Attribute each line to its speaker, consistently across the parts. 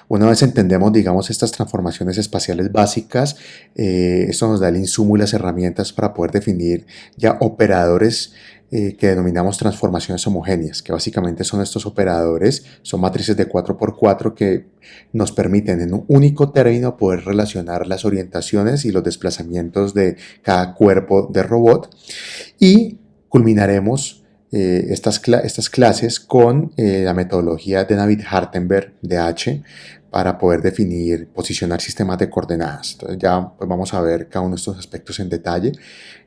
Speaker 1: Una vez entendemos, digamos, estas transformaciones espaciales básicas, esto nos da el insumo y las herramientas para poder definir ya operadores que denominamos transformaciones homogéneas, que básicamente son estos operadores, son matrices de 4x4 que nos permiten en un único término poder relacionar las orientaciones y los desplazamientos de cada cuerpo de robot, y culminaremos estas clases con la metodología de Navier-Hartenberg de H para poder definir, posicionar sistemas de coordenadas. Entonces ya pues, vamos a ver cada uno de estos aspectos en detalle.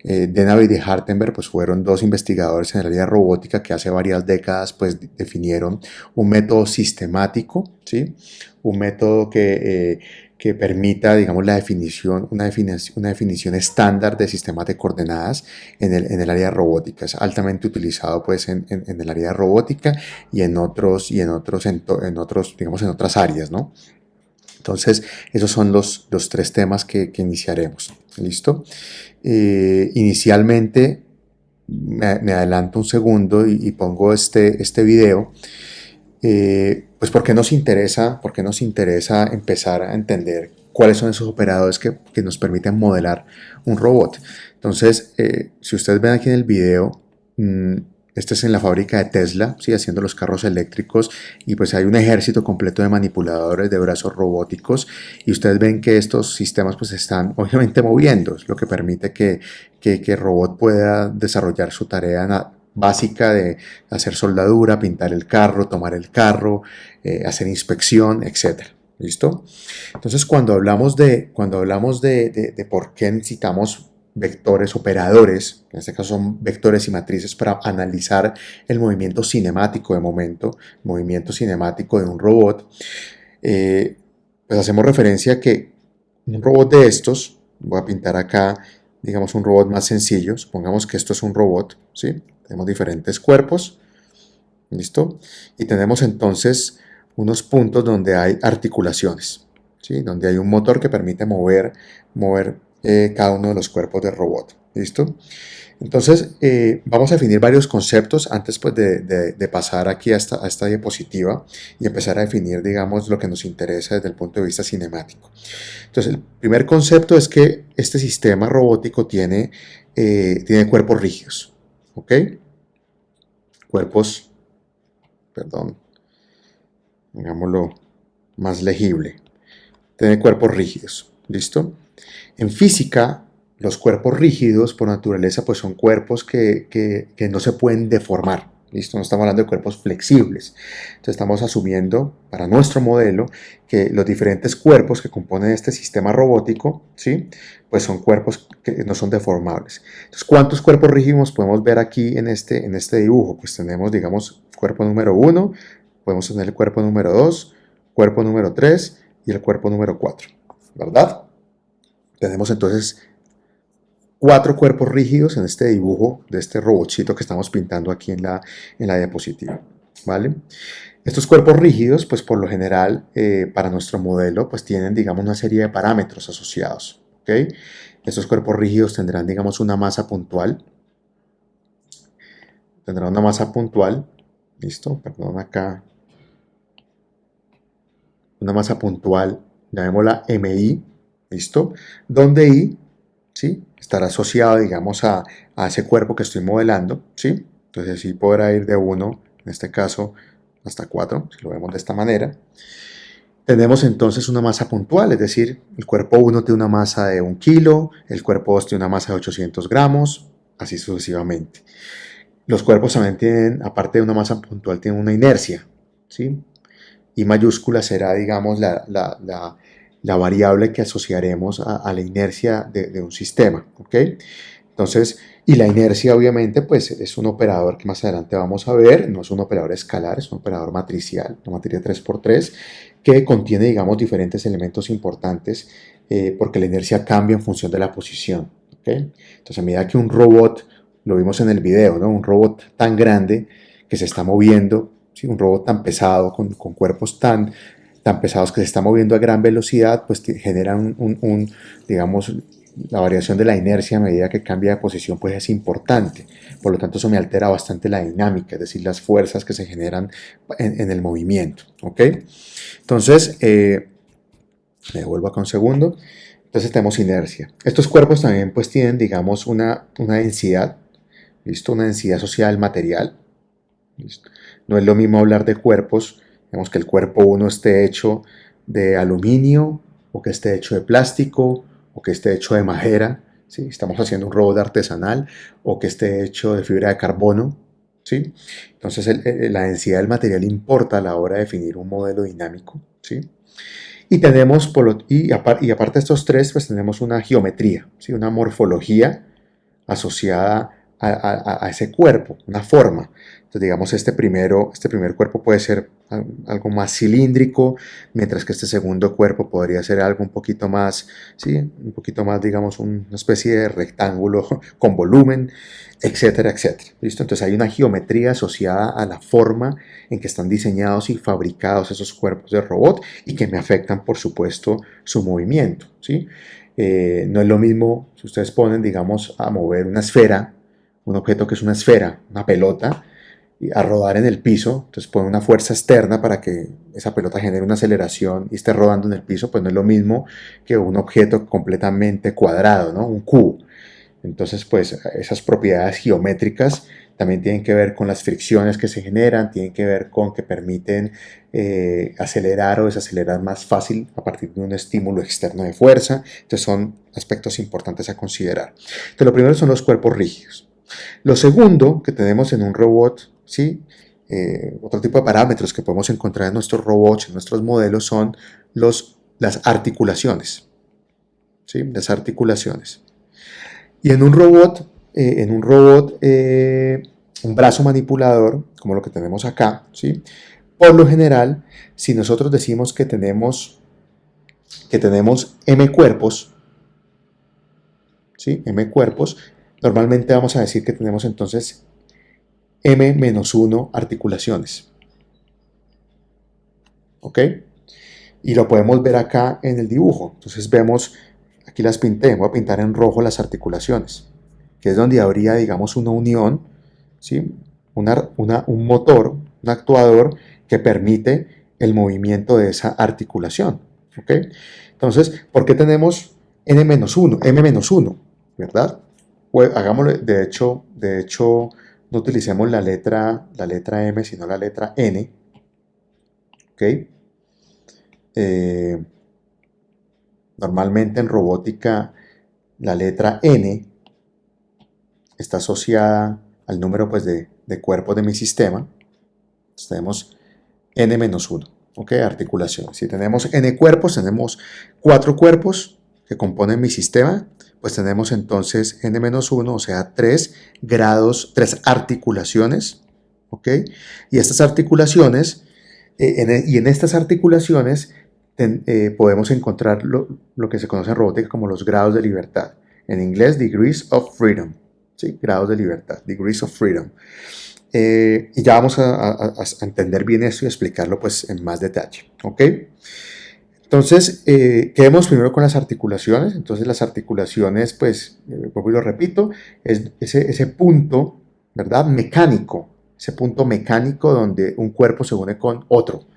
Speaker 1: Denavit y Hartenberg pues, fueron dos investigadores en el área de robótica que hace varias décadas pues, definieron un método sistemático, ¿sí? Un método que permita, digamos, una definición estándar de sistemas de coordenadas en el área de robótica. Es altamente utilizado pues, en el área de robótica y en otras áreas, ¿no? Entonces, esos son los tres temas que iniciaremos. ¿Listo? Inicialmente, me adelanto un segundo y pongo este video. Pues porque nos interesa empezar a entender cuáles son esos operadores que nos permiten modelar un robot. Entonces, si ustedes ven aquí en el video, este es en la fábrica de Tesla, ¿sí? Haciendo los carros eléctricos, y pues hay un ejército completo de manipuladores, de brazos robóticos, y ustedes ven que estos sistemas pues están obviamente moviendo, lo que permite que el robot pueda desarrollar su tarea básica de hacer soldadura, pintar el carro, tomar el carro, hacer inspección, etc. ¿Listo? Entonces, cuando hablamos de por qué necesitamos vectores, operadores, en este caso son vectores y matrices para analizar el movimiento cinemático movimiento cinemático de un robot, pues hacemos referencia a que un robot de estos, voy a pintar acá, digamos un robot más sencillo, supongamos que esto es un robot, ¿sí? Tenemos diferentes cuerpos, ¿listo? Y tenemos entonces unos puntos donde hay articulaciones, ¿sí? Donde hay un motor que permite mover cada uno de los cuerpos del robot, ¿listo? Entonces, vamos a definir varios conceptos antes pues, de pasar aquí a esta diapositiva y empezar a definir, digamos, lo que nos interesa desde el punto de vista cinemático. Entonces, el primer concepto es que este sistema robótico tiene cuerpos rígidos, ¿ok? Perdón, hagámoslo más legible. Tiene cuerpos rígidos, ¿listo? En física, los cuerpos rígidos por naturaleza pues son cuerpos que no se pueden deformar, ¿listo? No estamos hablando de cuerpos flexibles. Entonces estamos asumiendo para nuestro modelo que los diferentes cuerpos que componen este sistema robótico, ¿sí? Pues son cuerpos que no son deformables. Entonces, ¿cuántos cuerpos rígidos podemos ver aquí en este dibujo? Pues tenemos, digamos, cuerpo número 1, podemos tener el cuerpo número 2, cuerpo número 3 y el cuerpo número 4, ¿verdad? Tenemos entonces 4 cuerpos rígidos en este dibujo de este robotcito que estamos pintando aquí en la diapositiva, ¿vale? Estos cuerpos rígidos, pues por lo general, para nuestro modelo, pues tienen, digamos, una serie de parámetros asociados, ¿ok? Estos cuerpos rígidos tendrán, digamos, una masa puntual. ¿Listo? Perdón, acá. Una masa puntual, llamémosla MI, ¿listo? Donde I, ¿sí? Estará asociado, digamos, a ese cuerpo que estoy modelando, ¿sí? Entonces, sí podrá ir de 1, en este caso, hasta 4, si lo vemos de esta manera. Tenemos entonces una masa puntual, es decir, el cuerpo 1 tiene una masa de 1 kilo, el cuerpo 2 tiene una masa de 800 gramos, así sucesivamente. Los cuerpos también tienen, aparte de una masa puntual, tienen una inercia, ¿sí? I mayúscula será, digamos, la variable que asociaremos a la inercia de un sistema, ¿ok? Entonces, y la inercia obviamente pues es un operador que más adelante vamos a ver, no es un operador escalar, es un operador matricial, una matriz 3x3 que contiene, digamos, diferentes elementos importantes porque la inercia cambia en función de la posición, ¿ok? Entonces, a medida que un robot, lo vimos en el video, ¿no? Un robot tan grande que se está moviendo, ¿sí? Un robot tan pesado, con cuerpos tan pesados que se está moviendo a gran velocidad, pues generan digamos, la variación de la inercia a medida que cambia de posición pues es importante. Por lo tanto, eso me altera bastante la dinámica, es decir, las fuerzas que se generan en el movimiento. ¿Ok? Entonces, me devuelvo acá un segundo. Entonces tenemos inercia. Estos cuerpos también pues tienen, digamos, una densidad, ¿listo? Una densidad asociada al material. ¿Listo? No es lo mismo hablar de cuerpos, digamos que el cuerpo 1 esté hecho de aluminio, o que esté hecho de plástico, o que esté hecho de madera, ¿sí? Estamos haciendo un robot artesanal, o que esté hecho de fibra de carbono, ¿sí? Entonces la densidad del material importa a la hora de definir un modelo dinámico, ¿sí? Y tenemos, aparte de estos tres, pues tenemos una geometría, ¿sí? Una morfología asociada a ese cuerpo, una forma. Entonces, digamos, este primer cuerpo puede ser algo más cilíndrico, mientras que este segundo cuerpo podría ser algo un poquito más, ¿sí? Un poquito más, digamos, una especie de rectángulo con volumen, etcétera, etcétera. ¿Listo? Entonces hay una geometría asociada a la forma en que están diseñados y fabricados esos cuerpos de robot y que me afectan, por supuesto, su movimiento, ¿sí? No es lo mismo si ustedes ponen, digamos, a mover una esfera, un objeto que es una esfera, una pelota, a rodar en el piso, entonces ponen una fuerza externa para que esa pelota genere una aceleración y esté rodando en el piso, pues no es lo mismo que un objeto completamente cuadrado, ¿no? Un cubo. Entonces, pues esas propiedades geométricas también tienen que ver con las fricciones que se generan, tienen que ver con que permiten acelerar o desacelerar más fácil a partir de un estímulo externo de fuerza. Entonces son aspectos importantes a considerar. Entonces, lo primero son los cuerpos rígidos. Lo segundo que tenemos en un robot, ¿sí? Otro tipo de parámetros que podemos encontrar en nuestros robots, en nuestros modelos, son las articulaciones, ¿sí? Las articulaciones. Y un brazo manipulador, como lo que tenemos acá, ¿sí? Por lo general, si nosotros decimos que tenemos M cuerpos, ¿sí? M cuerpos, normalmente vamos a decir que tenemos entonces M-1 articulaciones. ¿Ok? Y lo podemos ver acá en el dibujo. Entonces vemos, aquí las pinté, voy a pintar en rojo las articulaciones, que es donde habría, digamos, una unión, ¿sí? Un motor, un actuador que permite el movimiento de esa articulación. ¿Ok? Entonces, ¿por qué tenemos N-1, M-1? ¿Verdad? Pues hagámoslo, de hecho, no utilicemos la letra M, sino la letra N. ¿Ok? Normalmente en robótica la letra N está asociada al número pues, de cuerpos de mi sistema. Entonces, tenemos N-1, ¿ok? Articulación. Si tenemos N cuerpos, tenemos 4 cuerpos que componen mi sistema, pues tenemos entonces N-1, o sea, 3 grados, 3 articulaciones, ¿ok? Y estas articulaciones, en estas articulaciones podemos encontrar lo que se conoce en robótica como los grados de libertad. En inglés, degrees of freedom. ¿Sí? Grados de libertad, degrees of freedom. Y ya vamos a entender bien esto y explicarlo pues en más detalle. ¿Ok? Entonces, quedemos primero con las articulaciones. Entonces, las articulaciones, pues, como lo repito, es ese punto, ¿verdad? Mecánico. Ese punto mecánico donde un cuerpo se une con otro.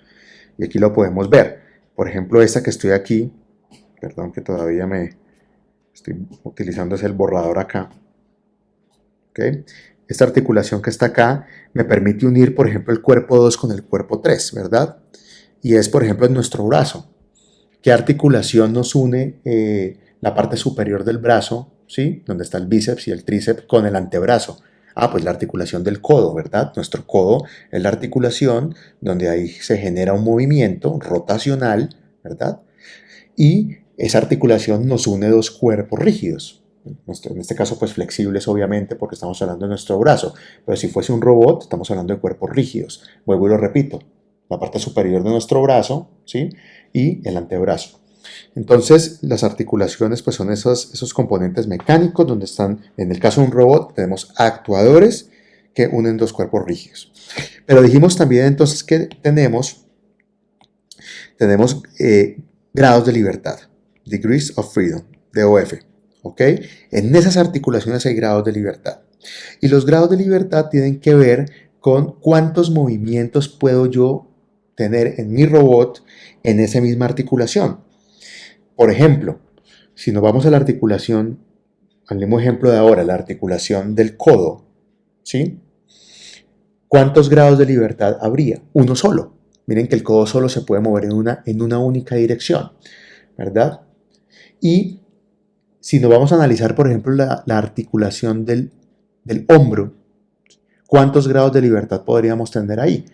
Speaker 1: Y aquí lo podemos ver. Por ejemplo, esta que estoy aquí, perdón que todavía me estoy utilizando es el borrador acá. ¿Okay? Esta articulación que está acá me permite unir, por ejemplo, el cuerpo 2 con el cuerpo 3, ¿verdad? Y es, por ejemplo, en nuestro brazo. ¿Qué articulación nos une la parte superior del brazo, ¿sí? Donde está el bíceps y el tríceps con el antebrazo? Ah, pues la articulación del codo, ¿verdad? Nuestro codo es la articulación donde ahí se genera un movimiento rotacional, ¿verdad? Y esa articulación nos une dos cuerpos rígidos. En este caso, pues flexibles, obviamente, porque estamos hablando de nuestro brazo. Pero si fuese un robot, estamos hablando de cuerpos rígidos. Vuelvo y lo repito. La parte superior de nuestro brazo, ¿sí? Y el antebrazo. Entonces, las articulaciones pues, son esos componentes mecánicos donde están, en el caso de un robot, tenemos actuadores que unen dos cuerpos rígidos. Pero dijimos también entonces que tenemos grados de libertad, degrees of freedom, DOF, ¿ok? En esas articulaciones hay grados de libertad. Y los grados de libertad tienen que ver con cuántos movimientos puedo yo tener en mi robot en esa misma articulación. Por ejemplo, si nos vamos a la articulación, al mismo ejemplo de ahora, la articulación del codo, ¿sí? ¿Cuántos grados de libertad habría? Uno solo. Miren que el codo solo se puede mover en una única dirección, ¿verdad? Y si nos vamos a analizar, por ejemplo, la articulación del hombro, ¿cuántos grados de libertad podríamos tener ahí?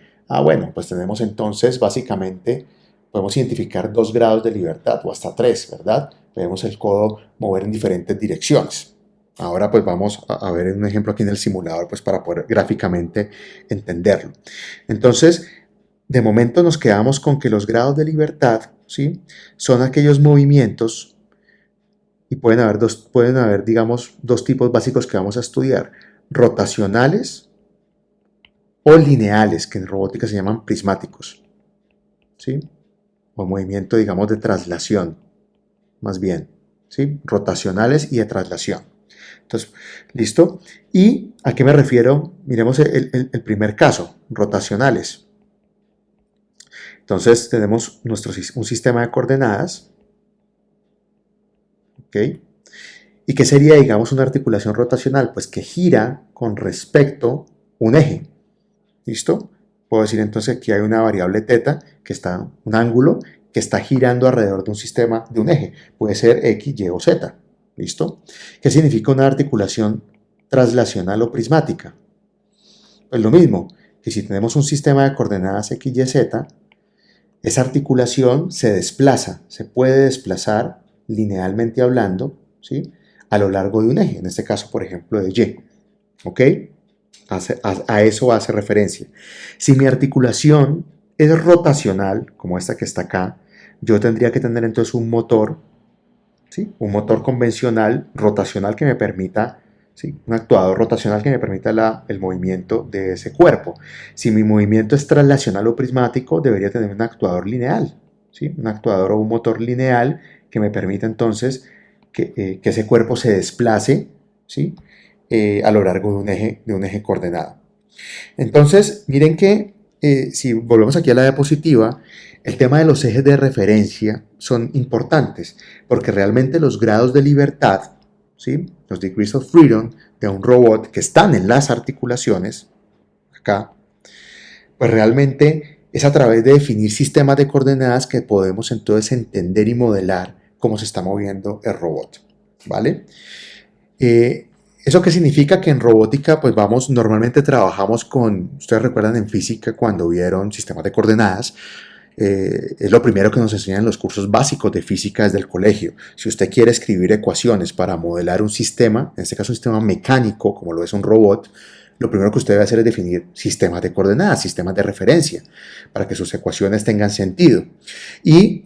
Speaker 1: Bueno, pues tenemos entonces, básicamente, podemos identificar 2 grados de libertad o hasta 3, ¿verdad? Podemos el codo mover en diferentes direcciones. Ahora pues vamos a ver un ejemplo aquí en el simulador pues para poder gráficamente entenderlo. Entonces, de momento nos quedamos con que los grados de libertad, ¿sí? Son aquellos movimientos y pueden haber, digamos, dos tipos básicos que vamos a estudiar: rotacionales o lineales, que en robótica se llaman prismáticos, ¿sí? O movimiento, digamos, de traslación, más bien, ¿sí? Rotacionales y de traslación. Entonces, ¿listo? ¿Y a qué me refiero? Miremos el primer caso, rotacionales. Entonces, tenemos un sistema de coordenadas, ¿ok? ¿Y qué sería, digamos, una articulación rotacional? Pues que gira con respecto a un eje. ¿Listo? Puedo decir entonces que hay una variable θ, que está un ángulo que está girando alrededor de un sistema, de un eje. Puede ser X, Y o Z. ¿Listo? ¿Qué significa una articulación traslacional o prismática? Pues lo mismo, que si tenemos un sistema de coordenadas X, Y, Z, esa articulación se desplaza, se puede desplazar linealmente hablando, ¿sí? A lo largo de un eje, en este caso, por ejemplo, de Y. ¿Ok? A eso hace referencia. Si mi articulación es rotacional, como esta que está acá, yo tendría que tener entonces un motor, ¿sí? Un motor convencional rotacional que me permita, ¿sí? Un actuador rotacional que me permita el movimiento de ese cuerpo. Si mi movimiento es traslacional o prismático, debería tener un actuador lineal, ¿sí? Un actuador o un motor lineal que me permita entonces que ese cuerpo se desplace, ¿sí? A lo largo de un eje coordenado. Entonces, miren que si volvemos aquí a la diapositiva, el tema de los ejes de referencia son importantes porque realmente los grados de libertad, ¿sí? Los degrees of freedom de un robot que están en las articulaciones, acá, pues realmente es a través de definir sistemas de coordenadas que podemos entonces entender y modelar cómo se está moviendo el robot, ¿vale? ¿Eso qué significa? Que en robótica, pues normalmente trabajamos con, ustedes recuerdan en física cuando vieron sistemas de coordenadas, es lo primero que nos enseñan en los cursos básicos de física desde el colegio. Si usted quiere escribir ecuaciones para modelar un sistema, en este caso un sistema mecánico, como lo es un robot, lo primero que usted debe hacer es definir sistemas de coordenadas, sistemas de referencia, para que sus ecuaciones tengan sentido. Y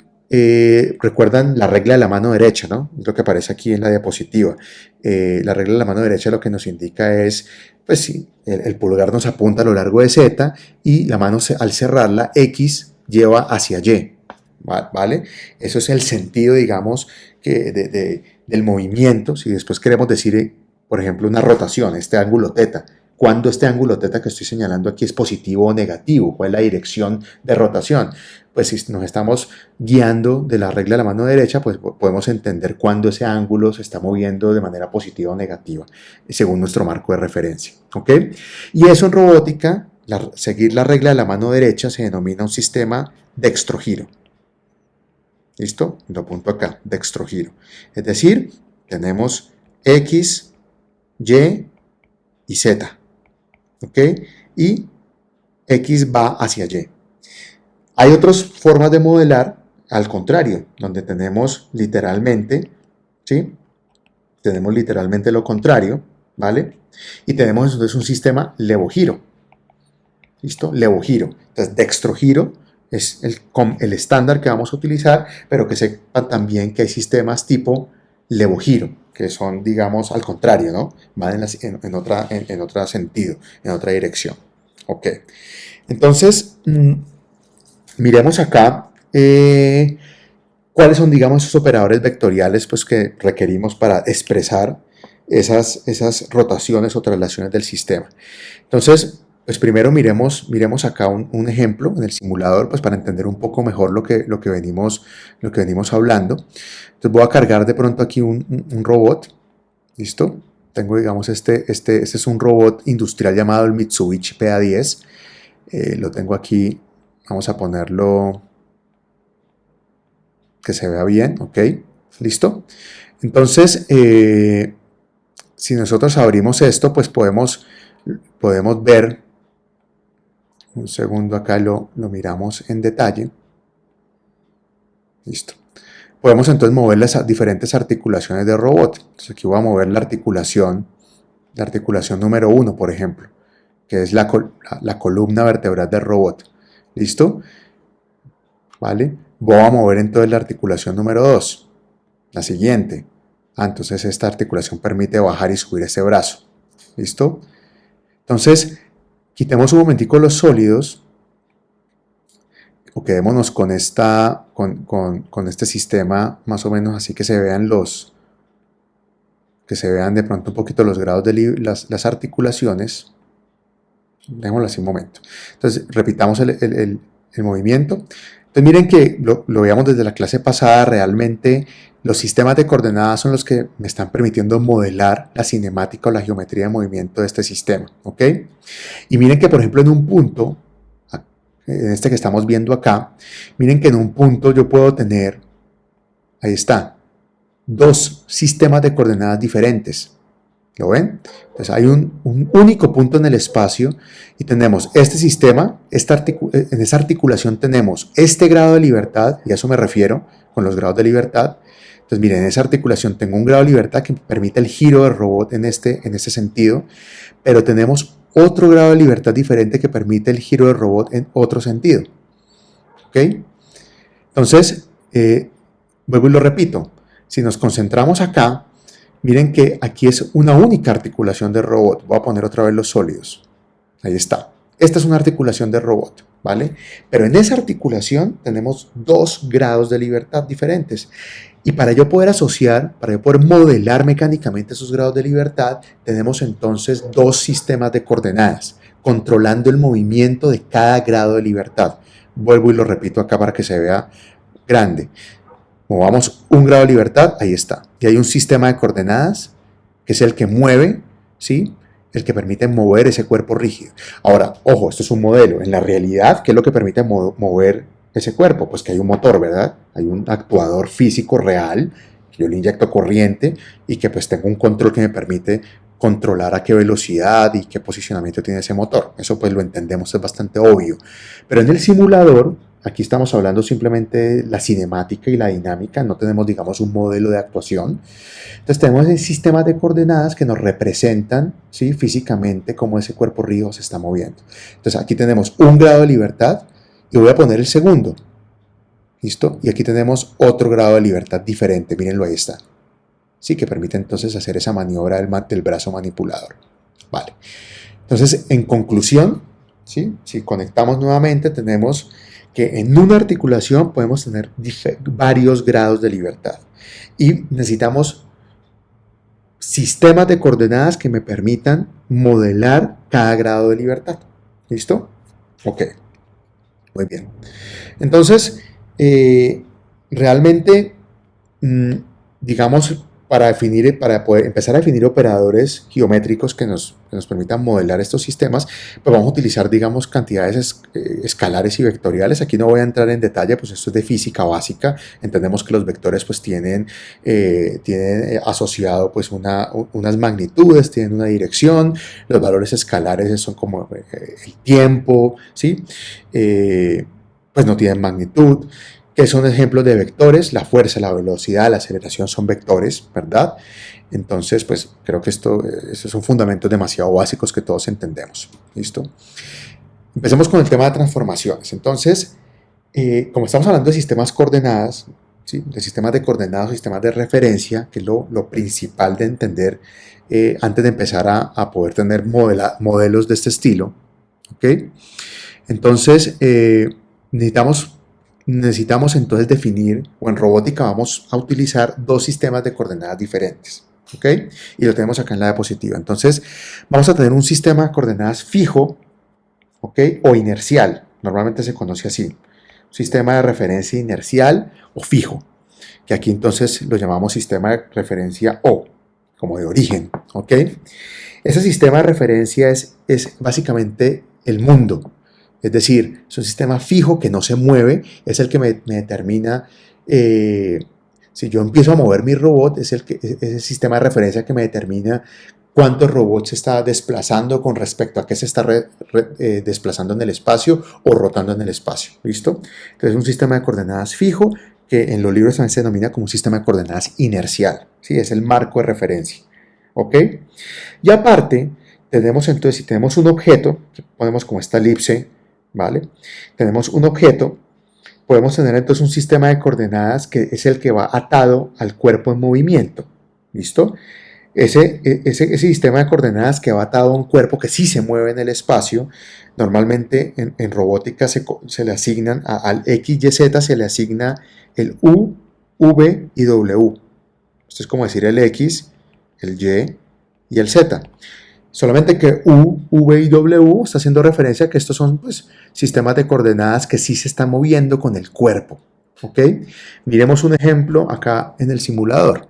Speaker 1: recuerdan la regla de la mano derecha, ¿no? Es lo que aparece aquí en la diapositiva. La regla de la mano derecha lo que nos indica es, pues sí, el pulgar nos apunta a lo largo de Z y la mano al cerrarla, X lleva hacia Y, ¿vale? Eso es el sentido, digamos, del movimiento. Si después queremos decir, por ejemplo, una rotación, este ángulo θ, cuando este ángulo θ que estoy señalando aquí es positivo o negativo, cuál es la dirección de rotación. Pues si nos estamos guiando de la regla de la mano derecha, pues podemos entender cuándo ese ángulo se está moviendo de manera positiva o negativa, según nuestro marco de referencia, ¿ok? Y eso en robótica, seguir la regla de la mano derecha se denomina un sistema dextrogiro. ¿Listo? Lo apunto acá, dextrogiro. Es decir, tenemos X, Y Z. ¿Ok? Y X va hacia Y. Hay otras formas de modelar al contrario, donde tenemos literalmente, ¿sí? Tenemos literalmente lo contrario, ¿vale? Y tenemos entonces un sistema levogiro. ¿Listo? Levogiro. Entonces, dextrogiro es el estándar que vamos a utilizar, pero que sepan también que hay sistemas tipo levogiro, que son, digamos, al contrario, ¿no? Van en otro sentido, en otra dirección. Ok. Entonces, miremos acá ¿Cuáles son, digamos, esos operadores vectoriales pues, que requerimos para expresar esas rotaciones o traslaciones del sistema? Entonces, pues primero miremos acá un ejemplo en el simulador pues, para entender un poco mejor lo que venimos hablando. Entonces voy a cargar de pronto aquí un robot. ¿Listo? Tengo, digamos, este es un robot industrial llamado el Mitsubishi PA10. Lo tengo aquí. Vamos a ponerlo que se vea bien, ¿ok? ¿Listo? Entonces, si nosotros abrimos esto, pues podemos ver, un segundo acá lo miramos en detalle. Listo. Podemos entonces mover las diferentes articulaciones del robot. Entonces aquí voy a mover la articulación número 1, por ejemplo, que es la columna vertebral del robot. ¿Listo? ¿Vale? Voy a mover entonces la articulación número 2, la siguiente. Entonces esta articulación permite bajar y subir ese brazo. ¿Listo? Entonces, quitemos un momentico los sólidos o quedémonos con este sistema más o menos así que se vean de pronto un poquito los grados de las articulaciones. Dejémoslo así un momento. Entonces, repitamos el movimiento. Entonces, miren que lo veíamos desde la clase pasada, realmente los sistemas de coordenadas son los que me están permitiendo modelar la cinemática o la geometría de movimiento de este sistema, ¿ok? Y miren que, por ejemplo, en un punto, en este que estamos viendo acá, miren que en un punto yo puedo tener, ahí está, dos sistemas de coordenadas diferentes. ¿Lo ven? Entonces hay un único punto en el espacio y tenemos este sistema, en esa articulación tenemos este grado de libertad, y a eso me refiero con los grados de libertad. Entonces miren, en esa articulación tengo un grado de libertad que permite el giro del robot en este sentido, pero tenemos otro grado de libertad diferente que permite el giro del robot en otro sentido. ¿Ok? Entonces, vuelvo y lo repito, si nos concentramos acá, miren que aquí es una única articulación del robot. Voy a poner otra vez los sólidos. Ahí está. Esta es una articulación del robot, ¿vale? Pero en esa articulación tenemos dos grados de libertad diferentes. Y para yo poder asociar, para yo poder modelar mecánicamente esos grados de libertad, tenemos entonces dos sistemas de coordenadas, controlando el movimiento de cada grado de libertad. Vuelvo y lo repito acá para que se vea grande. Movamos un grado de libertad, ahí está. Y hay un sistema de coordenadas que es el que mueve, ¿sí? El que permite mover ese cuerpo rígido. Ahora, ojo, esto es un modelo. En la realidad, ¿qué es lo que permite mover ese cuerpo? Pues que hay un motor, ¿verdad? Hay un actuador físico real, que yo le inyecto corriente y que pues tengo un control que me permite controlar a qué velocidad y qué posicionamiento tiene ese motor. Eso pues lo entendemos, es bastante obvio. Pero en el simulador, aquí estamos hablando simplemente de la cinemática y la dinámica, no tenemos, digamos, un modelo de actuación. Entonces tenemos sistemas de coordenadas que nos representan, ¿sí? Físicamente cómo ese cuerpo rígido se está moviendo. Entonces aquí tenemos un grado de libertad y voy a poner el segundo. ¿Listo? Y aquí tenemos otro grado de libertad diferente, mírenlo, ahí está. Sí, que permite entonces hacer esa maniobra del brazo manipulador. Vale. Entonces, en conclusión, ¿sí? Si conectamos nuevamente, tenemos que en una articulación podemos tener varios grados de libertad y necesitamos sistemas de coordenadas que me permitan modelar cada grado de libertad. ¿Listo? Ok, muy bien. Entonces, realmente, digamos, para poder empezar a definir operadores geométricos que nos permitan modelar estos sistemas, pues vamos a utilizar, digamos, cantidades escalares y vectoriales. Aquí no voy a entrar en detalle, pues esto es de física básica. Entendemos que los vectores pues tienen asociado pues unas magnitudes, tienen una dirección. Los valores escalares son como el tiempo, ¿sí? Pues no tienen magnitud. Que son ejemplos de vectores, la fuerza, la velocidad, la aceleración son vectores, ¿verdad? Entonces, pues creo que estos son fundamentos demasiado básicos que todos entendemos, ¿listo? Empecemos con el tema de transformaciones. Entonces, como estamos hablando de sistemas coordenadas, ¿sí? De sistemas de coordenadas o sistemas de referencia, que es lo principal de entender antes de empezar a poder tener modelos de este estilo, ¿ok? Entonces, necesitamos necesitamos entonces definir, o en robótica vamos a utilizar dos sistemas de coordenadas diferentes. ¿Ok? Y lo tenemos acá en la diapositiva. Entonces, vamos a tener un sistema de coordenadas fijo, ¿ok? O inercial. Normalmente se conoce así. Un sistema de referencia inercial o fijo. Que aquí entonces lo llamamos sistema de referencia O, como de origen. ¿Ok? Ese sistema de referencia es básicamente el mundo. Es decir, es un sistema fijo que no se mueve, es el que me determina, si yo empiezo a mover mi robot, es el sistema de referencia que me determina cuántos robots se está desplazando con respecto a qué se está desplazando en el espacio o rotando en el espacio. ¿Listo? Entonces es un sistema de coordenadas fijo que en los libros también se denomina como un sistema de coordenadas inercial. ¿Sí? Es el marco de referencia. ¿Ok? Y aparte, tenemos entonces, si tenemos un objeto, que ponemos como esta elipse, ¿vale? Tenemos un objeto, podemos tener entonces un sistema de coordenadas que es el que va atado al cuerpo en movimiento, ¿listo? Ese sistema de coordenadas que va atado a un cuerpo que sí se mueve en el espacio, normalmente en robótica se le asignan al X, Y, Z, se le asigna el U, V y W. Esto es como decir el X, el Y el Z. Solamente que U, V y W está haciendo referencia a que estos son pues, sistemas de coordenadas que sí se están moviendo con el cuerpo. ¿Ok? Miremos un ejemplo acá en el simulador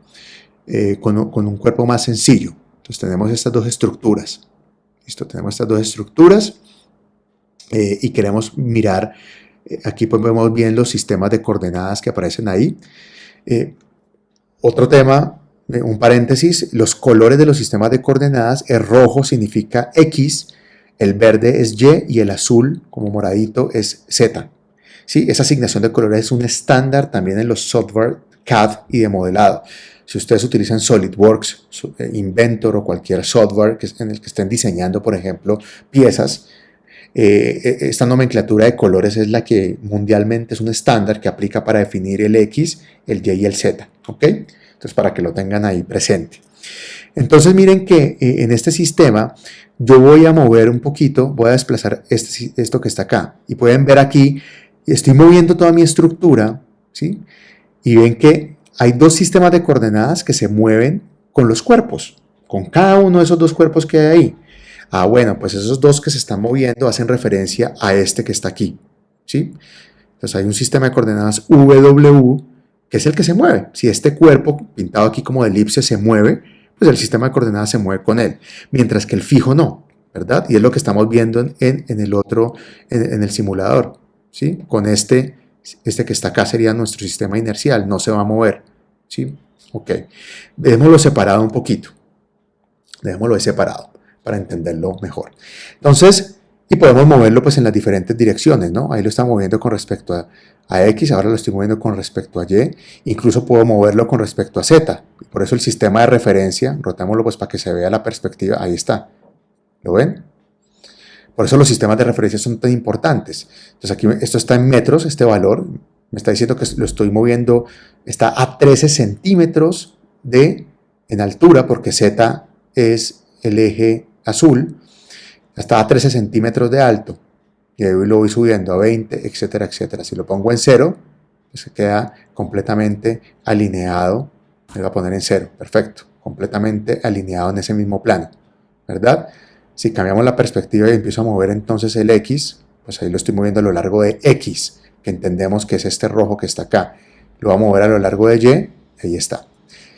Speaker 1: con un cuerpo más sencillo. Entonces tenemos estas dos estructuras. ¿Listo? Tenemos estas dos estructuras y queremos mirar, aquí pues vemos bien los sistemas de coordenadas que aparecen ahí. Otro tema, un paréntesis, los colores de los sistemas de coordenadas, el rojo significa X, el verde es Y y el azul, como moradito, es Z. ¿Sí? Esa asignación de colores es un estándar también en los software CAD y de modelado. Si ustedes utilizan SolidWorks, Inventor o cualquier software en el que estén diseñando, por ejemplo, piezas, esta nomenclatura de colores es la que mundialmente es un estándar que aplica para definir el X, el Y y el Z. ¿Ok? Entonces, para que lo tengan ahí presente. Entonces, miren que en este sistema yo voy a mover un poquito, voy a desplazar esto que está acá. Y pueden ver aquí, estoy moviendo toda mi estructura, ¿sí? Y ven que hay dos sistemas de coordenadas que se mueven con los cuerpos, con cada uno de esos dos cuerpos que hay ahí. Ah, bueno, pues esos dos que se están moviendo hacen referencia a este que está aquí, ¿sí? Entonces hay un sistema de coordenadas VW que es el que se mueve. Si este cuerpo, pintado aquí como de elipse, se mueve, pues el sistema de coordenadas se mueve con él, mientras que el fijo no, ¿verdad? Y es lo que estamos viendo en el otro, en el simulador, ¿sí? Con este que está acá sería nuestro sistema inercial, no se va a mover, ¿sí? Ok, dejémoslo separado un poquito, dejémoslo separado para entenderlo mejor. Entonces, y podemos moverlo pues en las diferentes direcciones, ¿no? Ahí lo está moviendo con respecto a X, ahora lo estoy moviendo con respecto a Y, incluso puedo moverlo con respecto a Z, por eso el sistema de referencia, rotémoslo pues para que se vea la perspectiva, ahí está, ¿lo ven? Por eso los sistemas de referencia son tan importantes. Entonces aquí esto está en metros, este valor, me está diciendo que lo estoy moviendo, está a 13 centímetros en altura, porque Z es el eje azul, está a 13 centímetros de alto, y ahí lo voy subiendo a 20, etcétera, etcétera. Si lo pongo en 0, pues se queda completamente alineado, me lo voy a poner en 0, perfecto, completamente alineado en ese mismo plano, ¿verdad? Si cambiamos la perspectiva y empiezo a mover entonces el X, pues ahí lo estoy moviendo a lo largo de X, que entendemos que es este rojo que está acá. Lo voy a mover a lo largo de Y, ahí está.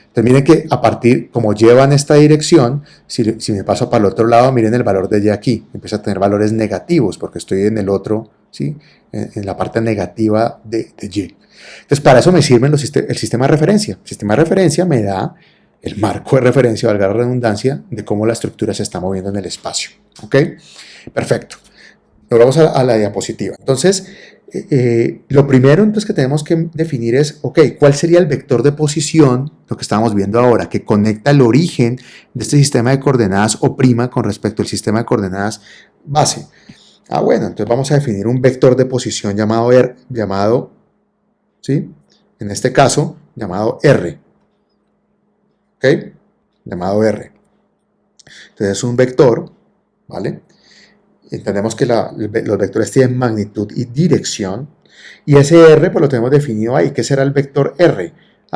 Speaker 1: Entonces miren que a partir, como llevan esta dirección, si me paso para el otro lado, miren el valor de Y aquí, empieza a tener valores negativos, porque estoy en el otro, ¿sí? En la parte negativa de Y. Entonces para eso me sirve el sistema de referencia. El sistema de referencia me da el marco de referencia, valga la redundancia, de cómo la estructura se está moviendo en el espacio. ¿Ok? Perfecto. Nos vamos a la diapositiva. Entonces, lo primero entonces que tenemos que definir es, ok, ¿cuál sería el vector de posición, lo que estamos viendo ahora, que conecta el origen de este sistema de coordenadas O' con respecto al sistema de coordenadas base? Ah, bueno, entonces vamos a definir un vector de posición llamado ¿sí? En este caso, llamado R. ¿Ok? Llamado R. Entonces es un vector, ¿vale? Entendemos que los vectores tienen magnitud y dirección. Y ese R pues lo tenemos definido ahí. ¿Qué será el vector R?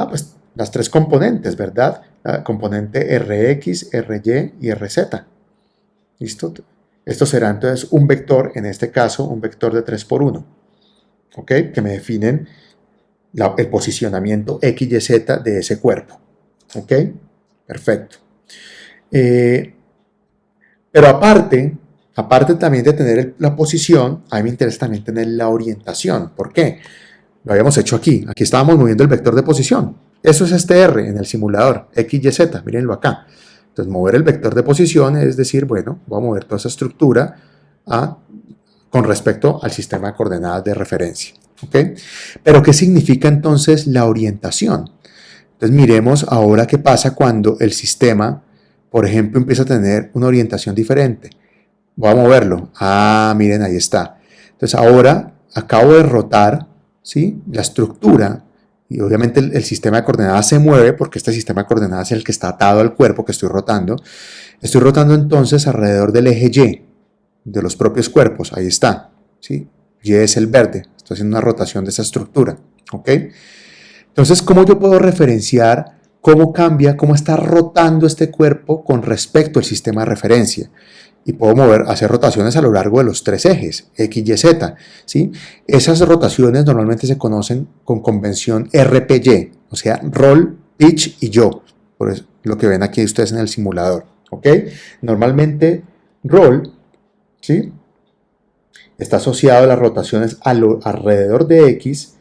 Speaker 1: Pues las tres componentes, ¿verdad? La componente Rx, Ry y Rz. ¿Listo? Esto será entonces un vector, en este caso, un vector de 3 por 1. ¿Ok? Que me definen el posicionamiento X y Z de ese cuerpo. ¿Ok? Perfecto. Pero aparte también de tener la posición, a mí me interesa también tener la orientación. ¿Por qué? Lo habíamos hecho aquí. Aquí estábamos moviendo el vector de posición. Eso es este R en el simulador, X, Y, Z. Mírenlo acá. Entonces, mover el vector de posición es decir, bueno, voy a mover toda esa estructura con respecto al sistema de coordenadas de referencia. ¿Ok? Pero, ¿qué significa entonces la orientación? Entonces, miremos ahora qué pasa cuando el sistema, por ejemplo, empieza a tener una orientación diferente. Voy a moverlo. Miren, ahí está. Entonces, ahora acabo de rotar, ¿sí?, la estructura, y obviamente el sistema de coordenadas se mueve porque este sistema de coordenadas es el que está atado al cuerpo que estoy rotando. Estoy rotando entonces alrededor del eje Y, de los propios cuerpos. Ahí está, ¿sí? Y es el verde. Estoy haciendo una rotación de esa estructura. ¿Ok? Entonces, ¿cómo yo puedo referenciar cómo cambia, cómo está rotando este cuerpo con respecto al sistema de referencia? Y puedo hacer rotaciones a lo largo de los tres ejes, X, Y, Z. ¿Sí? Esas rotaciones normalmente se conocen con convención RPY, o sea, roll, pitch y yaw. Por eso, lo que ven aquí ustedes en el simulador. ¿Ok? Normalmente, roll, ¿sí?, está asociado a las rotaciones alrededor de X,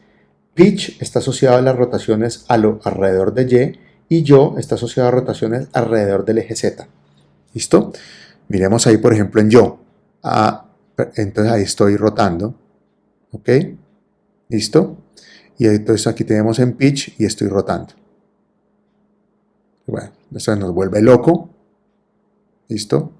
Speaker 1: pitch está asociado a las rotaciones alrededor de y yaw está asociado a rotaciones alrededor del eje Z. ¿Listo? Miremos ahí, por ejemplo, en yaw. Entonces ahí estoy rotando. ¿Ok? ¿Listo? Y entonces aquí tenemos en pitch y estoy rotando. Bueno, eso nos vuelve loco. ¿Listo?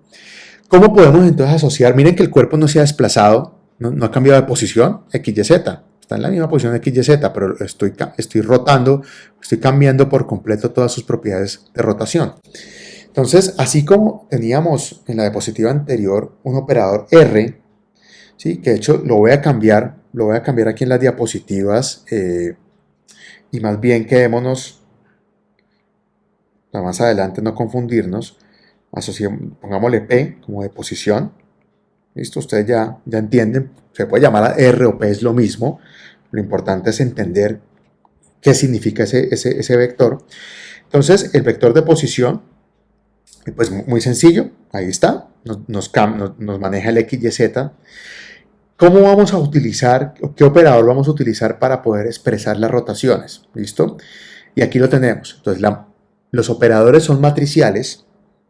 Speaker 1: ¿Cómo podemos entonces asociar? Miren que el cuerpo no se ha desplazado, no ha cambiado de posición, X, Y, Z. Está en la misma posición X, Y, Z, pero estoy rotando, estoy cambiando por completo todas sus propiedades de rotación. Entonces, así como teníamos en la diapositiva anterior un operador R, ¿sí?, que de hecho lo voy a cambiar aquí en las diapositivas, y más bien quedémonos, para más adelante no confundirnos, pongámosle P como de posición. ¿Listo? Ustedes ya entienden, se puede llamar a R o P, es lo mismo. Lo importante es entender qué significa ese vector. Entonces, el vector de posición, pues muy sencillo, ahí está, nos maneja el X, Y, Z. ¿Cómo vamos a utilizar, qué operador vamos a utilizar para poder expresar las rotaciones? ¿Listo? Y aquí lo tenemos. Entonces, los operadores son matriciales.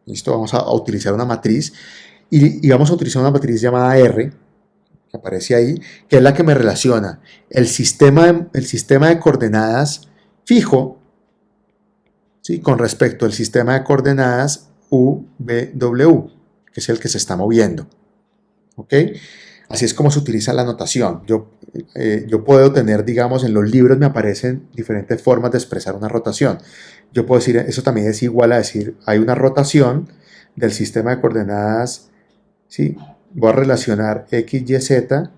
Speaker 1: ¿Listo? Vamos a utilizar una matriz y vamos a utilizar una matriz llamada R, que aparece ahí, que es la que me relaciona el sistema de coordenadas fijo, ¿sí?, con respecto al sistema de coordenadas UVW, que es el que se está moviendo. ¿Ok? Así es como se utiliza la notación. Yo puedo tener, digamos, en los libros me aparecen diferentes formas de expresar una rotación. Yo puedo decir, eso también es igual a decir, hay una rotación del sistema de coordenadas, ¿sí? Voy a relacionar X, Y, Z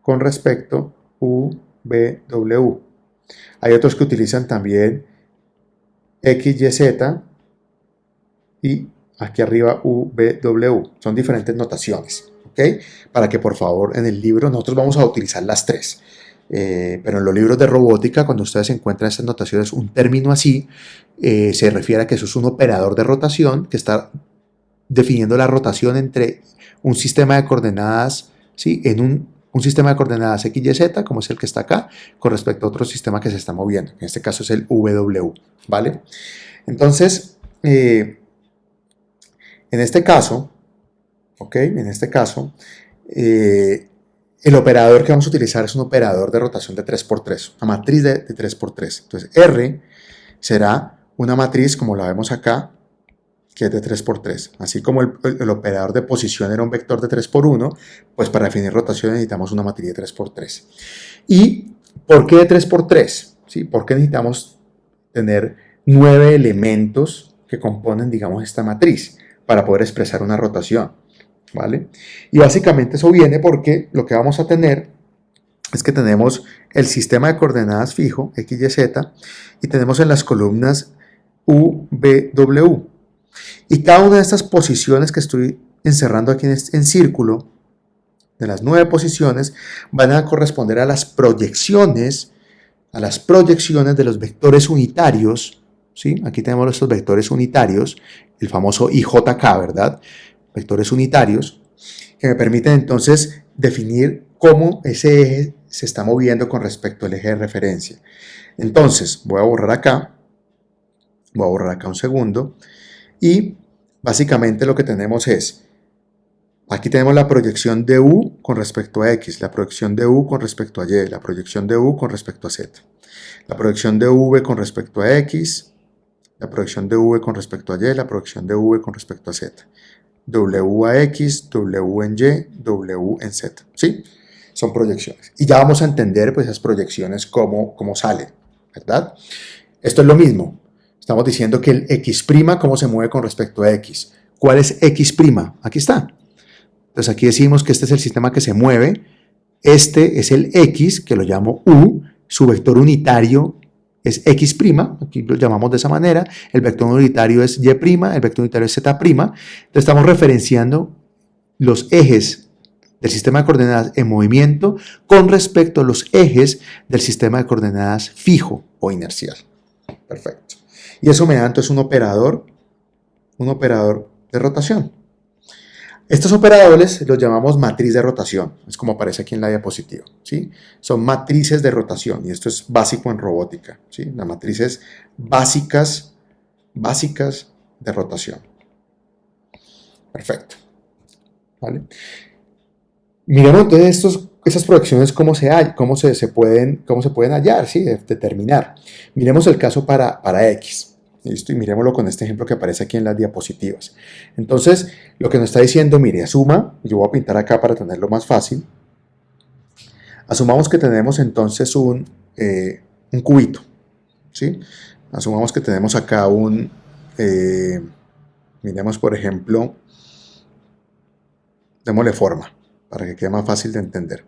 Speaker 1: con respecto UVW. Hay otros que utilizan también X, Y, Z y aquí arriba UVW. Son diferentes notaciones. ¿Ok? Para que por favor en el libro nosotros vamos a utilizar las tres. Pero en los libros de robótica, cuando ustedes encuentran estas notaciones, un término así, se refiere a que eso es un operador de rotación que está definiendo la rotación entre un sistema de coordenadas, ¿sí?, en un sistema de coordenadas X, Y, Z, como es el que está acá, con respecto a otro sistema que se está moviendo. En este caso es el W, ¿vale? Entonces, en este caso, ¿ok? En este caso, el operador que vamos a utilizar es un operador de rotación de 3×3, una matriz de 3×3. Entonces, R será una matriz, como la vemos acá, que es de 3×3. Así como el operador de posición era un vector de 3×1, pues para definir rotación necesitamos una matriz de 3×3. ¿Y por qué de 3×3? ¿Sí? ¿Por qué necesitamos tener 9 elementos que componen, digamos, esta matriz para poder expresar una rotación? ¿Vale? Y básicamente eso viene porque lo que vamos a tener es que tenemos el sistema de coordenadas fijo, X, Y, Z, y tenemos en las columnas U, B, W. Y cada una de estas posiciones que estoy encerrando aquí en círculo, de las 9 posiciones, van a corresponder a las proyecciones de los vectores unitarios, ¿sí? Aquí tenemos estos vectores unitarios, el famoso IJK, ¿verdad? Vectores unitarios, que me permiten entonces definir cómo ese eje se está moviendo con respecto al eje de referencia. Entonces, voy a borrar acá un segundo, y básicamente lo que tenemos es, aquí tenemos la proyección de U con respecto a X, la proyección de U con respecto a Y, la proyección de U con respecto a Z, la proyección de V con respecto a X, la proyección de V con respecto a Y, la proyección de V con respecto a Z, W a X, W en Y, W en Z, ¿sí? Son proyecciones. Y ya vamos a entender pues esas proyecciones cómo salen, ¿verdad? Esto es lo mismo. Estamos diciendo que el X', cómo se mueve con respecto a X. ¿Cuál es X'? Aquí está. Entonces aquí decimos que este es el sistema que se mueve. Este es el X, que lo llamo U. Su vector unitario es X', aquí lo llamamos de esa manera. El vector unitario es Y', el vector unitario es Z'. Entonces estamos referenciando los ejes del sistema de coordenadas en movimiento con respecto a los ejes del sistema de coordenadas fijo o inercial. Perfecto. Y eso me da entonces un operador de rotación. Estos operadores los llamamos matriz de rotación, es como aparece aquí en la diapositiva, ¿sí? Son matrices de rotación y esto es básico en robótica, ¿sí? Las matrices básicas de rotación. Perfecto. ¿Vale? Miremos entonces esas proyecciones cómo se pueden hallar, ¿sí? Determinar. Miremos el caso para X. ¿Listo? Y miremoslo con este ejemplo que aparece aquí en las diapositivas. Entonces, lo que nos está diciendo, mire, asuma, yo voy a pintar acá para tenerlo más fácil. Asumamos que tenemos entonces un cubito, ¿sí? Asumamos que tenemos acá miremos por ejemplo, démosle forma, para que quede más fácil de entender.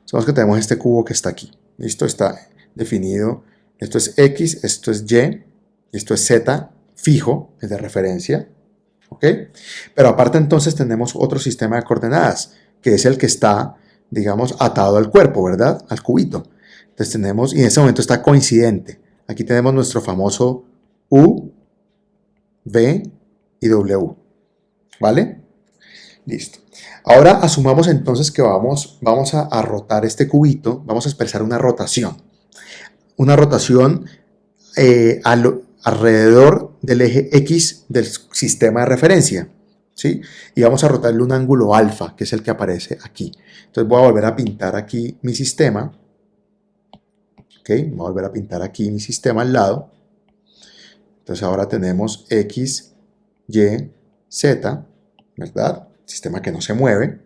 Speaker 1: Asumamos que tenemos este cubo que está aquí, ¿listo? Está definido, esto es X, esto es Y, esto es Z fijo, es de referencia, ¿ok? Pero aparte entonces tenemos otro sistema de coordenadas, que es el que está, digamos, atado al cuerpo, ¿verdad? Al cubito. Entonces tenemos, y en ese momento está coincidente. Aquí tenemos nuestro famoso U, V y W, ¿vale? Listo. Ahora asumamos entonces que vamos a rotar este cubito, vamos a expresar una rotación. Una rotación alrededor del eje X del sistema de referencia, ¿sí? Y vamos a rotarle un ángulo alfa, que es el que aparece aquí. Entonces voy a volver a pintar aquí mi sistema, ¿ok? Voy a volver a pintar aquí mi sistema al lado. Entonces ahora tenemos X, Y, Z, ¿verdad? Sistema que no se mueve.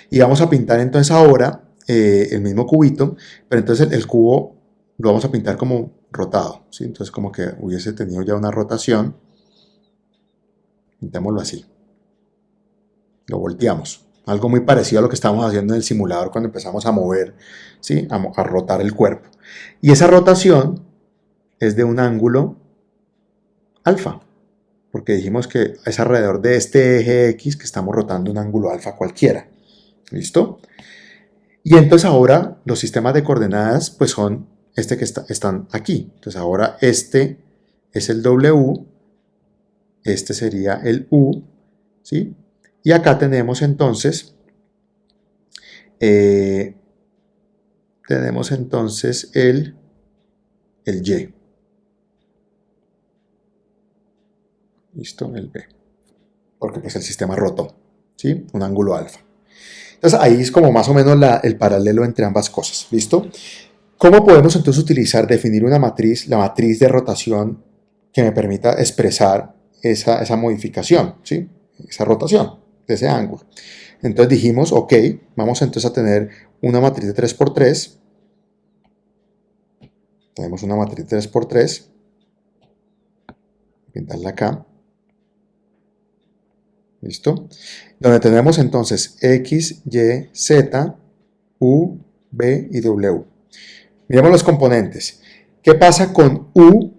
Speaker 1: Y vamos a pintar entonces ahora el mismo cubito, pero entonces el cubo lo vamos a pintar como rotado, ¿sí? Entonces como que hubiese tenido ya una rotación. Pintémoslo así. Lo volteamos. Algo muy parecido a lo que estábamos haciendo en el simulador cuando empezamos a mover, ¿sí? A rotar el cuerpo. Y esa rotación es de un ángulo alfa, porque dijimos que es alrededor de este eje X que estamos rotando un ángulo alfa cualquiera. ¿Listo? Y entonces ahora los sistemas de coordenadas pues son que están aquí. Entonces ahora este es el W, este sería el U, ¿sí? Y acá tenemos entonces el Y. ¿Listo? El B. Porque pues el sistema rotó, ¿sí? Un ángulo alfa. Entonces ahí es como más o menos el paralelo entre ambas cosas, ¿listo? ¿Cómo podemos entonces definir una matriz, la matriz de rotación que me permita expresar esa modificación, ¿sí? Esa rotación de ese ángulo? Entonces dijimos, ok, vamos entonces a tener una matriz de 3×3. Tenemos una matriz de 3×3. Pintarla acá. ¿Listo? Donde tenemos entonces X, Y, Z, U, B y W. Miremos los componentes. ¿Qué pasa con U?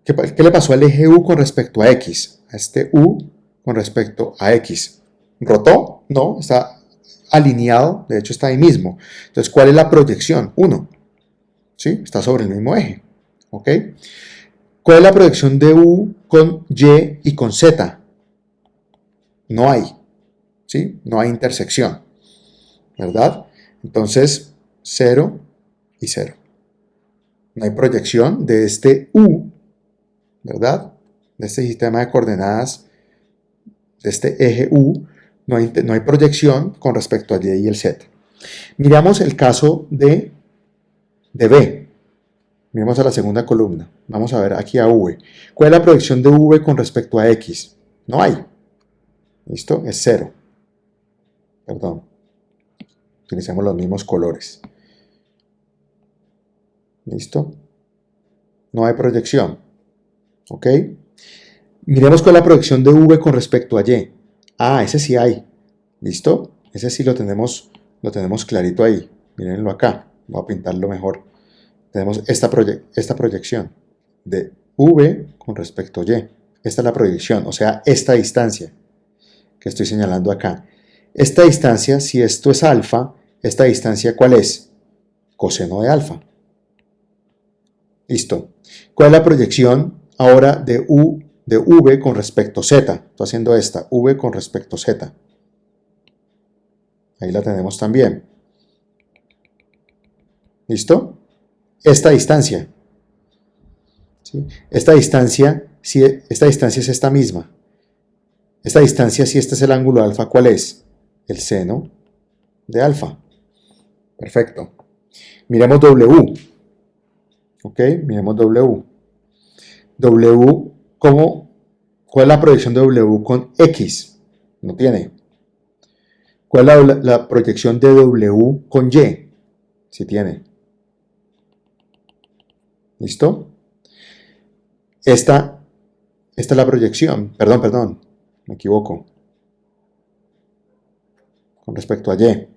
Speaker 1: ¿Qué le pasó al eje U con respecto a X? A este U con respecto a X. ¿Rotó? No, está alineado, de hecho está ahí mismo. Entonces, ¿cuál es la proyección? 1. ¿Sí? Está sobre el mismo eje. ¿Ok? ¿Cuál es la proyección de U con Y y con Z? No hay. ¿Sí? No hay intersección. ¿Verdad? Entonces, 0 y 0. No hay proyección de este U, ¿verdad? De este sistema de coordenadas, de este eje U, no hay proyección con respecto a Y y el Z. Miramos el caso de B. Miremos a la segunda columna. Vamos a ver aquí a V. ¿Cuál es la proyección de V con respecto a X? No hay. ¿Listo? Es 0. Perdón. Utilicemos los mismos colores. ¿Listo? No hay proyección. ¿Ok? Miremos cuál es la proyección de V con respecto a Y. Ah, ese sí hay. ¿Listo? Ese sí lo tenemos clarito ahí. Mírenlo acá. Voy a pintarlo mejor. Tenemos esta proyección de V con respecto a Y. Esta es la proyección, o sea, esta distancia que estoy señalando acá. Esta distancia, si esto es alfa, esta distancia, ¿cuál es? Coseno de alfa. Listo. ¿Cuál es la proyección ahora de V con respecto a Z? Estoy haciendo esta, V con respecto a Z. Ahí la tenemos también. ¿Listo? Esta distancia. ¿Sí? Esta distancia es esta misma. Esta distancia, si este es el ángulo alfa, ¿cuál es? El seno de alfa. Perfecto. Miremos W. ¿Ok? Miremos W. W, ¿cuál es la proyección de W con X? No tiene. ¿Cuál es la proyección de W con Y? Sí tiene. ¿Listo? Esta es la proyección. Perdón. Me equivoco. Con respecto a Y.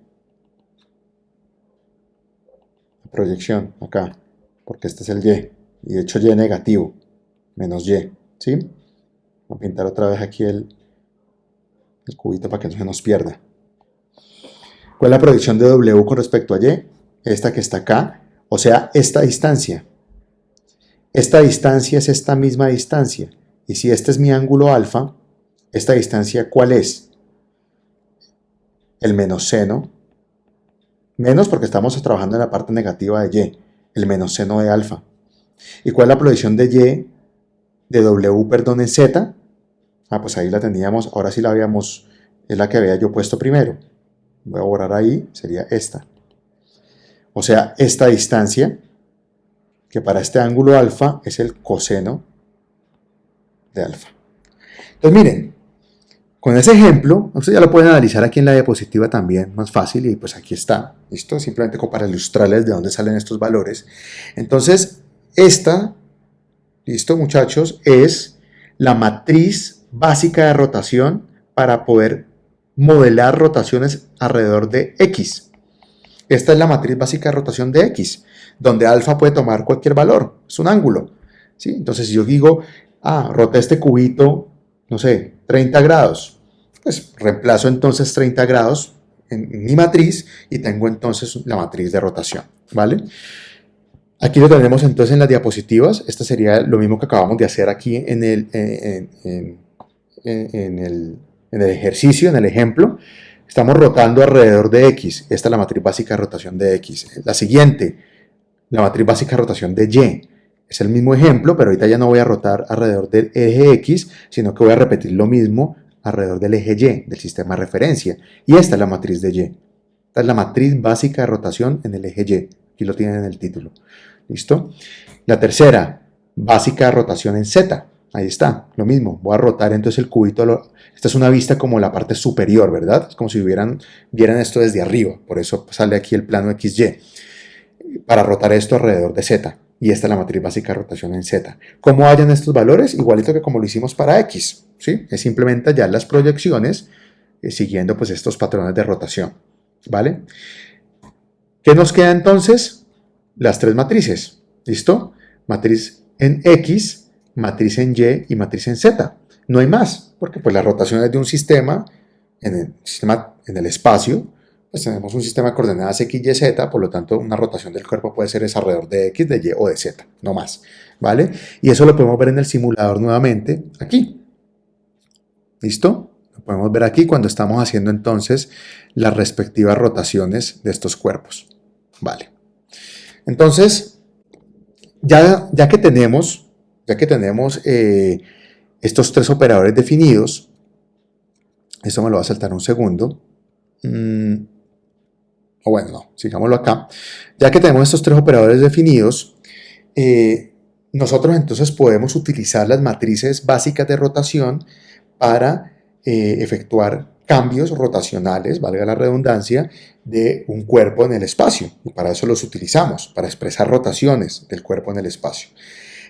Speaker 1: La proyección acá. Porque este es el Y. Y de hecho Y negativo. Menos Y. ¿Sí? Voy a pintar otra vez aquí el cubito para que no se nos pierda. ¿Cuál es la proyección de W con respecto a Y? Esta que está acá. O sea, esta distancia. Esta distancia es esta misma distancia. Y si este es mi ángulo alfa, esta distancia, ¿cuál es? El menos seno. Menos porque estamos trabajando en la parte negativa de Y. El menos seno de alfa. ¿Y cuál es la proyección de Y? De W, perdón, en Z. Ah, pues ahí la teníamos. Ahora sí la habíamos. Es la que había yo puesto primero. Voy a borrar ahí. Sería esta. O sea, esta distancia, que para este ángulo alfa es el coseno de alfa. Entonces miren, con ese ejemplo, ustedes ya lo pueden analizar aquí en la diapositiva también, más fácil, y pues aquí está, ¿listo? Simplemente como para ilustrarles de dónde salen estos valores. Entonces, esta, ¿listo, muchachos? Es la matriz básica de rotación para poder modelar rotaciones alrededor de X. Esta es la matriz básica de rotación de X, donde alfa puede tomar cualquier valor, es un ángulo, ¿sí? Entonces, si yo digo, rota este cubito, no sé, 30 grados, pues reemplazo entonces 30 grados en mi matriz y tengo entonces la matriz de rotación, ¿vale? Aquí lo tenemos entonces en las diapositivas. Esto sería lo mismo que acabamos de hacer aquí en el ejercicio, en el ejemplo. Estamos rotando alrededor de X. Esta es la matriz básica de rotación de X. La siguiente, la matriz básica de rotación de Y. Es el mismo ejemplo, pero ahorita ya no voy a rotar alrededor del eje X, sino que voy a repetir lo mismo alrededor del eje Y, del sistema de referencia. Y esta es la matriz de Y. Esta es la matriz básica de rotación en el eje Y. Aquí lo tienen en el título. ¿Listo? La tercera, básica de rotación en Z. Ahí está, lo mismo. Voy a rotar entonces el cubito. Esta es una vista como la parte superior, ¿verdad? Es como si vieran esto desde arriba. Por eso sale aquí el plano XY. Para rotar esto alrededor de Z. Y esta es la matriz básica de rotación en Z. ¿Cómo hallan estos valores? Igualito que como lo hicimos para X. ¿Sí? Es simplemente hallar las proyecciones siguiendo pues estos patrones de rotación. ¿vale? ¿Qué nos queda entonces? Las tres matrices, ¿listo? Matriz en X, matriz en Y y matriz en Z. No hay más, porque pues las rotaciones de un sistema en el espacio, pues tenemos un sistema de coordenadas X, Y, Z, por lo tanto una rotación del cuerpo puede ser alrededor de X, de Y o de Z, no más, ¿vale? Y eso lo podemos ver en el simulador nuevamente aquí, ¿listo? Lo podemos ver aquí cuando estamos haciendo entonces las respectivas rotaciones de estos cuerpos, ¿vale? Entonces, ya que tenemos estos tres operadores definidos, esto me lo va a saltar un segundo, o bueno, no, sigámoslo acá. Ya que tenemos estos tres operadores definidos, nosotros entonces podemos utilizar las matrices básicas de rotación para efectuar cambios rotacionales, valga la redundancia, de un cuerpo en el espacio. Y para eso los utilizamos, para expresar rotaciones del cuerpo en el espacio.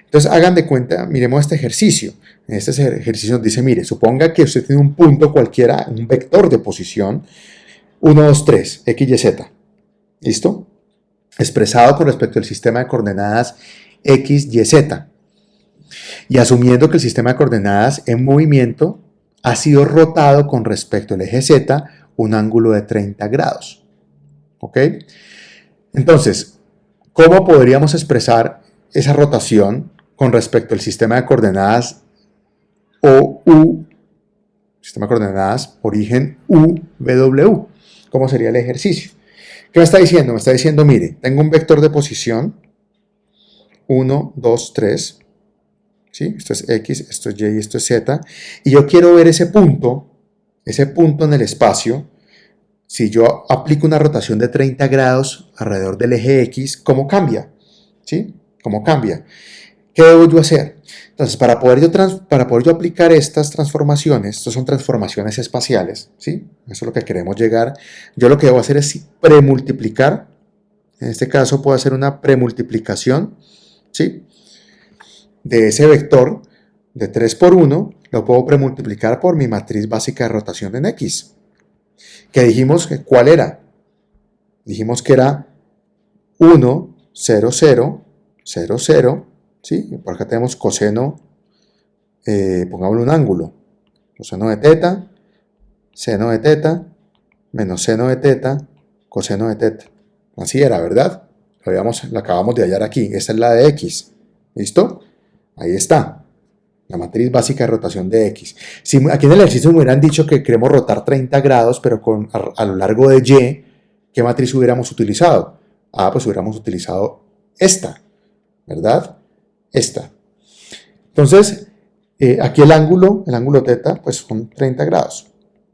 Speaker 1: Entonces hagan de cuenta, miremos este ejercicio. En este ejercicio nos dice, mire, suponga que usted tiene un punto cualquiera, un vector de posición, 1, 2, 3, X, Y, Z. ¿Listo? Expresado con respecto al sistema de coordenadas X, Y, Z. Y asumiendo que el sistema de coordenadas en movimiento ha sido rotado con respecto al eje Z un ángulo de 30 grados. ¿Ok? Entonces, ¿cómo podríamos expresar esa rotación con respecto al sistema de coordenadas OU, sistema de coordenadas origen UW? ¿Cómo sería el ejercicio? ¿Qué me está diciendo? Me está diciendo, mire, tengo un vector de posición, 1, 2, 3, ¿sí? Esto es X, esto es Y y esto es Z, y yo quiero ver ese punto en el espacio. Si yo aplico una rotación de 30 grados alrededor del eje X, ¿cómo cambia? ¿Sí? ¿Cómo cambia? ¿Qué debo yo hacer? Entonces, para poder yo aplicar estas transformaciones, estas son transformaciones espaciales, ¿sí? Eso es lo que queremos llegar. Yo lo que debo hacer es premultiplicar. En este caso puedo hacer una premultiplicación, ¿sí? De ese vector de 3 por 1, lo puedo premultiplicar por mi matriz básica de rotación en X. ¿Qué dijimos? ¿Cuál era? Dijimos que era 1, 0, 0, 0, 0, ¿sí? Por acá tenemos coseno, pongámosle un ángulo, coseno de teta, seno de teta, menos seno de teta, coseno de teta. Así era, ¿verdad? Lo acabamos de hallar aquí. Esta es la de X. ¿Listo? Ahí está. La matriz básica de rotación de X. Si aquí en el ejercicio me hubieran dicho que queremos rotar 30 grados, pero a lo largo de Y, ¿qué matriz hubiéramos utilizado? Ah, pues hubiéramos utilizado esta, ¿verdad? Esta. Entonces, aquí el ángulo θ, pues son 30 grados.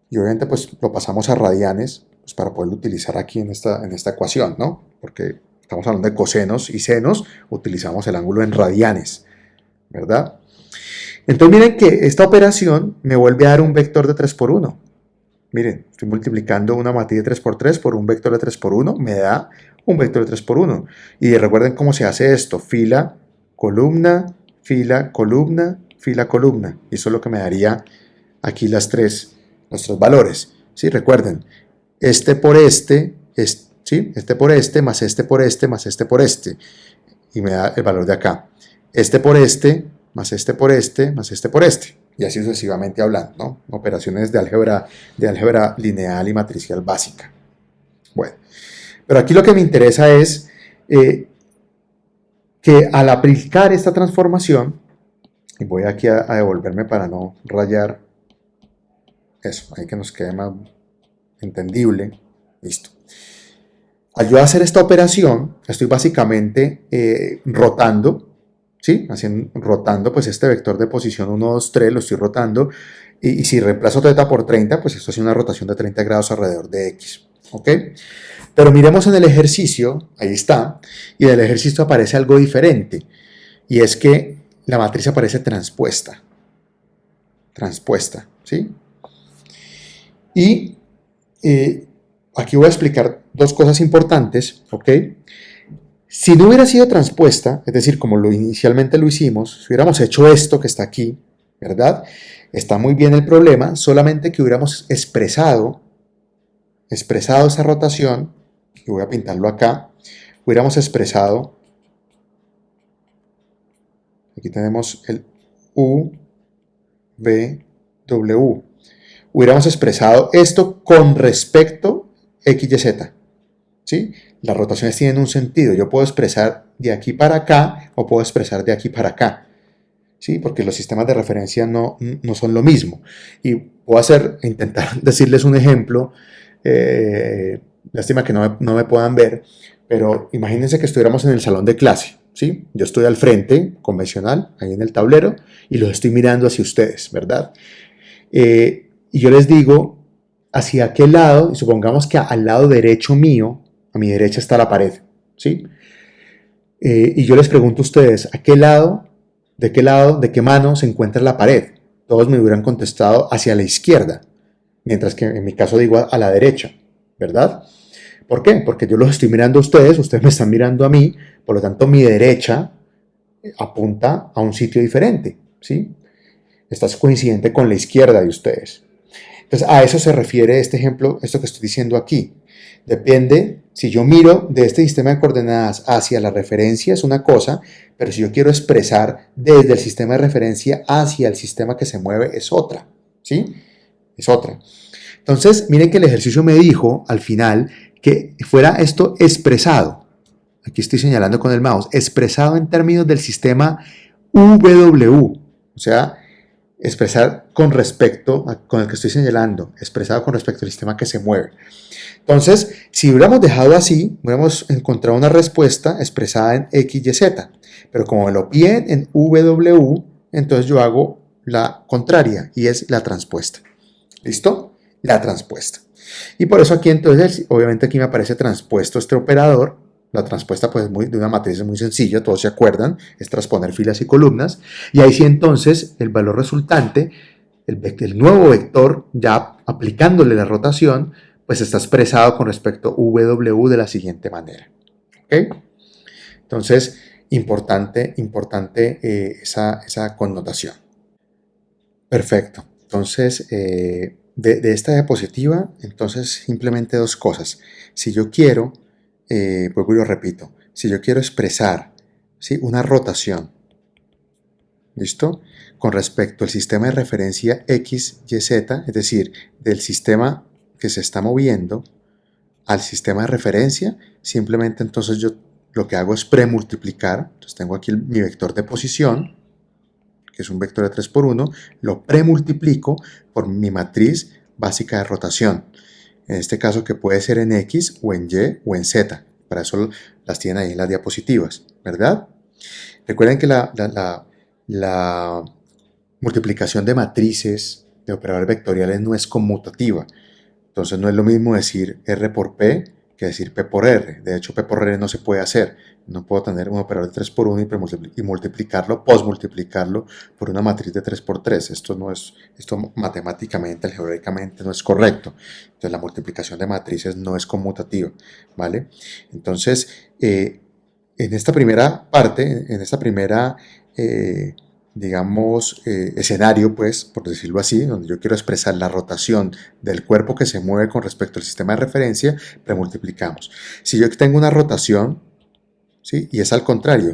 Speaker 1: Y obviamente, pues lo pasamos a radianes, pues, para poderlo utilizar aquí en esta ecuación, ¿no? Porque estamos hablando de cosenos y senos, utilizamos el ángulo en radianes, ¿verdad? Entonces miren que esta operación me vuelve a dar un vector de 3 por 1. Miren, estoy multiplicando una matriz de 3 por 3 por un vector de 3 por 1, me da un vector de 3 por 1. Y recuerden cómo se hace esto, fila, columna, fila, columna, fila, columna. Y eso es lo que me daría aquí los tres valores. ¿Sí? Recuerden, este por este, ¿sí? Este por este, más este por este, más este por este. Y me da el valor de acá. Este por este, más este por este, más este por este. Y así sucesivamente hablando, ¿no? Operaciones de álgebra lineal y matricial básica. Bueno, pero aquí lo que me interesa es que al aplicar esta transformación, y voy aquí a devolverme para no rayar eso, ahí que nos quede más entendible, listo. Al yo hacer esta operación, estoy básicamente rotando, ¿sí? Rotando pues este vector de posición 1, 2, 3, lo estoy rotando, y si reemplazo θ por 30, pues esto hace una rotación de 30 grados alrededor de X, ¿ok? Pero miremos en el ejercicio, ahí está, y en el ejercicio aparece algo diferente, y es que la matriz aparece transpuesta, ¿sí? Y aquí voy a explicar dos cosas importantes, ¿ok? Si no hubiera sido transpuesta, es decir, como inicialmente lo hicimos, si hubiéramos hecho esto que está aquí, ¿verdad? Está muy bien el problema, solamente que hubiéramos expresado expresado esa rotación, y voy a pintarlo acá, hubiéramos expresado, aquí tenemos el U, V, W, hubiéramos expresado esto con respecto X, Y, Z, ¿sí? Las rotaciones tienen un sentido, yo puedo expresar de aquí para acá o puedo expresar de aquí para acá, ¿sí? Porque los sistemas de referencia no son lo mismo. Y puedo intentar decirles un ejemplo, lástima que no me puedan ver, pero imagínense que estuviéramos en el salón de clase, ¿sí? Yo estoy al frente, convencional, ahí en el tablero, y los estoy mirando hacia ustedes, ¿verdad? Y yo les digo, hacia qué lado, y supongamos que al lado derecho mío, a mi derecha está la pared, ¿sí? Y yo les pregunto a ustedes, ¿a qué lado, de qué mano se encuentra la pared? Todos me hubieran contestado hacia la izquierda, mientras que en mi caso digo a la derecha, ¿verdad? ¿Por qué? Porque yo los estoy mirando a ustedes me están mirando a mí, por lo tanto mi derecha apunta a un sitio diferente, ¿sí? Esta es coincidente con la izquierda de ustedes. Entonces, a eso se refiere este ejemplo, esto que estoy diciendo aquí. Depende, si yo miro de este sistema de coordenadas hacia la referencia es una cosa, pero si yo quiero expresar desde el sistema de referencia hacia el sistema que se mueve es otra, ¿sí? Es otra. Entonces, miren que el ejercicio me dijo al final que fuera esto expresado. Aquí estoy señalando con el mouse, expresado en términos del sistema UW, o sea, expresar con respecto con el que estoy señalando, expresado con respecto al sistema que se mueve. Entonces, si hubiéramos dejado así, hubiéramos encontrado una respuesta expresada en X, Y, Z. Pero como me lo piden en W, entonces yo hago la contraria y es la transpuesta. ¿Listo? La transpuesta. Y por eso aquí entonces, obviamente aquí me aparece transpuesto este operador. La transpuesta pues de una matriz es muy sencilla, todos se acuerdan, es transponer filas y columnas. Y ahí sí entonces el valor resultante, el nuevo vector, ya aplicándole la rotación, pues está expresado con respecto a W de la siguiente manera. ¿Ok? Entonces, importante esa connotación. Perfecto. Entonces, de esta diapositiva, entonces simplemente dos cosas. Si yo quiero, vuelvo y lo repito, si yo quiero expresar, ¿sí?, una rotación, ¿listo?, con respecto al sistema de referencia X, Y, Z, es decir, del sistema que se está moviendo al sistema de referencia, simplemente entonces yo lo que hago es premultiplicar. Entonces tengo aquí mi vector de posición, que es un vector de 3 por 1, lo premultiplico por mi matriz básica de rotación. En este caso que puede ser en X o en Y o en Z. Para eso las tienen ahí en las diapositivas, ¿verdad? Recuerden que la multiplicación de matrices de operadores vectoriales no es conmutativa. Entonces no es lo mismo decir R por P que decir P por R. De hecho, P por R no se puede hacer. No puedo tener un operador de 3 por 1 y multiplicarlo, posmultiplicarlo por una matriz de 3 por 3. Esto matemáticamente, algebraicamente no es correcto. Entonces la multiplicación de matrices no es conmutativa, ¿vale? Entonces, en esta primera parte, en esta primera digamos, escenario, pues, por decirlo así, donde yo quiero expresar la rotación del cuerpo que se mueve con respecto al sistema de referencia, premultiplicamos. Si yo tengo una rotación, ¿sí?, y es al contrario,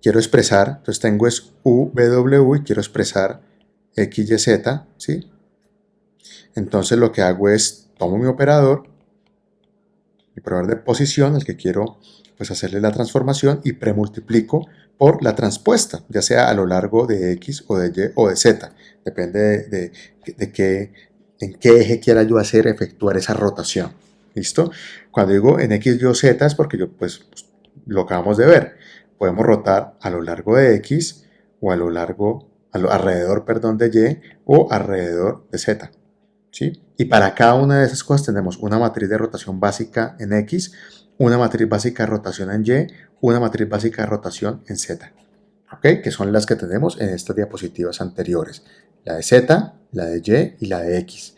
Speaker 1: quiero expresar, entonces tengo es UW y quiero expresar XYZ, ¿sí? Entonces lo que hago es, tomo mi operador de posición, el que quiero pues hacerle la transformación, y premultiplico por la transpuesta, ya sea a lo largo de X o de Y o de Z, depende en qué eje quiera yo efectuar esa rotación. ¿Listo? Cuando digo en X, Y o Z es porque pues lo acabamos de ver. Podemos rotar a lo largo de X o alrededor, perdón, de Y o alrededor de Z. ¿Sí? Y para cada una de esas cosas tenemos una matriz de rotación básica en X, una matriz básica de rotación en Y, una matriz básica de rotación en Z, ¿ok?, que son las que tenemos en estas diapositivas anteriores, la de Z, la de Y y la de X,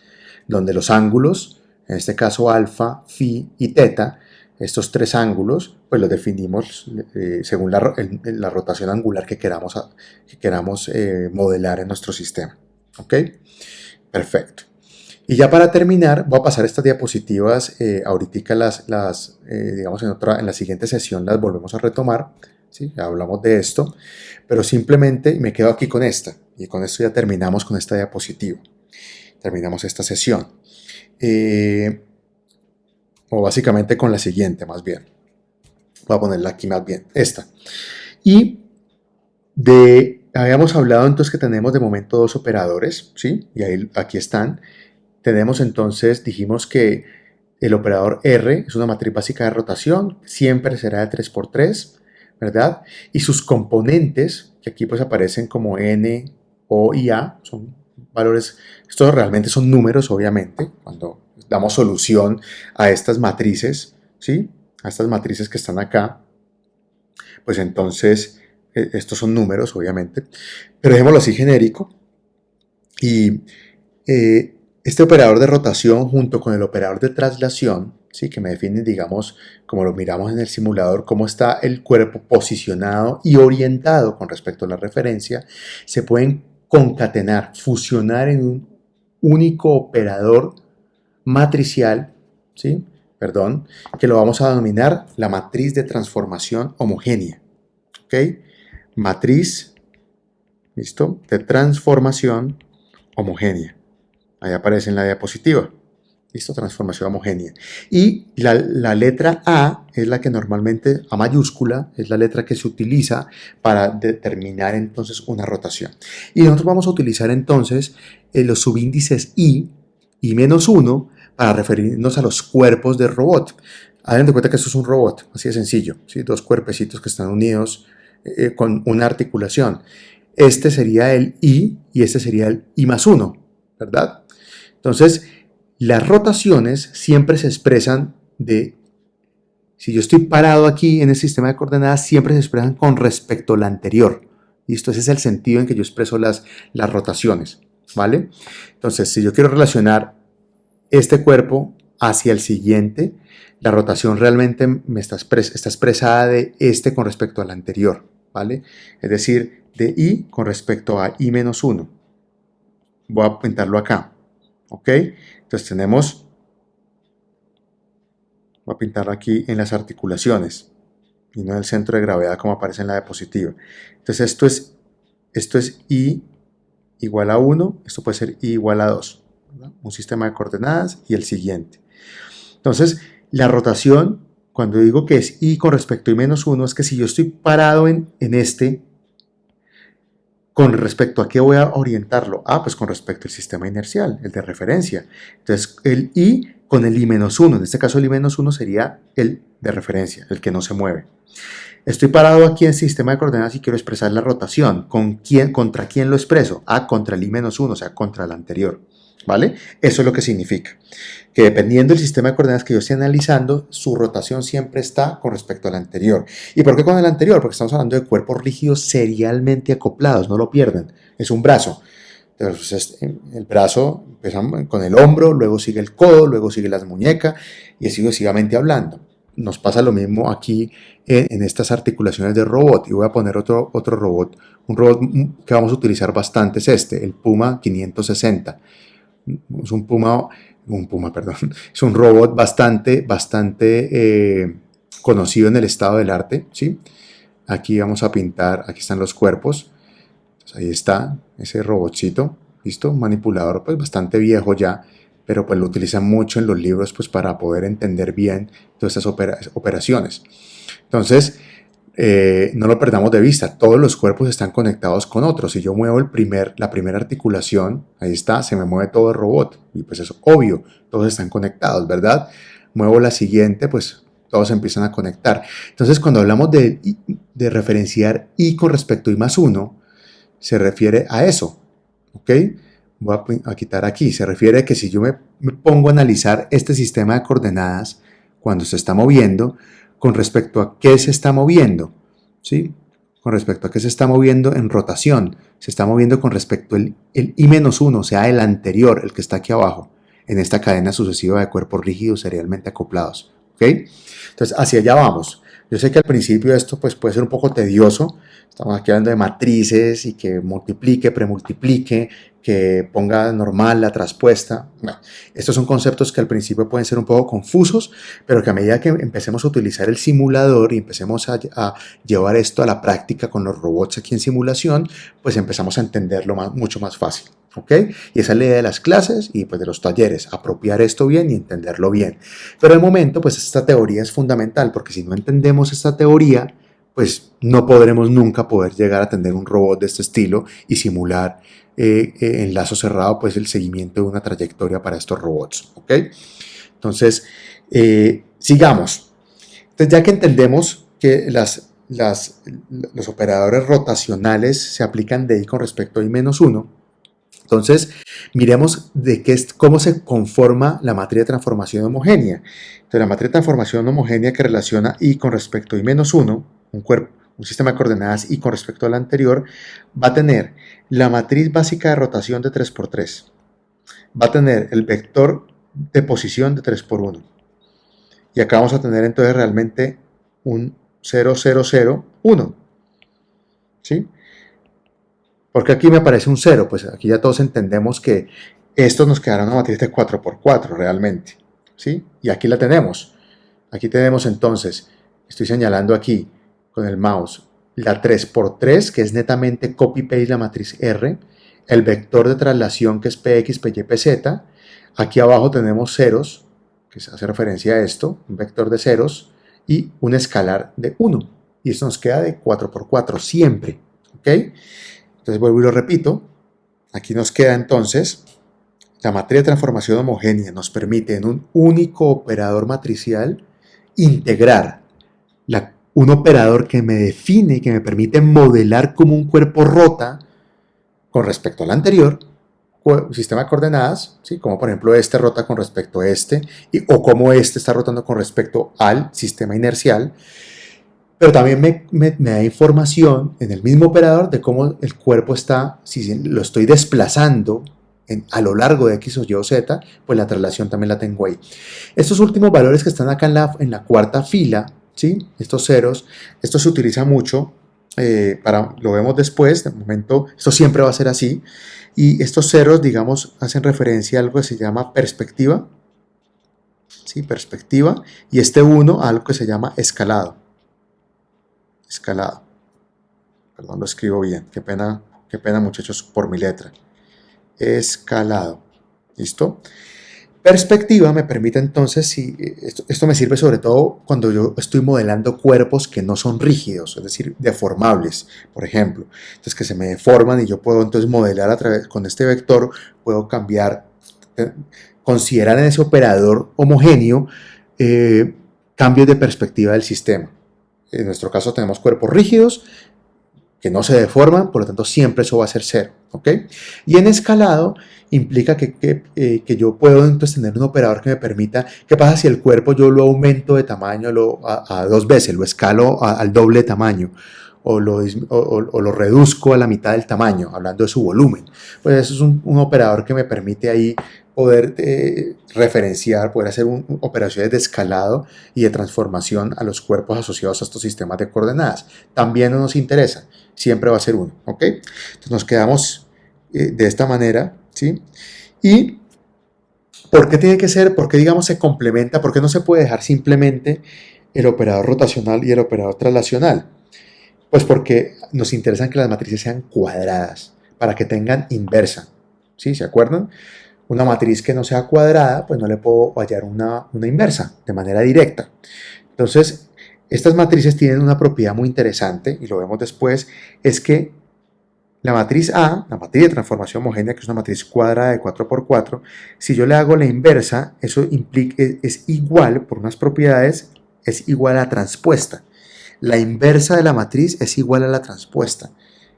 Speaker 1: donde los ángulos, en este caso alfa, phi y teta, estos tres ángulos, pues los definimos según la rotación angular que queramos modelar en nuestro sistema, ¿ok? Perfecto. Y ya para terminar, voy a pasar estas diapositivas, ahorita digamos en la siguiente sesión las volvemos a retomar, ¿sí? Ya hablamos de esto, pero simplemente me quedo aquí con esta, y con esto ya terminamos con esta diapositiva, terminamos esta sesión. O básicamente con la siguiente más bien. Voy a ponerla aquí más bien, esta. Y habíamos hablado entonces que tenemos de momento dos operadores, ¿sí? Y aquí están. Tenemos entonces, dijimos que el operador R es una matriz básica de rotación, siempre será de 3×3, ¿verdad? Y sus componentes, que aquí pues aparecen como N, O y A, son valores, estos realmente son números, obviamente, cuando damos solución a estas matrices, ¿sí? A estas matrices que están acá, pues entonces estos son números, obviamente, pero dejémoslo así genérico. Y este operador de rotación junto con el operador de traslación, ¿sí? Que me define, digamos, como lo miramos en el simulador, cómo está el cuerpo posicionado y orientado con respecto a la referencia, se pueden concatenar, fusionar en un único operador matricial, ¿sí? Perdón, que lo vamos a denominar la matriz de transformación homogénea. ¿Ok? Matriz, ¿listo? De transformación homogénea. Ahí aparece en la diapositiva. ¿Listo? Transformación homogénea. Y la letra A es la que normalmente, A mayúscula, es la letra que se utiliza para determinar entonces una rotación. Y nosotros vamos a utilizar entonces los subíndices I y -1 para referirnos a los cuerpos del robot. Hagan de cuenta que esto es un robot, así de sencillo, ¿sí? Dos cuerpecitos que están unidos con una articulación. Este sería el I y este sería el I+1, ¿verdad? Entonces, las rotaciones siempre se expresan si yo estoy parado aquí en el sistema de coordenadas, siempre se expresan con respecto a la anterior. ¿Listo? Ese es el sentido en que yo expreso las rotaciones, ¿vale? Entonces, si yo quiero relacionar este cuerpo hacia el siguiente, la rotación realmente está expresada de este con respecto al anterior, ¿vale? Es decir, de I con respecto a I-1. Voy a pintarlo acá, ¿ok? Entonces voy a pintarlo aquí en las articulaciones y no en el centro de gravedad como aparece en la diapositiva. Entonces esto es I igual a 1, esto puede ser I igual a 2, ¿verdad? Un sistema de coordenadas y el siguiente. Entonces, la rotación, cuando digo que es I con respecto a I-1, es que si yo estoy parado en este, ¿con respecto a qué voy a orientarlo? Ah, pues con respecto al sistema inercial, el de referencia. Entonces, el I con el I-1, en este caso el I-1 sería el de referencia, el que no se mueve. Estoy parado aquí en el sistema de coordenadas y quiero expresar la rotación. ¿Contra quién lo expreso? Ah, contra el I-1, o sea, contra el anterior. ¿Vale? Eso es lo que significa. Que dependiendo del sistema de coordenadas que yo esté analizando, su rotación siempre está con respecto al anterior. ¿Y por qué con el anterior? Porque estamos hablando de cuerpos rígidos serialmente acoplados, no lo pierdan. Es un brazo. Entonces, el brazo empieza con el hombro, luego sigue el codo, luego sigue las muñecas y así sucesivamente hablando. Nos pasa lo mismo aquí en estas articulaciones de robot. Y voy a poner otro robot. Un robot que vamos a utilizar bastante es el Puma 560. Es es un robot bastante conocido en el estado del arte, ¿sí? Aquí vamos a pintar, aquí están los cuerpos. Entonces ahí está ese robotcito, ¿listo? Un manipulador pues bastante viejo ya, pero pues lo utilizan mucho en los libros pues para poder entender bien todas estas operaciones. Entonces, no lo perdamos de vista, todos los cuerpos están conectados con otros. Si yo muevo la primera articulación, ahí está, se me mueve todo el robot. Y pues es obvio, todos están conectados, ¿verdad? Muevo la siguiente, pues todos empiezan a conectar. Entonces, cuando hablamos de referenciar I con respecto a I+1, se refiere a eso, ¿ok? Voy a quitar aquí, se refiere a que si yo me pongo a analizar este sistema de coordenadas cuando se está moviendo, con respecto a qué se está moviendo, ¿sí? Con respecto a qué se está moviendo en rotación, se está moviendo con respecto al I-1, o sea, el anterior, el que está aquí abajo, en esta cadena sucesiva de cuerpos rígidos serialmente acoplados, ¿ok? Entonces, hacia allá vamos. Yo sé que al principio esto pues, puede ser un poco tedioso. Estamos aquí hablando de matrices y que multiplique, premultiplique, que ponga normal la traspuesta. Bueno, estos son conceptos que al principio pueden ser un poco confusos, pero que a medida que empecemos a utilizar el simulador y empecemos a llevar esto a la práctica con los robots aquí en simulación, pues empezamos a entenderlo mucho más fácil. ¿Ok? Y esa es la idea de las clases y pues de los talleres, apropiar esto bien y entenderlo bien. Pero al momento, pues esta teoría es fundamental, porque si no entendemos esta teoría, pues no podremos nunca poder llegar a tener un robot de este estilo y simular en lazo cerrado pues el seguimiento de una trayectoria para estos robots. ¿Ok? Entonces, sigamos. Entonces, ya que entendemos que los operadores rotacionales se aplican de i con respecto a i-1, entonces, miremos cómo se conforma la matriz de transformación homogénea. Entonces, la matriz de transformación homogénea que relaciona i con respecto a i-1, un sistema de coordenadas i con respecto al anterior, va a tener la matriz básica de rotación de 3×3. Va a tener el vector de posición de 3×1. Y acá vamos a tener entonces realmente un 0, 0, 0, 1. ¿Sí? ¿Por qué aquí me aparece un 0? Pues aquí ya todos entendemos que esto nos quedará una matriz de 4×4 realmente. ¿Sí? Y aquí la tenemos. Aquí tenemos entonces, estoy señalando aquí con el mouse, la 3×3, que es netamente copy-paste la matriz R, el vector de traslación que es Px, Py, Pz. Aquí abajo tenemos ceros, que se hace referencia a esto, un vector de ceros, y un escalar de 1. Y esto nos queda de 4×4 siempre. ¿Ok? Entonces vuelvo y lo repito, aquí nos queda entonces la matriz de transformación homogénea nos permite en un único operador matricial integrar un operador que me define, que me permite modelar como un cuerpo rota con respecto al anterior, sistema de coordenadas, ¿sí? Como por ejemplo este rota con respecto a este, o como este está rotando con respecto al sistema inercial. Pero también me da información en el mismo operador de cómo el cuerpo está, si lo estoy desplazando a lo largo de X o Y o Z, pues la traslación también la tengo ahí. Estos últimos valores que están acá en la cuarta fila, ¿sí? Estos ceros, esto se utiliza mucho, lo vemos después, de momento esto siempre va a ser así, y estos ceros, digamos, hacen referencia a algo que se llama perspectiva, ¿sí? Perspectiva, y este 1 a algo que se llama escalado. Escalado. Perdón, lo escribo bien. Qué pena muchachos por mi letra. Escalado. ¿Listo? Perspectiva me permite entonces, esto me sirve sobre todo cuando yo estoy modelando cuerpos que no son rígidos, es decir, deformables, por ejemplo. Entonces que se me deforman y yo puedo entonces modelar con este vector, puedo cambiar, considerar en ese operador homogéneo cambios de perspectiva del sistema. En nuestro caso tenemos cuerpos rígidos que no se deforman, por lo tanto siempre eso va a ser 0. ¿Ok? Y en escalado implica que yo puedo entonces tener un operador que me permita, ¿qué pasa si el cuerpo yo lo aumento de tamaño a 2 veces, lo escalo al doble de tamaño? O lo reduzco a la mitad del tamaño, hablando de su volumen. Pues eso es un operador que me permite ahí poder referenciar, poder hacer operaciones de escalado y de transformación a los cuerpos asociados a estos sistemas de coordenadas. También no nos interesa, siempre va a ser 1, ¿ok? Entonces nos quedamos de esta manera, ¿sí? Y ¿por qué tiene que ser? ¿Por qué digamos se complementa? ¿Por qué no se puede dejar simplemente el operador rotacional y el operador traslacional? Pues porque nos interesa que las matrices sean cuadradas, para que tengan inversa, ¿sí? ¿Se acuerdan? Una matriz que no sea cuadrada, pues no le puedo hallar una inversa de manera directa. Entonces, estas matrices tienen una propiedad muy interesante, y lo vemos después, es que la matriz A, la matriz de transformación homogénea, que es una matriz cuadrada de 4×4, si yo le hago la inversa, eso es igual, por unas propiedades, es igual a transpuesta. La inversa de la matriz es igual a la transpuesta.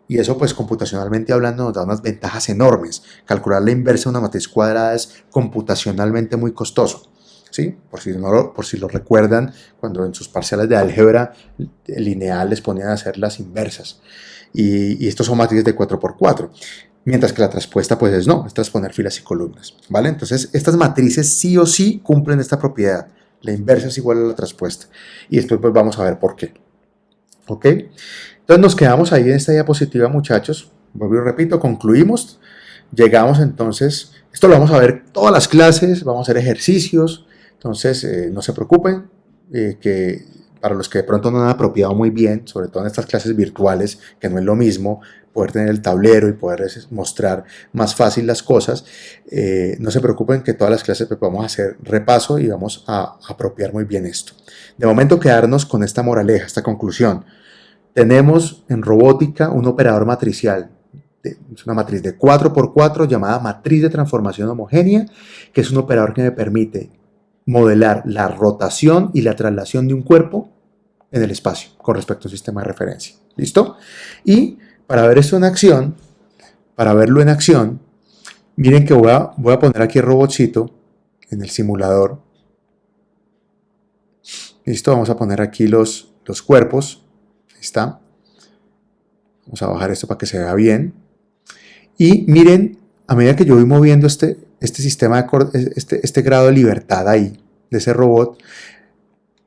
Speaker 1: Y eso, pues, computacionalmente hablando, nos da unas ventajas enormes. Calcular la inversa de una matriz cuadrada es computacionalmente muy costoso, ¿sí? Por si lo recuerdan, cuando en sus parciales de álgebra lineal les ponían a hacer las inversas. Y estos son matrices de 4×4. Mientras que la transpuesta, pues no, es transponer filas y columnas, ¿vale? Entonces, estas matrices sí o sí cumplen esta propiedad. La inversa es igual a la traspuesta. Y después pues vamos a ver por qué. ¿Ok? Entonces nos quedamos ahí en esta diapositiva, muchachos. Vuelvo y repito, concluimos. Llegamos entonces, esto lo vamos a ver todas las clases, vamos a hacer ejercicios. Entonces no se preocupen, que para los que de pronto no han apropiado muy bien, sobre todo en estas clases virtuales, que no es lo mismo poder tener el tablero y poder mostrar más fácil las cosas, no se preocupen que todas las clases pues, vamos a hacer repaso y vamos a apropiar muy bien esto. De momento quedarnos con esta moraleja, esta conclusión. Tenemos en robótica un operador matricial, es una matriz de 4x4 llamada matriz de transformación homogénea, que es un operador que me permite modelar la rotación y la traslación de un cuerpo en el espacio con respecto a un sistema de referencia. ¿Listo? Y para ver esto en acción, miren que voy a poner aquí el robotcito en el simulador. ¿Listo? Vamos a poner aquí los cuerpos. Ahí está. Vamos a bajar esto para que se vea bien. Y miren, a medida que yo voy moviendo este sistema, este grado de libertad ahí, de ese robot,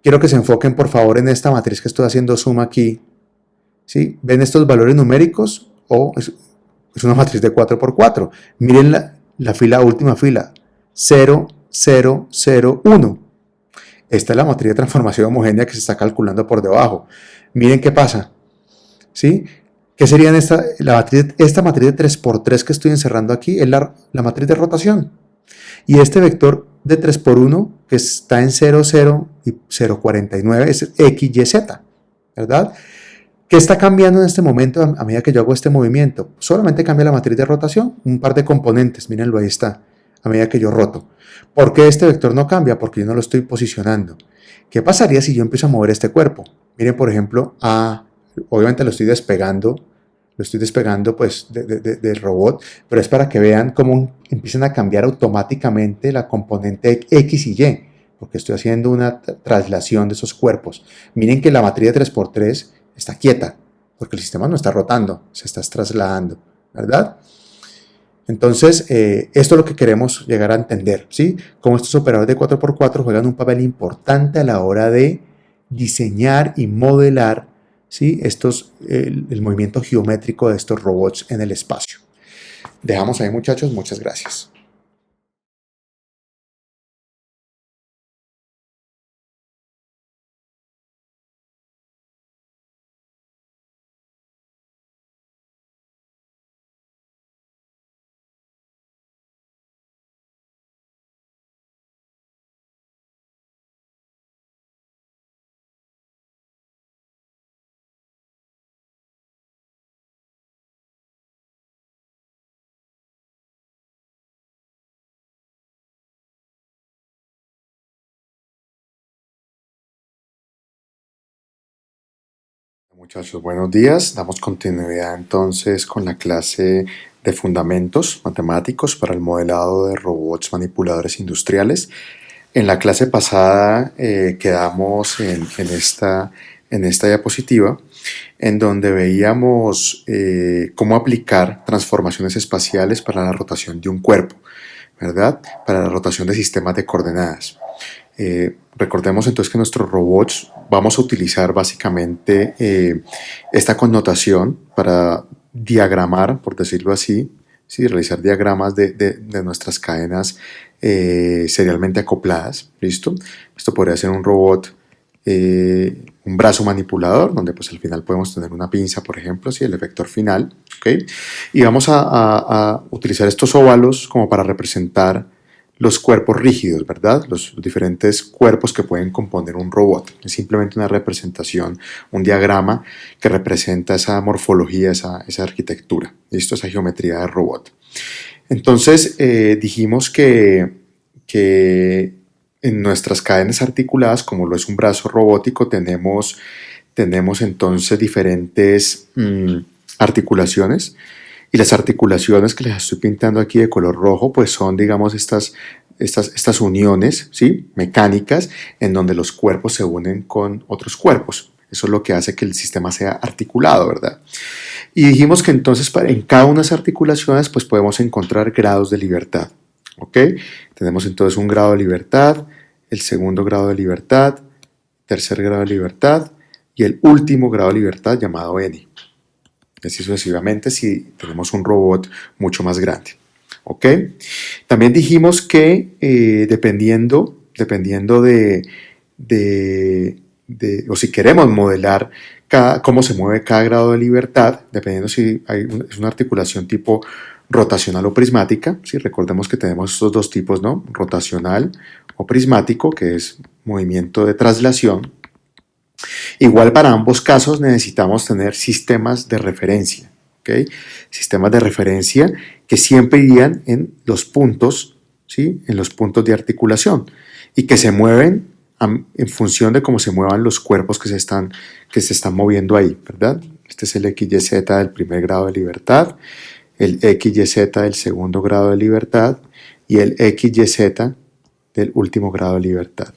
Speaker 1: quiero que se enfoquen por favor en esta matriz que estoy haciendo zoom aquí. ¿Sí? ¿Ven estos valores numéricos? Es una matriz de 4x4. Miren la última fila, 0, 0, 0, 1. Esta es la matriz de transformación homogénea que se está calculando por debajo. Miren qué pasa. ¿Sí? ¿Qué serían esta matriz de 3x3 que estoy encerrando aquí? Es la matriz de rotación. Y este vector de 3x1 que está en 0, 0 y 0,49 es X, Y, Z. ¿Verdad? ¿Qué está cambiando en este momento a medida que yo hago este movimiento? Solamente cambia la matriz de rotación, un par de componentes, mírenlo, ahí está, a medida que yo roto. ¿Por qué este vector no cambia? Porque yo no lo estoy posicionando. ¿Qué pasaría si yo empiezo a mover este cuerpo? Miren, por ejemplo, obviamente lo estoy despegando pues del robot, pero es para que vean cómo empiezan a cambiar automáticamente la componente X y Y, porque estoy haciendo una traslación de esos cuerpos. Miren que la matriz de 3x3 está quieta, porque el sistema no está rotando, se está trasladando, ¿verdad? Entonces, esto es lo que queremos llegar a entender, ¿sí? Cómo estos operadores de 4x4 juegan un papel importante a la hora de diseñar y modelar, ¿sí? El movimiento geométrico de estos robots en el espacio. Dejamos ahí, muchachos, muchas gracias. Muchachos, buenos días. Damos continuidad entonces con la clase de fundamentos matemáticos para el modelado de robots manipuladores industriales. En la clase pasada quedamos en esta diapositiva en donde veíamos cómo aplicar transformaciones espaciales para la rotación de un cuerpo, ¿verdad? Para la rotación de sistemas de coordenadas. Recordemos entonces que nuestros robots vamos a utilizar básicamente esta connotación para diagramar, por decirlo así, ¿sí? Realizar diagramas de nuestras cadenas serialmente acopladas. ¿Listo? Esto podría ser un robot, un brazo manipulador, donde pues al final podemos tener una pinza, por ejemplo, ¿sí? El efector final. ¿Okay? Y vamos a utilizar estos óvalos como para representar los cuerpos rígidos, ¿verdad? Los diferentes cuerpos que pueden componer un robot. Es simplemente una representación, un diagrama que representa esa morfología, esa arquitectura. ¿Listo? Esa geometría del robot. Entonces, dijimos que en nuestras cadenas articuladas, como lo es un brazo robótico, tenemos entonces diferentes articulaciones. Y las articulaciones que les estoy pintando aquí de color rojo, pues son, digamos, estas uniones, ¿sí? Mecánicas, en donde los cuerpos se unen con otros cuerpos. Eso es lo que hace que el sistema sea articulado, ¿verdad? Y dijimos que entonces en cada una de las articulaciones, pues podemos encontrar grados de libertad, ¿ok? Tenemos entonces un grado de libertad el segundo grado de libertad, tercer grado de libertad y el último grado de libertad llamado N. Así sucesivamente si tenemos un robot mucho más grande. ¿Ok? También dijimos que dependiendo o si queremos modelar cómo se mueve cada grado de libertad, dependiendo si es una articulación tipo rotacional o prismática, ¿sí? Recordemos que tenemos estos dos tipos, ¿no? Rotacional o prismático, que es movimiento de traslación. Igual para ambos casos necesitamos tener sistemas de referencia, ¿ok? Sistemas de referencia que siempre irían en los puntos, ¿sí? En los puntos de articulación y que se mueven en función de cómo se muevan los cuerpos que se están moviendo ahí, ¿verdad? Este es el XYZ del primer grado de libertad, el XYZ del segundo grado de libertad y el XYZ del último grado de libertad.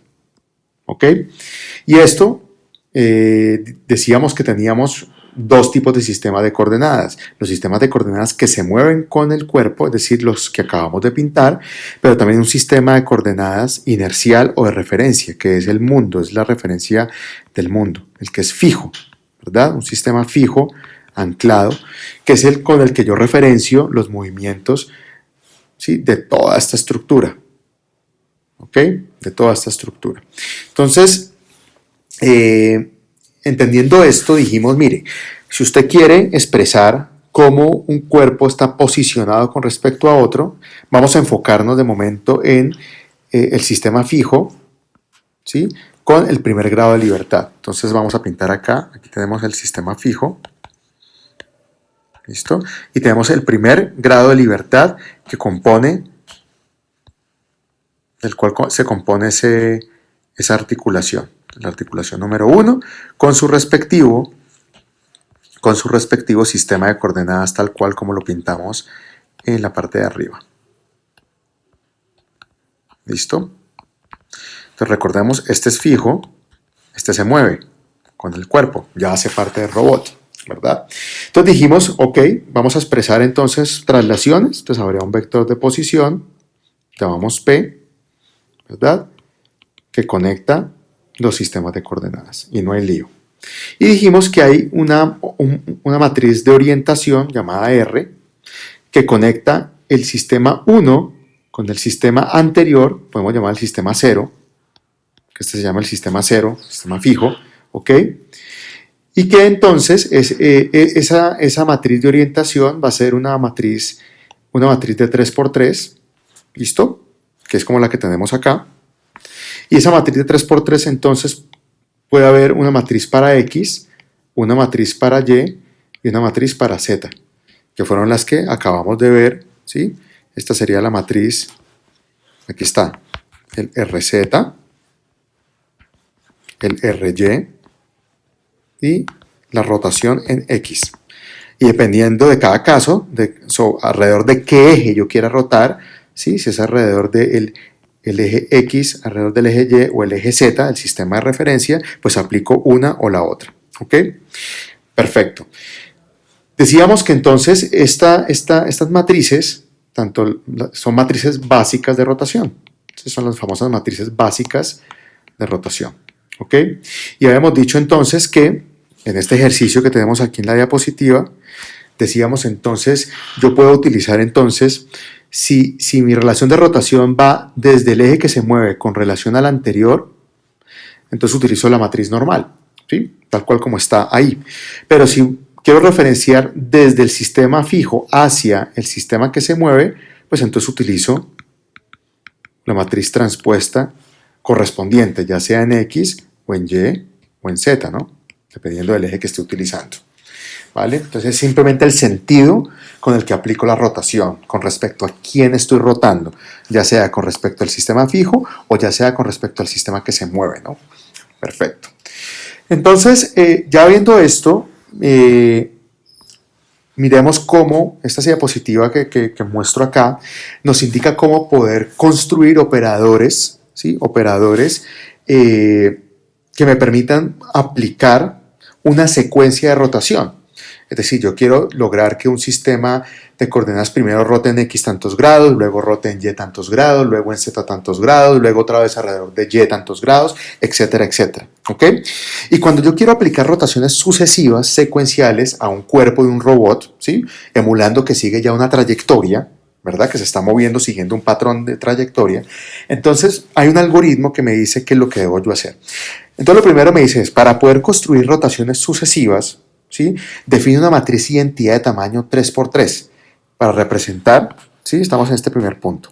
Speaker 1: ¿Ok? Y esto, decíamos que teníamos dos tipos de sistemas de coordenadas. Los sistemas de coordenadas que se mueven con el cuerpo, es decir, los que acabamos de pintar, pero también un sistema de coordenadas inercial o de referencia, que es el mundo, es la referencia del mundo, el que es fijo, ¿verdad? Un sistema fijo, anclado, que es el con el que yo referencio los movimientos, ¿sí? De toda esta estructura. ¿Ok? De toda esta estructura. Entonces, entendiendo esto, dijimos, mire, si usted quiere expresar cómo un cuerpo está posicionado con respecto a otro, vamos a enfocarnos de momento en el sistema fijo, ¿sí? Con el primer grado de libertad. Entonces vamos a pintar acá, aquí tenemos el sistema fijo, ¿listo? Y tenemos el primer grado de libertad que compone, del cual se compone esa articulación. La articulación número 1 con su respectivo sistema de coordenadas tal cual como lo pintamos en la parte de arriba. ¿Listo? Entonces recordemos, este es fijo, este se mueve con el cuerpo, ya hace parte del robot, ¿verdad? Entonces dijimos, ok, vamos a expresar entonces traslaciones, entonces habría un vector de posición, llamamos P, ¿verdad? Que conecta los sistemas de coordenadas y no hay lío. Y dijimos que hay una matriz de orientación llamada R que conecta el sistema 1 con el sistema anterior, podemos llamar el sistema 0, que este se llama el sistema 0, sistema fijo, ¿ok? Y que entonces esa matriz de orientación va a ser una matriz de 3×3, ¿listo? Que es como la que tenemos acá. Y esa matriz de 3×3 entonces puede haber una matriz para X, una matriz para Y y una matriz para Z, que fueron las que acabamos de ver, ¿sí? Esta sería la matriz, aquí está, el RZ, el RY y la rotación en X. Y dependiendo de cada caso, alrededor de qué eje yo quiera rotar, ¿sí? Si es alrededor del eje X, alrededor del eje Y o el eje Z, el sistema de referencia, pues aplico una o la otra. ¿Ok? Perfecto. Decíamos que entonces estas matrices son matrices básicas de rotación. Estas son las famosas matrices básicas de rotación. ¿Ok? Y habíamos dicho entonces que en este ejercicio que tenemos aquí en la diapositiva, decíamos entonces, yo puedo utilizar entonces, si mi relación de rotación va desde el eje que se mueve con relación al anterior, entonces utilizo la matriz normal, ¿sí? Tal cual como está ahí. Pero si quiero referenciar desde el sistema fijo hacia el sistema que se mueve, pues entonces utilizo la matriz transpuesta correspondiente, ya sea en X o en Y o en Z, ¿no? Dependiendo del eje que esté utilizando. ¿Vale? Entonces es simplemente el sentido con el que aplico la rotación con respecto a quién estoy rotando, ya sea con respecto al sistema fijo o ya sea con respecto al sistema que se mueve, ¿no? Perfecto. Entonces, ya viendo esto, miremos cómo esta diapositiva que muestro acá nos indica cómo poder construir operadores, ¿sí? Operadores que me permitan aplicar una secuencia de rotación. Es decir, yo quiero lograr que un sistema de coordenadas primero rote en X tantos grados, luego rote en Y tantos grados, luego en Z tantos grados, luego otra vez alrededor de Y tantos grados, etcétera, etcétera. ¿Ok? Y cuando yo quiero aplicar rotaciones sucesivas, secuenciales, a un cuerpo de un robot, ¿sí? Emulando que sigue ya una trayectoria, ¿verdad? Que se está moviendo siguiendo un patrón de trayectoria. Entonces, hay un algoritmo que me dice qué es lo que debo yo hacer. Entonces, lo primero me dice es, para poder construir rotaciones sucesivas, ¿sí? Define una matriz identidad de tamaño 3×3 para representar, ¿sí? Estamos en este primer punto,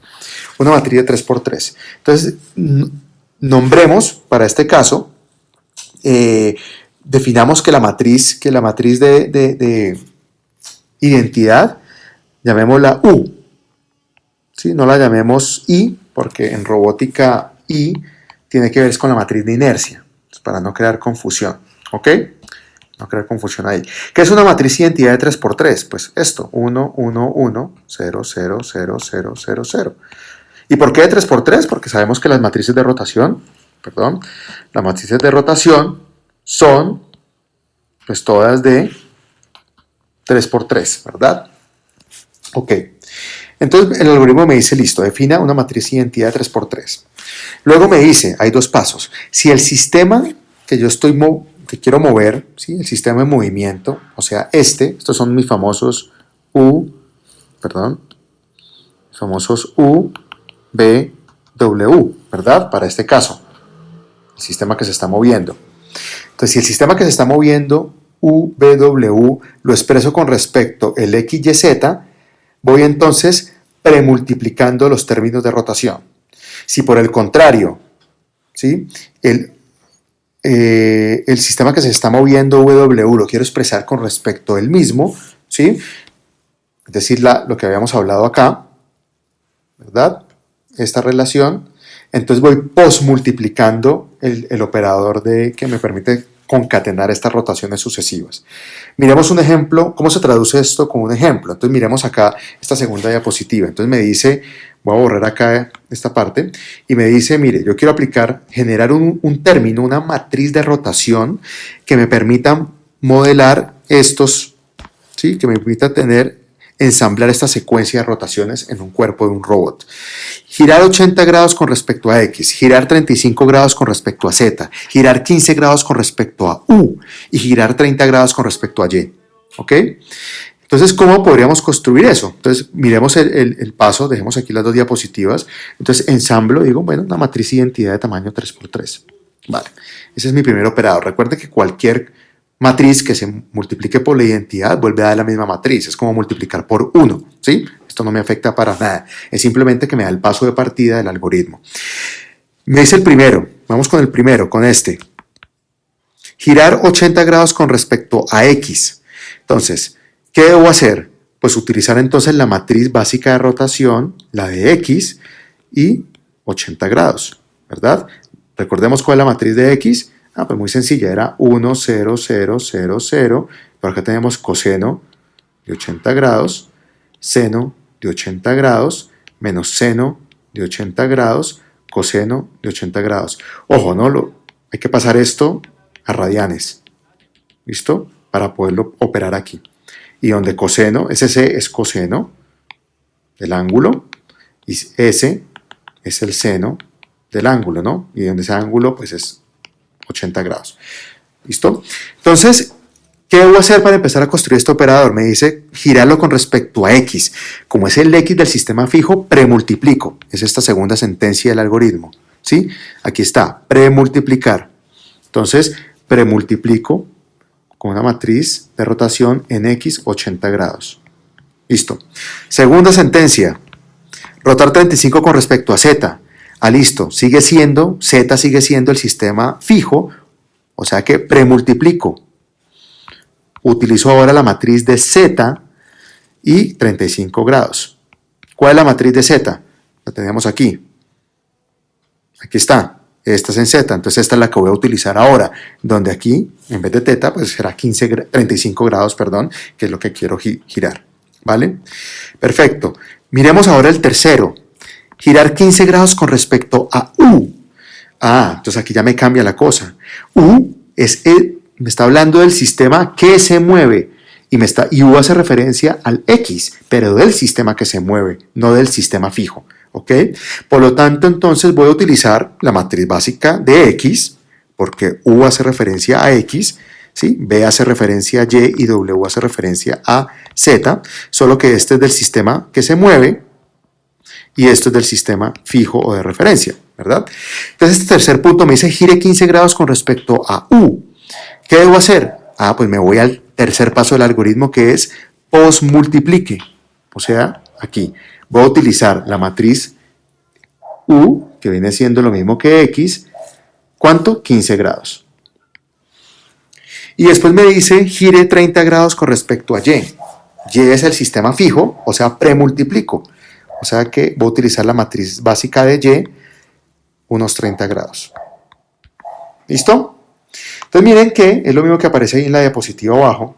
Speaker 1: una matriz de 3×3. Entonces, nombremos, para este caso, definamos que la matriz de identidad, llamémosla U, ¿sí? No la llamemos I, porque en robótica I tiene que ver con la matriz de inercia, para no crear confusión, ¿ok? No crear confusión ahí. ¿Qué es una matriz identidad de 3×3? Pues esto, 1, 1, 1, 0, 0, 0, 0, 0, 0. ¿Y por qué de 3×3? Porque sabemos que las matrices de rotación, las matrices de rotación son pues todas de 3×3, ¿verdad? Ok. Entonces el algoritmo me dice, listo, defina una matriz identidad de 3×3. Luego me dice, hay dos pasos. Si el sistema que yo quiero mover, ¿sí? El sistema de movimiento, o sea, estos son mis famosos U, B, W, ¿verdad? Para este caso, el sistema que se está moviendo. Entonces, si el sistema que se está moviendo, U, B, W, lo expreso con respecto al X, Y, Z, voy entonces premultiplicando los términos de rotación. Si por el contrario, ¿sí? El sistema que se está moviendo, W, lo quiero expresar con respecto al mismo, ¿sí? Es decir, lo que habíamos hablado acá, ¿verdad? Esta relación. Entonces voy posmultiplicando el operador que me permite concatenar estas rotaciones sucesivas. Miremos un ejemplo, ¿cómo se traduce esto con un ejemplo? Entonces miremos acá esta segunda diapositiva. Entonces me dice, voy a borrar acá esta parte, y me dice, mire, yo quiero generar un término, una matriz de rotación que me permita modelar estos, ¿sí? Que me permita ensamblar esta secuencia de rotaciones en un cuerpo de un robot. Girar 80 grados con respecto a X, girar 35 grados con respecto a Z, girar 15 grados con respecto a U y girar 30 grados con respecto a Y. ¿Ok? Entonces, ¿cómo podríamos construir eso? Entonces, miremos el paso, dejemos aquí las dos diapositivas. Entonces, ensamblo, digo, bueno, una matriz identidad de tamaño 3×3. Vale, ese es mi primer operador. Recuerde que cualquier matriz que se multiplique por la identidad vuelve a dar la misma matriz, es como multiplicar por 1, ¿sí? Esto no me afecta para nada, es simplemente que me da el paso de partida del algoritmo. Me dice el primero, vamos con el primero, con este. Girar 80 grados con respecto a X. Entonces, ¿qué debo hacer? Pues utilizar entonces la matriz básica de rotación, la de X, y 80 grados, ¿verdad? Recordemos cuál es la matriz de X. Pues muy sencilla, era 1, 0, 0, 0, 0. Por acá tenemos coseno de 80 grados, seno de 80 grados, menos seno de 80 grados, coseno de 80 grados. Ojo, ¿no? Hay que pasar esto a radianes, ¿listo? Para poderlo operar aquí. Y donde coseno, ese es coseno del ángulo, y ese es el seno del ángulo, ¿no? Y donde ese ángulo, pues es 80 grados. ¿Listo? Entonces, ¿qué debo hacer para empezar a construir este operador? Me dice girarlo con respecto a X. Como es el X del sistema fijo, premultiplico. Es esta segunda sentencia del algoritmo. ¿Sí? Aquí está, premultiplicar. Entonces, premultiplico con una matriz de rotación en X 80 grados. Listo. Segunda sentencia, rotar 35 con respecto a Z. Listo, Z sigue siendo el sistema fijo, o sea que premultiplico. Utilizo ahora la matriz de Z y 35 grados. ¿Cuál es la matriz de Z? La tenemos aquí. Aquí está. Esta es en Z, entonces esta es la que voy a utilizar ahora, donde aquí, en vez de teta, pues será 35 grados, perdón, que es lo que quiero girar. ¿Vale? Perfecto. Miremos ahora el tercero. Girar 15 grados con respecto a U. Entonces aquí ya me cambia la cosa. U me está hablando del sistema que se mueve y U hace referencia al X, pero del sistema que se mueve, no del sistema fijo. ¿Ok? Por lo tanto, entonces voy a utilizar la matriz básica de X, porque U hace referencia a X, ¿sí? B hace referencia a Y y W hace referencia a Z, solo que este es del sistema que se mueve y esto es del sistema fijo o de referencia, ¿verdad? Entonces, este tercer punto me dice gire 15 grados con respecto a U. ¿Qué debo hacer? Pues me voy al tercer paso del algoritmo, que es postmultiplique. O sea, aquí voy a utilizar la matriz U, que viene siendo lo mismo que X. ¿Cuánto? 15 grados. Y después me dice gire 30 grados con respecto a Y. Y es el sistema fijo, o sea, premultiplico. O sea que voy a utilizar la matriz básica de Y, unos 30 grados. ¿Listo? Entonces miren que es lo mismo que aparece ahí en la diapositiva abajo.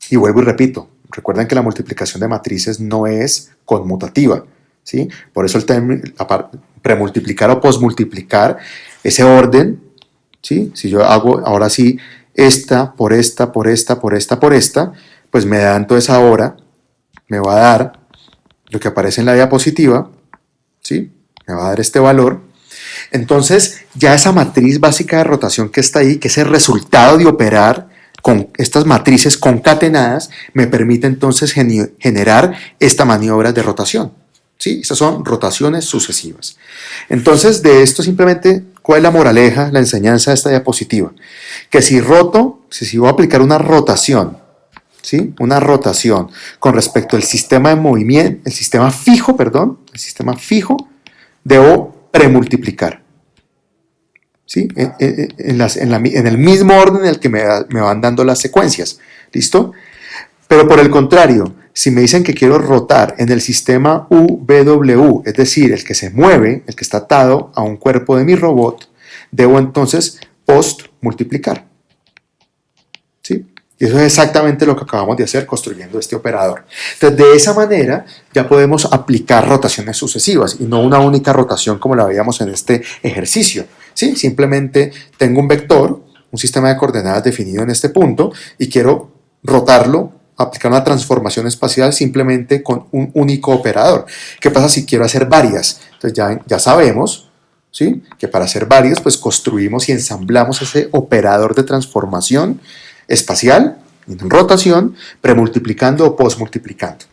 Speaker 1: Y vuelvo y repito, recuerden que la multiplicación de matrices no es conmutativa, ¿sí? Por eso el término premultiplicar o posmultiplicar, ese orden, ¿sí? Si yo hago ahora sí esta por esta, por esta, por esta, por esta, pues me da entonces ahora, me va a dar lo que aparece en la diapositiva, ¿sí? Me va a dar este valor. Entonces, ya esa matriz básica de rotación que está ahí, que es el resultado de operar con estas matrices concatenadas, me permite entonces generar esta maniobra de rotación. ¿Sí? Estas son rotaciones sucesivas. Entonces, de esto simplemente, ¿cuál es la moraleja, la enseñanza de esta diapositiva? Que si voy a aplicar una rotación, ¿sí? Una rotación con respecto al sistema de movimiento, el sistema fijo, debo premultiplicar. ¿Sí? En el mismo orden en el que me van dando las secuencias. ¿Listo? Pero por el contrario, si me dicen que quiero rotar en el sistema UVW, es decir, el que se mueve, el que está atado a un cuerpo de mi robot, debo entonces post-multiplicar. ¿Sí? Y eso es exactamente lo que acabamos de hacer construyendo este operador. Entonces, de esa manera ya podemos aplicar rotaciones sucesivas y no una única rotación como la veíamos en este ejercicio. ¿Sí? Simplemente tengo un vector, un sistema de coordenadas definido en este punto y quiero rotarlo, aplicar una transformación espacial simplemente con un único operador. ¿Qué pasa si quiero hacer varias? Entonces ya sabemos, ¿sí? Que para hacer varias, pues construimos y ensamblamos ese operador de transformación espacial, en rotación, premultiplicando o postmultiplicando.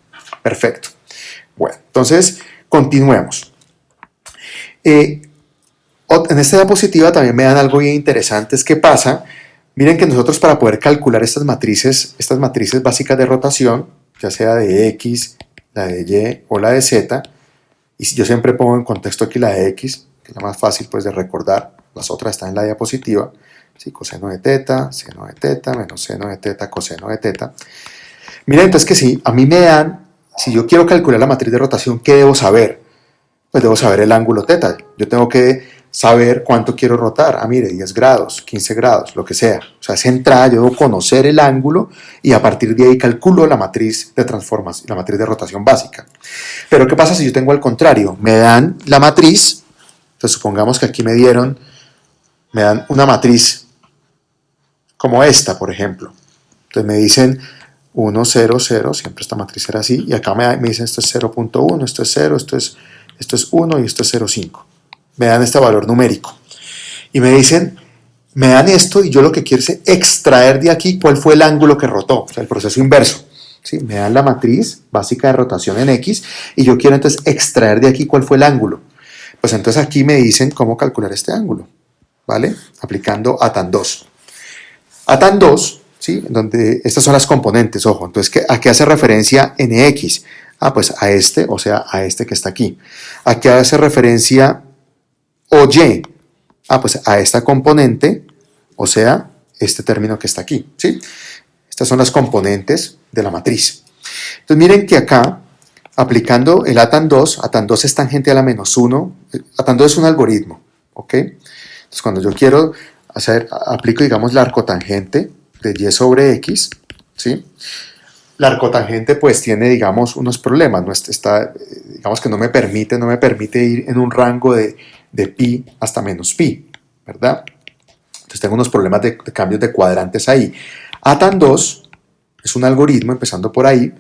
Speaker 1: Perfecto. Bueno, entonces continuemos. En esta diapositiva también me dan algo bien interesante, es que pasa, miren que nosotros para poder calcular estas matrices básicas de rotación, ya sea de X, la de Y o la de Z, y yo siempre pongo en contexto aquí la de X, que es la más fácil pues de recordar, las otras están en la diapositiva, ¿sí? Coseno de teta, seno de teta, menos seno de teta, coseno de teta. Miren entonces que si a mí me dan, si yo quiero calcular la matriz de rotación, ¿qué debo saber? Pues debo saber el ángulo teta, yo tengo que saber cuánto quiero rotar. Mire, 10 grados, 15 grados, lo que sea. O sea, es entrada, yo debo conocer el ángulo y a partir de ahí calculo la matriz de transformación, la matriz de rotación básica. Pero ¿qué pasa si yo tengo al contrario? Me dan la matriz, entonces supongamos que aquí me dan una matriz como esta, por ejemplo. Entonces me dicen 1, 0, 0, siempre esta matriz era así, y acá me dicen esto es 0.1, esto es 0, esto es 1 y esto es 0.5. Me dan este valor numérico y me dicen, me dan esto y yo lo que quiero es extraer de aquí cuál fue el ángulo que rotó, o sea, el proceso inverso. ¿Sí? Me dan la matriz básica de rotación en X y yo quiero entonces extraer de aquí cuál fue el ángulo. Pues entonces aquí me dicen cómo calcular este ángulo, ¿vale? Aplicando ATAN2. ATAN2, ¿sí? Donde estas son las componentes, ojo, entonces ¿a qué hace referencia NX? Pues a este, o sea, a este que está aquí. ¿A qué hace referencia OY? Pues a esta componente, o sea, este término que está aquí, ¿sí? Estas son las componentes de la matriz. Entonces miren que acá, aplicando el ATAN2 es tangente a la menos 1, ATAN2 es un algoritmo, ¿ok? Entonces cuando yo quiero aplico, digamos, la arcotangente de Y sobre X, ¿sí? La arcotangente pues tiene, digamos, unos problemas, ¿no? Digamos que no me permite ir en un rango de pi hasta menos pi, ¿verdad? Entonces tengo unos problemas de cambios de cuadrantes ahí. ATAN2 Es un algoritmo, empezando por ahí,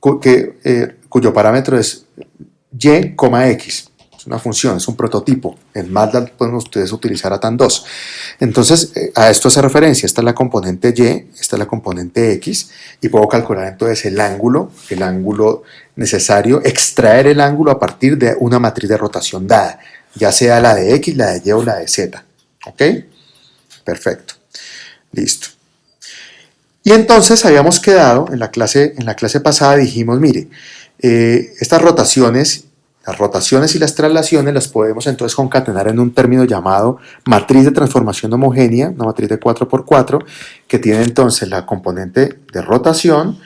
Speaker 1: cuyo parámetro es y, x. Es una función, es un prototipo. En MATLAB pueden ustedes utilizar ATAN2. Entonces, a esto hace referencia. Esta es la componente y, esta es la componente x, y puedo calcular entonces el ángulo necesario, extraer el ángulo a partir de una matriz de rotación dada, ya sea la de x, la de y o la de z. ¿Ok? Perfecto. Listo. Y entonces habíamos quedado, en la clase pasada dijimos, mire, estas rotaciones, las rotaciones y las traslaciones las podemos entonces concatenar en un término llamado matriz de transformación homogénea, una matriz de 4×4, que tiene entonces la componente de rotación,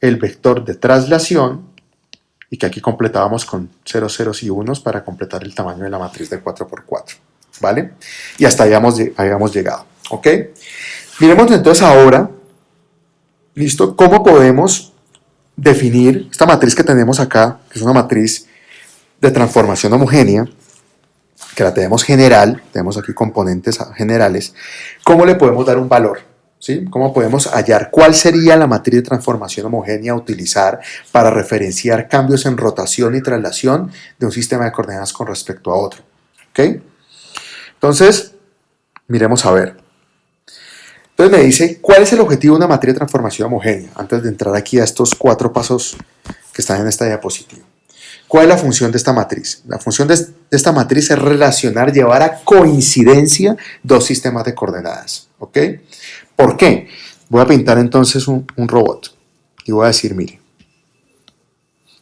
Speaker 1: el vector de traslación, y que aquí completábamos con 0, ceros y unos para completar el tamaño de la matriz de 4×4, ¿vale? Y hasta ahí habíamos llegado, ¿ok? Miremos entonces ahora, ¿listo? ¿Cómo podemos definir esta matriz que tenemos acá, que es una matriz de transformación homogénea, que la tenemos general, tenemos aquí componentes generales? ¿Cómo le podemos dar un valor? ¿Sí? ¿Cómo podemos hallar cuál sería la matriz de transformación homogénea a utilizar para referenciar cambios en rotación y traslación de un sistema de coordenadas con respecto a otro? ¿Ok? Entonces, miremos a ver. Entonces me dice, ¿cuál es el objetivo de una matriz de transformación homogénea? Antes de entrar aquí a estos 4 pasos que están en esta diapositiva. ¿Cuál es la función de esta matriz? La función de esta matriz es relacionar, llevar a coincidencia dos sistemas de coordenadas. ¿Ok? ¿Por qué? Voy a pintar entonces un robot y voy a decir, mire,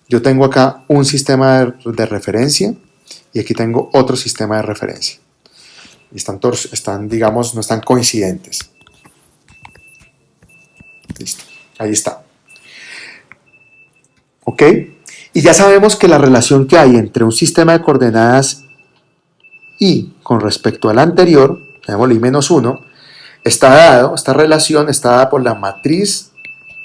Speaker 1: yo tengo acá un sistema de referencia y aquí tengo otro sistema de referencia. Y están, digamos, no están coincidentes. Listo, ahí está. ¿Ok? Y ya sabemos que la relación que hay entre un sistema de coordenadas y con respecto al anterior, llamémosle I-1, está dado, esta relación está dada por la matriz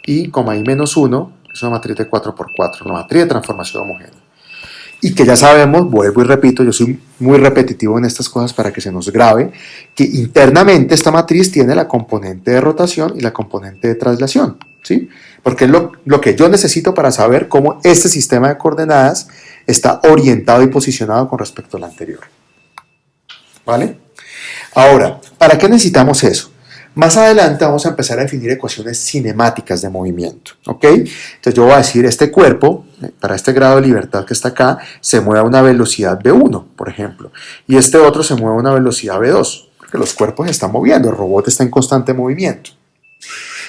Speaker 1: I, I-1, que es una matriz de 4×4, la matriz de transformación homogénea. Y que ya sabemos, vuelvo y repito, yo soy muy repetitivo en estas cosas para que se nos grabe, que internamente esta matriz tiene la componente de rotación y la componente de traslación, ¿sí? Porque es lo que yo necesito para saber cómo este sistema de coordenadas está orientado y posicionado con respecto al anterior. ¿Vale? Ahora, ¿para qué necesitamos eso? Más adelante vamos a empezar a definir ecuaciones cinemáticas de movimiento, ¿ok? Entonces yo voy a decir, este cuerpo, para este grado de libertad que está acá, se mueve a una velocidad v1, por ejemplo, y este otro se mueve a una velocidad v2, porque los cuerpos se están moviendo, el robot está en constante movimiento.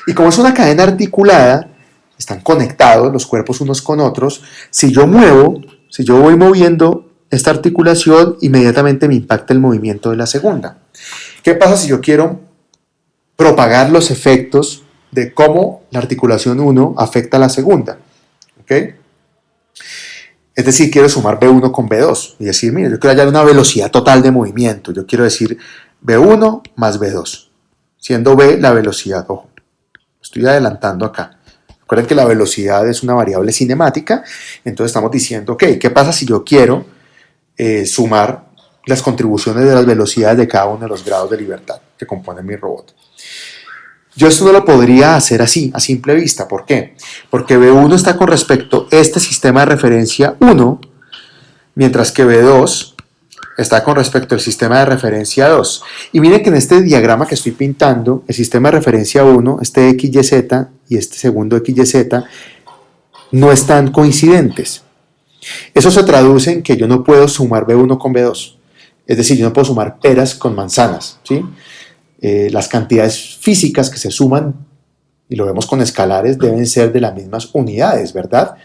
Speaker 1: Y como es una cadena articulada, están conectados los cuerpos unos con otros, si yo voy moviendo esta articulación, inmediatamente me impacta el movimiento de la segunda. ¿Qué pasa si yo quiero propagar los efectos de cómo la articulación 1 afecta a la segunda? ¿Ok? Es decir, quiero sumar V1 con V2 y decir, mire, yo quiero hallar una velocidad total de movimiento. Yo quiero decir V1 más V2, siendo V la velocidad. Ojo, estoy adelantando acá. Recuerden que la velocidad es una variable cinemática, entonces estamos diciendo, ok, ¿qué pasa si yo quiero sumar las contribuciones de las velocidades de cada uno de los grados de libertad que componen mi robot? Yo esto no lo podría hacer así, a simple vista. ¿Por qué? Porque V1 está con respecto a este sistema de referencia 1, mientras que V2 está con respecto al sistema de referencia 2. Y miren que en este diagrama que estoy pintando, el sistema de referencia 1, este XYZ y este segundo XYZ, no están coincidentes. Eso se traduce en que yo no puedo sumar V1 con V2. Es decir, yo no puedo sumar peras con manzanas, ¿sí? Las cantidades físicas que se suman, y lo vemos con escalares, deben ser de las mismas unidades, ¿verdad?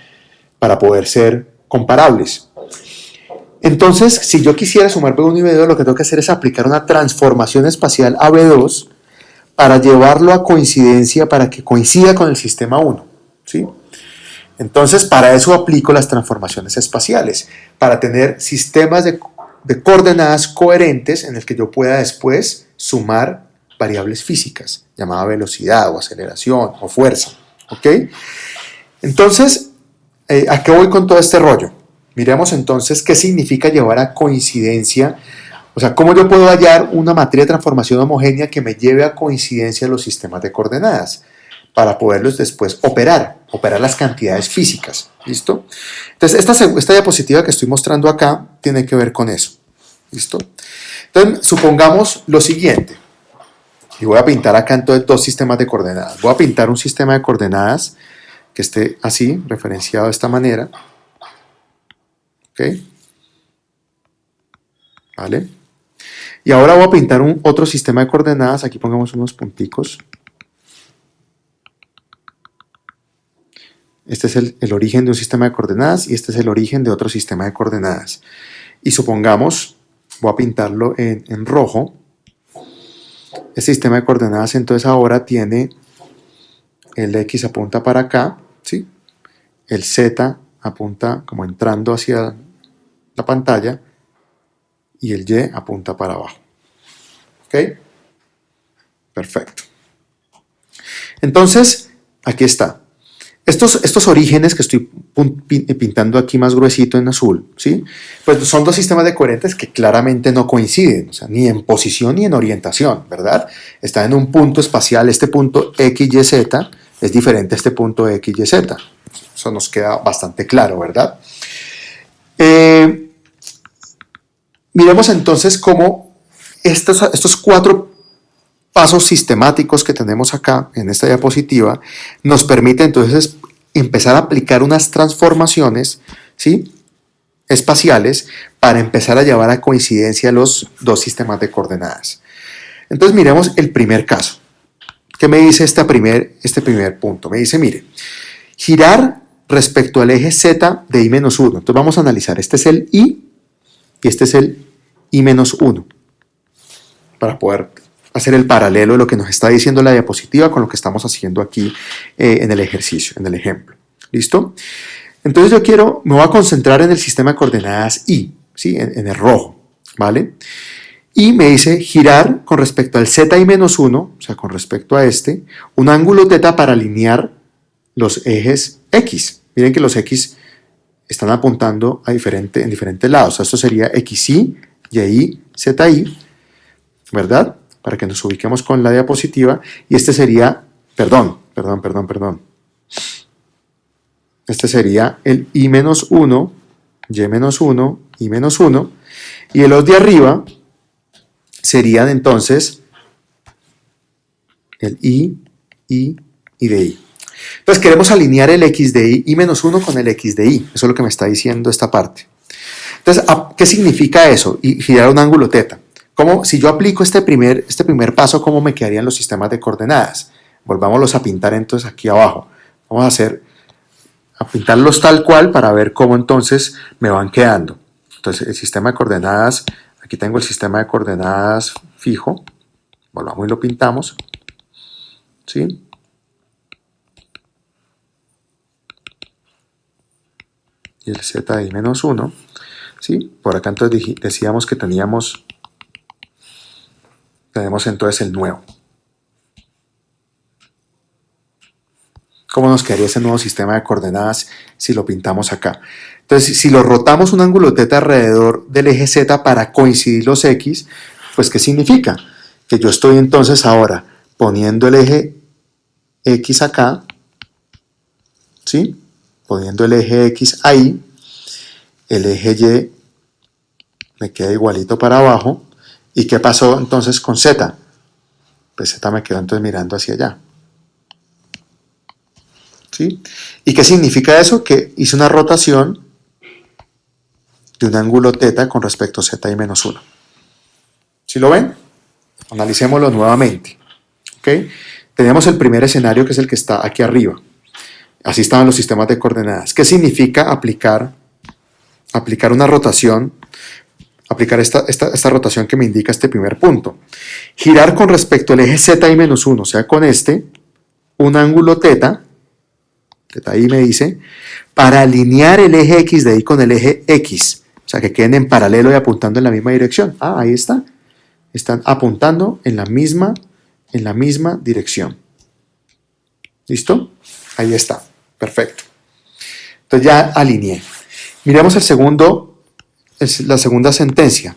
Speaker 1: Para poder ser comparables. Entonces, si yo quisiera sumar V1 y V2, lo que tengo que hacer es aplicar una transformación espacial a V2 para llevarlo a coincidencia, para que coincida con el sistema 1, ¿sí? Entonces, para eso aplico las transformaciones espaciales, para tener sistemas de coordenadas coherentes en el que yo pueda después sumar variables físicas, llamada velocidad o aceleración o fuerza, ¿ok? Entonces, ¿a qué voy con todo este rollo? Miremos entonces qué significa llevar a coincidencia, o sea, cómo yo puedo hallar una matriz de transformación homogénea que me lleve a coincidencia los sistemas de coordenadas. para poderlos después operar las cantidades físicas. ¿Listo? Entonces, esta diapositiva que estoy mostrando acá tiene que ver con eso. ¿Listo? Entonces, supongamos lo siguiente. Y voy a pintar acá entonces dos sistemas de coordenadas. Voy a pintar un sistema de coordenadas que esté así, referenciado de esta manera. ¿Ok? ¿Vale? Y ahora voy a pintar otro sistema de coordenadas. Aquí pongamos unos punticos. Este es el origen de un sistema de coordenadas y este es el origen de otro sistema de coordenadas. Y supongamos, voy a pintarlo en rojo. Este sistema de coordenadas entonces ahora tiene el X apunta para acá, ¿sí? El Z apunta como entrando hacia la pantalla y el Y apunta para abajo. ¿Ok? Perfecto. Entonces, aquí está. Estos orígenes que estoy pintando aquí más gruesito en azul, ¿sí? Pues son dos sistemas de coherentes que claramente no coinciden, o sea, ni en posición ni en orientación, ¿verdad? Están en un punto espacial, este punto X, Y, Z es diferente a este punto X, Y, Z. Eso nos queda bastante claro, ¿verdad? Miremos entonces cómo estos cuatro pasos sistemáticos que tenemos acá en esta diapositiva nos permite entonces empezar a aplicar unas transformaciones, ¿sí?, espaciales para empezar a llevar a coincidencia los dos sistemas de coordenadas. Entonces miremos el primer caso. ¿Qué me dice este primer punto? Me dice, mire, girar respecto al eje Z de I-1. Entonces vamos a analizar, este es el I y este es el I-1 para poder hacer el paralelo de lo que nos está diciendo la diapositiva con lo que estamos haciendo aquí en el ejercicio, en el ejemplo. ¿Listo? Entonces me voy a concentrar en el sistema de coordenadas I, ¿sí? En el rojo, ¿vale? Y me dice girar con respecto al ZI-1, o sea, con respecto a un ángulo θ para alinear los ejes X. Miren que los X están apuntando en diferentes lados. O sea, esto sería XY, YI, ZI, ¿verdad? Para que nos ubiquemos con la diapositiva, y este sería, perdón. Este sería el I-1, Y-1, I-1, y los de arriba serían entonces el I de I. Entonces queremos alinear el X de I-1 con el X de I, eso es lo que me está diciendo esta parte. Entonces, ¿qué significa eso? Y girar un ángulo θ. Si yo aplico este primer paso, ¿cómo me quedarían los sistemas de coordenadas? Volvámoslos a pintar entonces aquí abajo. Vamos a pintarlos tal cual para ver cómo entonces me van quedando. Entonces el sistema de coordenadas, aquí tengo el sistema de coordenadas fijo. Volvamos y lo pintamos. ¿Sí? Y el Z de I-1. ¿Sí? Por acá entonces decíamos que tenemos entonces el nuevo. ¿Cómo nos quedaría ese nuevo sistema de coordenadas si lo pintamos acá? Entonces, si lo rotamos un ángulo θ alrededor del eje Z para coincidir los X, pues ¿qué significa? Que yo estoy entonces ahora poniendo el eje X acá, ¿sí? Poniendo el eje X ahí, el eje Y me queda igualito para abajo. ¿Y qué pasó entonces con Z? Pues Z me quedó entonces mirando hacia allá. ¿Sí? ¿Y qué significa eso? Que hice una rotación de un ángulo θ con respecto a ZI-1. ¿Sí lo ven? Analicémoslo nuevamente. ¿Okay? Tenemos el primer escenario, que es el que está aquí arriba. Así estaban los sistemas de coordenadas. ¿Qué significa aplicar una rotación? Aplicar esta rotación que me indica este primer punto. Girar con respecto al eje ZI-1, o sea, con un ángulo θ, θI me dice, para alinear el eje X de I con el eje X. O sea, que queden en paralelo y apuntando en la misma dirección. Ah, ahí está. Están apuntando en la misma dirección. ¿Listo? Ahí está. Perfecto. Entonces ya alineé. Miremos la segunda sentencia.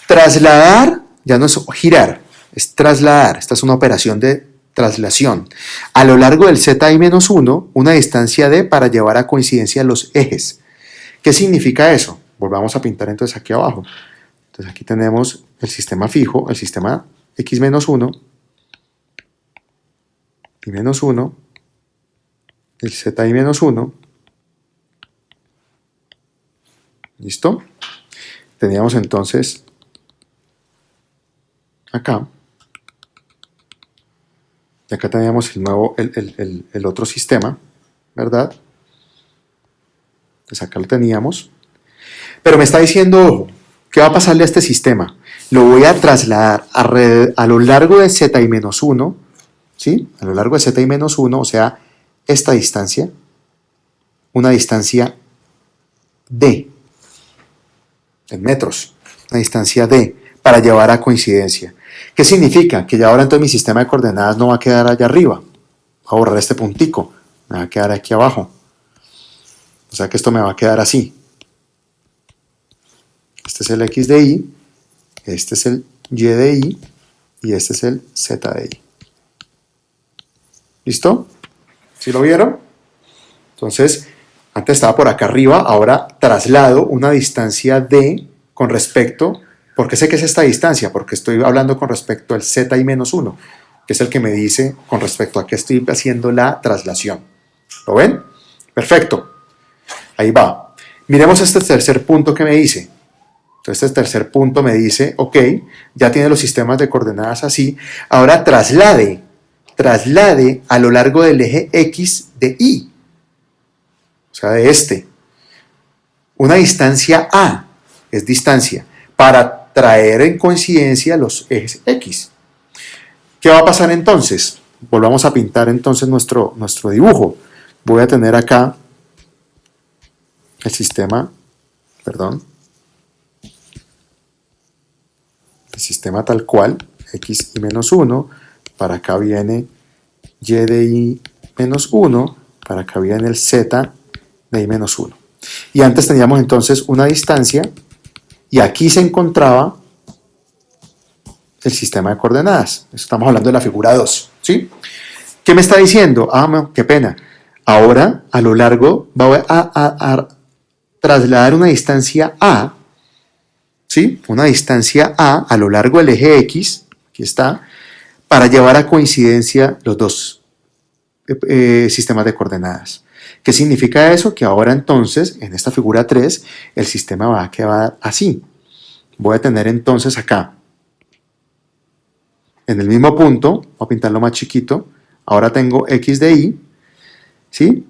Speaker 1: Trasladar, ya no es girar, es trasladar. Esta es una operación de traslación. A lo largo del ZI-1, una distancia D para llevar a coincidencia los ejes. ¿Qué significa eso? Volvamos a pintar entonces aquí abajo. Entonces aquí tenemos el sistema fijo, el sistema X-1 y menos 1, el ZI-1. ¿Listo? Teníamos entonces acá. Y acá teníamos el otro sistema, ¿verdad? Entonces acá lo teníamos. Pero me está diciendo, ojo, ¿qué va a pasarle a este sistema? Lo voy a trasladar a lo largo de ZI-1, ¿sí? A lo largo de ZI-1, o sea, esta distancia, una distancia D, en metros, una distancia D, para llevar a coincidencia. ¿Qué significa? Que ya ahora entonces mi sistema de coordenadas no va a quedar allá arriba. Voy a borrar este puntico, me va a quedar aquí abajo. O sea que esto me va a quedar así. Este es el X de Y, este es el Y de Y y este es el Z de Y. ¿Listo? ¿Sí lo vieron? Entonces, antes estaba por acá arriba, ahora traslado una distancia D con respecto, ¿por qué sé que es esta distancia? Porque estoy hablando con respecto al ZI-1, que es el que me dice con respecto a qué estoy haciendo la traslación. ¿Lo ven? Perfecto. Ahí va. Miremos este tercer punto que me dice. Entonces este tercer punto me dice, ok, ya tiene los sistemas de coordenadas así, ahora traslade a lo largo del eje X de Y. O sea, de este. Una distancia A es distancia para traer en coincidencia los ejes X. ¿Qué va a pasar entonces? Volvamos a pintar entonces nuestro dibujo. Voy a tener acá el sistema, el sistema tal cual, X y menos 1, para acá viene Y de Y menos 1, para acá viene el Z de Y menos 1. Y antes teníamos entonces una distancia y aquí se encontraba el sistema de coordenadas. Estamos hablando de la figura 2, ¿sí? ¿Qué me está diciendo? Qué pena. Ahora, a lo largo, voy a trasladar una distancia A, ¿sí? Una distancia A lo largo del eje X, aquí está, para llevar a coincidencia los dos sistemas de coordenadas. ¿Qué significa eso? Que ahora entonces, en esta figura 3, el sistema va a quedar así. Voy a tener entonces acá, en el mismo punto, voy a pintarlo más chiquito, ahora tengo X de Y, ¿sí?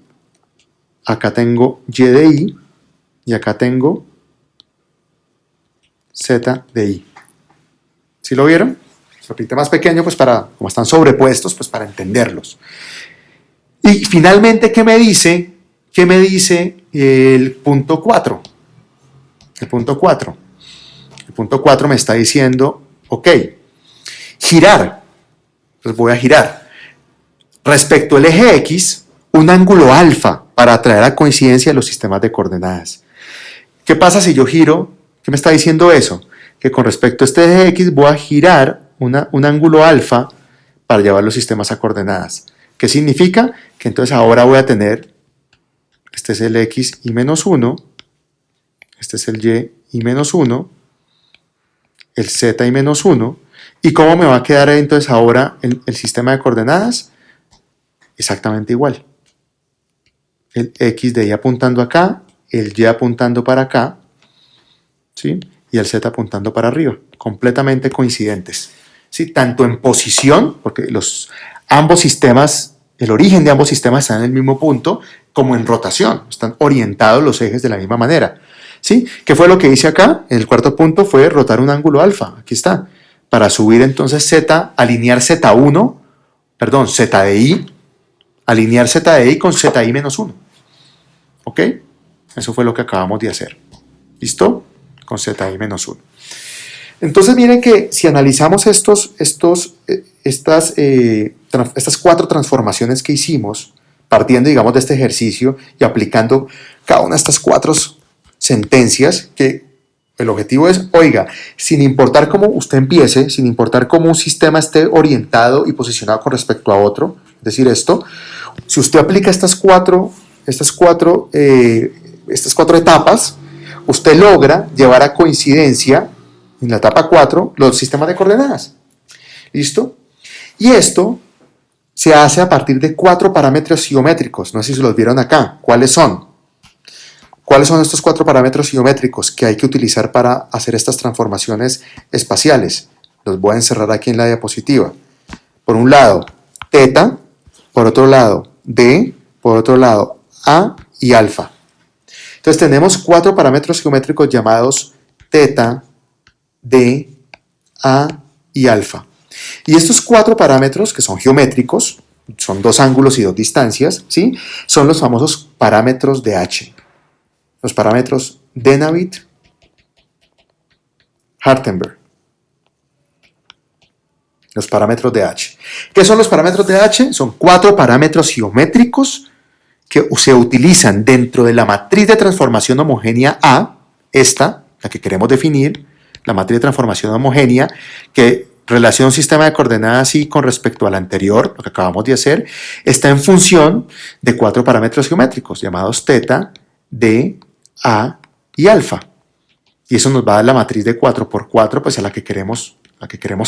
Speaker 1: Acá tengo Y de Y, y acá tengo Z de Y. ¿Sí lo vieron? Lo pinté más pequeño, pues como están sobrepuestos, pues para entenderlos. Y finalmente, ¿qué me dice? ¿Qué me dice el punto 4? El punto 4. El punto 4 me está diciendo, ok, girar. Pues voy a girar. Respecto al eje X, un ángulo alfa para traer a coincidencia los sistemas de coordenadas. ¿Qué pasa si yo giro? ¿Qué me está diciendo eso? Que con respecto a este eje X voy a girar un ángulo alfa para llevar los sistemas a coordenadas. ¿Qué significa? Que entonces ahora voy a tener, este es el X y menos 1, este es el Y menos 1, el Z y menos 1, ¿y cómo me va a quedar entonces ahora el sistema de coordenadas? Exactamente igual. El X de Y apuntando acá, el Y apuntando para acá, ¿sí? Y el Z apuntando para arriba, completamente coincidentes, ¿sí? Tanto en posición, porque ambos sistemas, el origen de ambos sistemas está en el mismo punto, como en rotación, están orientados los ejes de la misma manera, ¿sí? ¿Qué fue lo que hice acá? En el cuarto punto fue rotar un ángulo alfa, aquí está, para subir entonces Z, alinear Z de Y, alinear Z de Y con ZI menos 1, ¿ok? Eso fue lo que acabamos de hacer, ¿listo? Con ZI menos 1. Entonces miren que si analizamos estas 4 transformaciones que hicimos, partiendo digamos de este ejercicio y aplicando cada una de estas 4 sentencias, que El objetivo es, oiga, sin importar cómo usted empiece, sin importar cómo un sistema esté orientado y posicionado con respecto a otro, es decir, esto, si usted aplica estas cuatro etapas, usted logra llevar a coincidencia en la etapa 4 los sistemas de coordenadas. ¿Listo? Y esto se hace a partir de 4 parámetros geométricos. No sé si se los vieron acá. ¿Cuáles son? ¿Cuáles son estos 4 parámetros geométricos que hay que utilizar para hacer estas transformaciones espaciales? Los voy a encerrar aquí en la diapositiva. Por un lado, teta, por otro lado, d, por otro lado, a y alfa. Entonces tenemos 4 parámetros geométricos llamados teta, d, a y alfa. Y estos 4 parámetros, que son geométricos, son 2 ángulos y 2 distancias, ¿sí? Son los famosos parámetros de H. Los parámetros Denavit-Hartenberg. Los parámetros de H. ¿Qué son los parámetros de H? Son 4 parámetros geométricos que se utilizan dentro de la matriz de transformación homogénea A, esta, la que queremos definir, la matriz de transformación homogénea, que relaciona un sistema de coordenadas y con respecto al anterior, lo que acabamos de hacer, está en función de 4 parámetros geométricos llamados teta, d, a y alfa. Y eso nos va a dar la matriz de 4 por 4, pues a la que queremos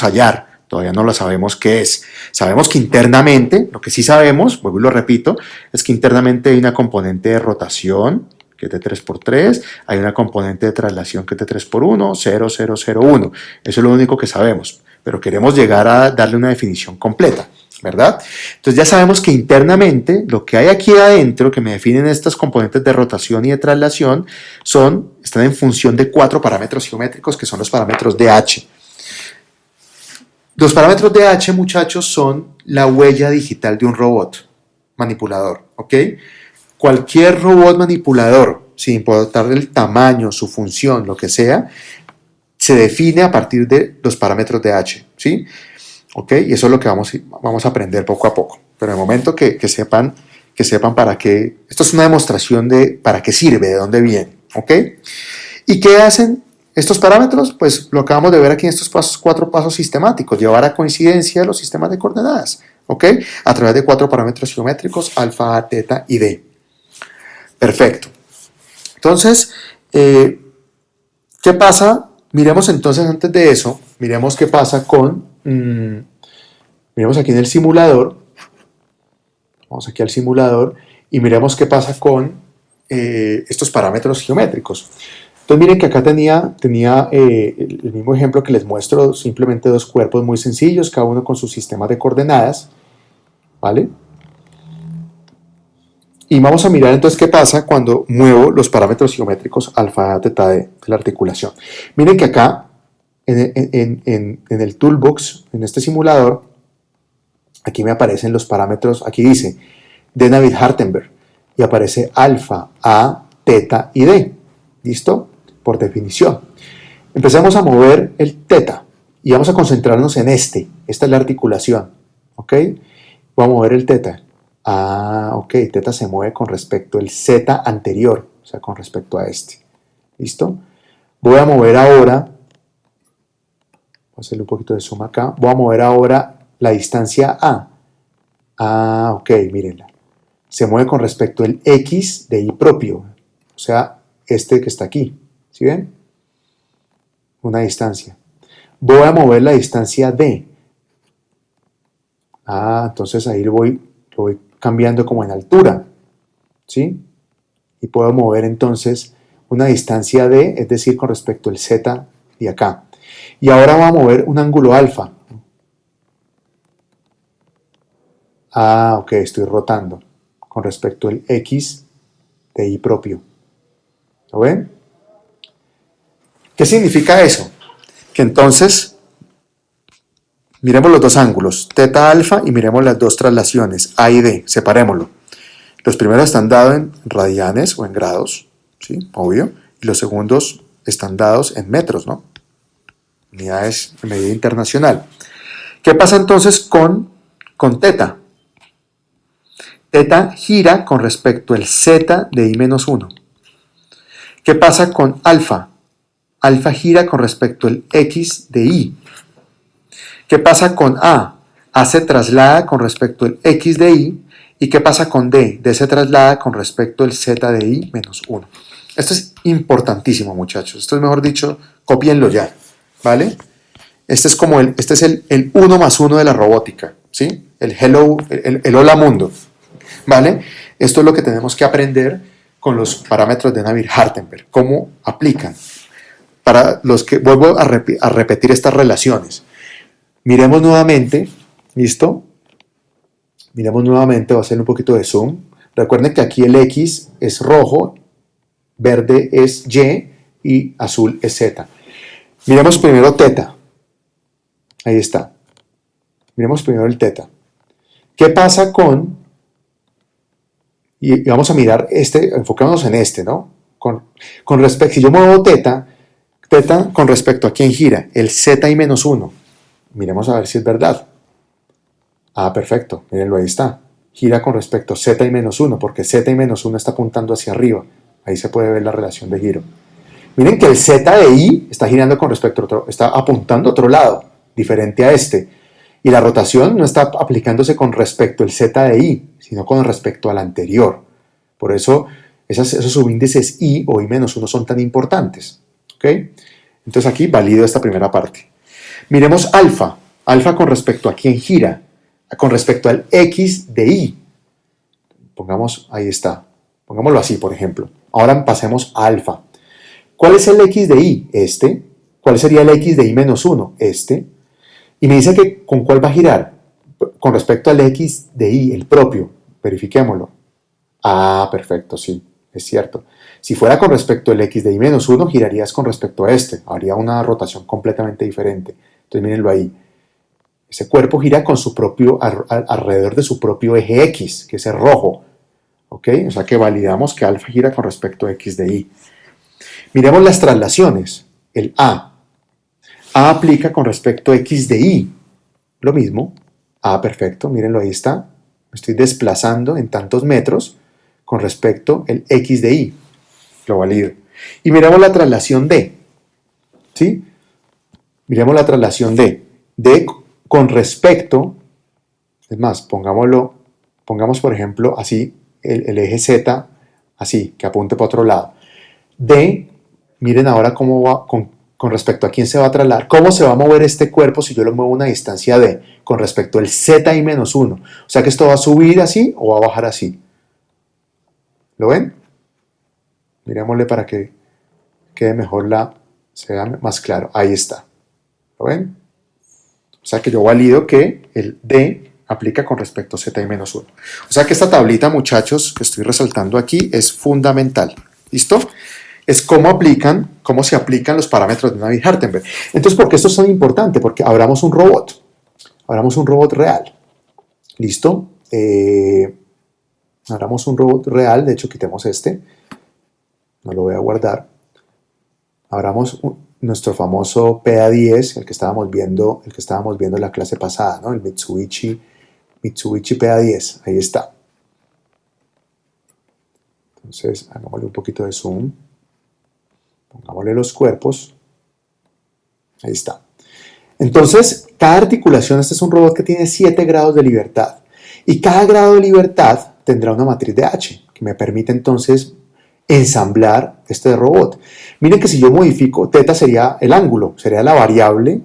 Speaker 1: hallar. Todavía no lo sabemos qué es. Sabemos que internamente, lo que sí sabemos, vuelvo y lo repito, es que internamente hay una componente de rotación, que es de 3 por 3, hay una componente de traslación que es de 3 por 1, 0, 0, 0, 1. Eso es lo único que sabemos, pero queremos llegar a darle una definición completa, ¿verdad? Entonces ya sabemos que internamente lo que hay aquí adentro, que me definen estas componentes de rotación y de traslación, están en función de 4 parámetros geométricos que son los parámetros de H. Los parámetros de H, muchachos, son la huella digital de un robot manipulador, ¿ok? Cualquier robot manipulador, sin importar el tamaño, su función, lo que sea, se define a partir de los parámetros de H, ¿sí? ¿Ok? Y eso es lo que vamos a aprender poco a poco. Pero en el momento que sepan para qué, esto es una demostración de para qué sirve, de dónde viene, ¿ok? ¿Y qué hacen estos parámetros? Pues lo acabamos de ver aquí en estos 4 pasos sistemáticos, llevar a coincidencia los sistemas de coordenadas, ¿ok? A través de 4 parámetros geométricos, alfa, teta y d. Perfecto. Entonces, ¿qué pasa? Miremos entonces antes de eso, miremos qué pasa con, miremos aquí en el simulador, vamos aquí al simulador y miremos qué pasa con estos parámetros geométricos. Entonces miren que acá tenía el mismo ejemplo que les muestro, simplemente 2 cuerpos muy sencillos, cada uno con su sistema de coordenadas, ¿vale? Y vamos a mirar entonces qué pasa cuando muevo los parámetros geométricos alfa, teta, de la articulación. Miren que acá, en el toolbox, en este simulador, aquí me aparecen los parámetros, aquí dice Denavit-Hartenberg, y aparece alfa, a, teta y d. ¿Listo? Por definición. Empezamos a mover el teta y vamos a concentrarnos en esta es la articulación, ¿ok? Voy a mover el teta. Ah, ok, teta se mueve con respecto al z anterior, o sea, con respecto a este. ¿Listo? Voy a mover ahora, voy a hacerle un poquito de zoom acá, voy a mover ahora la distancia a. Ah, ok, mírenla. Se mueve con respecto al x de y propio, o sea, este que está aquí. ¿Sí ven? Una distancia. Voy a mover la distancia d. Ah, entonces ahí lo voy cambiando como en altura, ¿sí? Y puedo mover entonces una distancia d, es decir, con respecto al z de acá. Y ahora voy a mover un ángulo alfa. Ah, ok, estoy rotando con respecto al x de y propio. ¿Lo ven? ¿Qué significa eso? Que entonces miremos los 2 ángulos, teta alfa, y miremos las 2 traslaciones, A y D, separémoslo. Los primeros están dados en radianes o en grados, ¿sí? Obvio, y los segundos están dados en metros, ¿no? Unidades de medida internacional. ¿Qué pasa entonces con teta? Teta gira con respecto al z de i menos 1. ¿Qué pasa con alfa? Alfa gira con respecto al X de Y. ¿Qué pasa con A? A se traslada con respecto al X de Y. ¿Y qué pasa con D? D se traslada con respecto al Z de Y menos 1. Esto es importantísimo, muchachos. Esto es, mejor dicho, cópienlo ya, ¿vale? Este es el 1 más 1 de la robótica, ¿sí? El hello, el hola mundo, ¿vale? Esto es lo que tenemos que aprender con los parámetros de Navier-Hartenberg, cómo aplican. Para los que vuelvo a repetir estas relaciones. Miremos nuevamente, ¿listo? Miremos nuevamente, voy a hacer un poquito de zoom. Recuerden que aquí el X es rojo, verde es Y y azul es Z. Miremos primero teta. Ahí está. Miremos primero el teta. ¿Qué pasa con... Y vamos a mirar enfocémonos en ¿no? Con respecto, si yo muevo teta con respecto a quién gira, el Z y menos 1. Miremos a ver si es verdad. Ah, perfecto, mírenlo, ahí está. Gira con respecto a Z y menos 1, porque Z y menos 1 está apuntando hacia arriba. Ahí se puede ver la relación de giro. Miren que el Z de Y está girando con respecto a otro, está apuntando a otro lado, diferente a este. Y la rotación no está aplicándose con respecto al Z de Y, sino con respecto al anterior. Por eso esos subíndices Y o Y-1 son tan importantes. ¿Ok? Entonces aquí valido esta primera parte. Miremos alfa. Alfa con respecto a quién gira. Con respecto al X de Y. Pongamos, ahí está. Pongámoslo así, por ejemplo. Ahora pasemos a alfa. ¿Cuál es el X de Y? Este. ¿Cuál sería el X de Y menos 1? Este. Y me dice que con cuál va a girar. Con respecto al X de Y, el propio. Verifiquémoslo. Ah, perfecto, sí. Es cierto. Si fuera con respecto al X de Y menos 1, girarías con respecto a este. Habría una rotación completamente diferente. Entonces, mírenlo ahí. Ese cuerpo gira con su propio, alrededor de su propio eje X, que es el rojo. ¿Ok? O sea que validamos que alfa gira con respecto a X de Y. Miremos las traslaciones. El A. A aplica con respecto a X de Y. Lo mismo. Ah, perfecto. Mírenlo, ahí está. Me estoy desplazando en tantos metros con respecto al X de Y. Lo valido. Y miremos la traslación D. ¿Sí? Miremos la traslación D. D con respecto, es más, pongamos por ejemplo así, el eje Z, así, que apunte para otro lado. D, miren ahora cómo va, con respecto a quién se va a trasladar, cómo se va a mover este cuerpo si yo lo muevo a una distancia D, con respecto al Z y menos 1. O sea que esto va a subir así o va a bajar así. ¿Lo ven? Miremosle para que quede mejor se vea más claro. Ahí está. ¿Lo ven? O sea que yo valido que el D aplica con respecto a Z y menos 1. O sea que esta tablita, muchachos, que estoy resaltando aquí, es fundamental. ¿Listo? Es cómo se aplican los parámetros de Navier-Hartenberg. Entonces, ¿por qué estos son importantes? Porque abramos un robot. Abramos un robot real. ¿Listo? Abramos un robot real. De hecho, quitemos este. No lo voy a guardar. Abramos nuestro famoso PA10, el que estábamos viendo en la clase pasada, ¿no? El Mitsubishi PA10, ahí está. Entonces, hagámosle un poquito de zoom. Pongámosle los cuerpos. Ahí está. Entonces, cada articulación, este es un robot que tiene 7 grados de libertad. Y cada grado de libertad tendrá una matriz de H, que me permite entonces ensamblar este robot. Miren que si yo modifico, teta sería el ángulo, sería la variable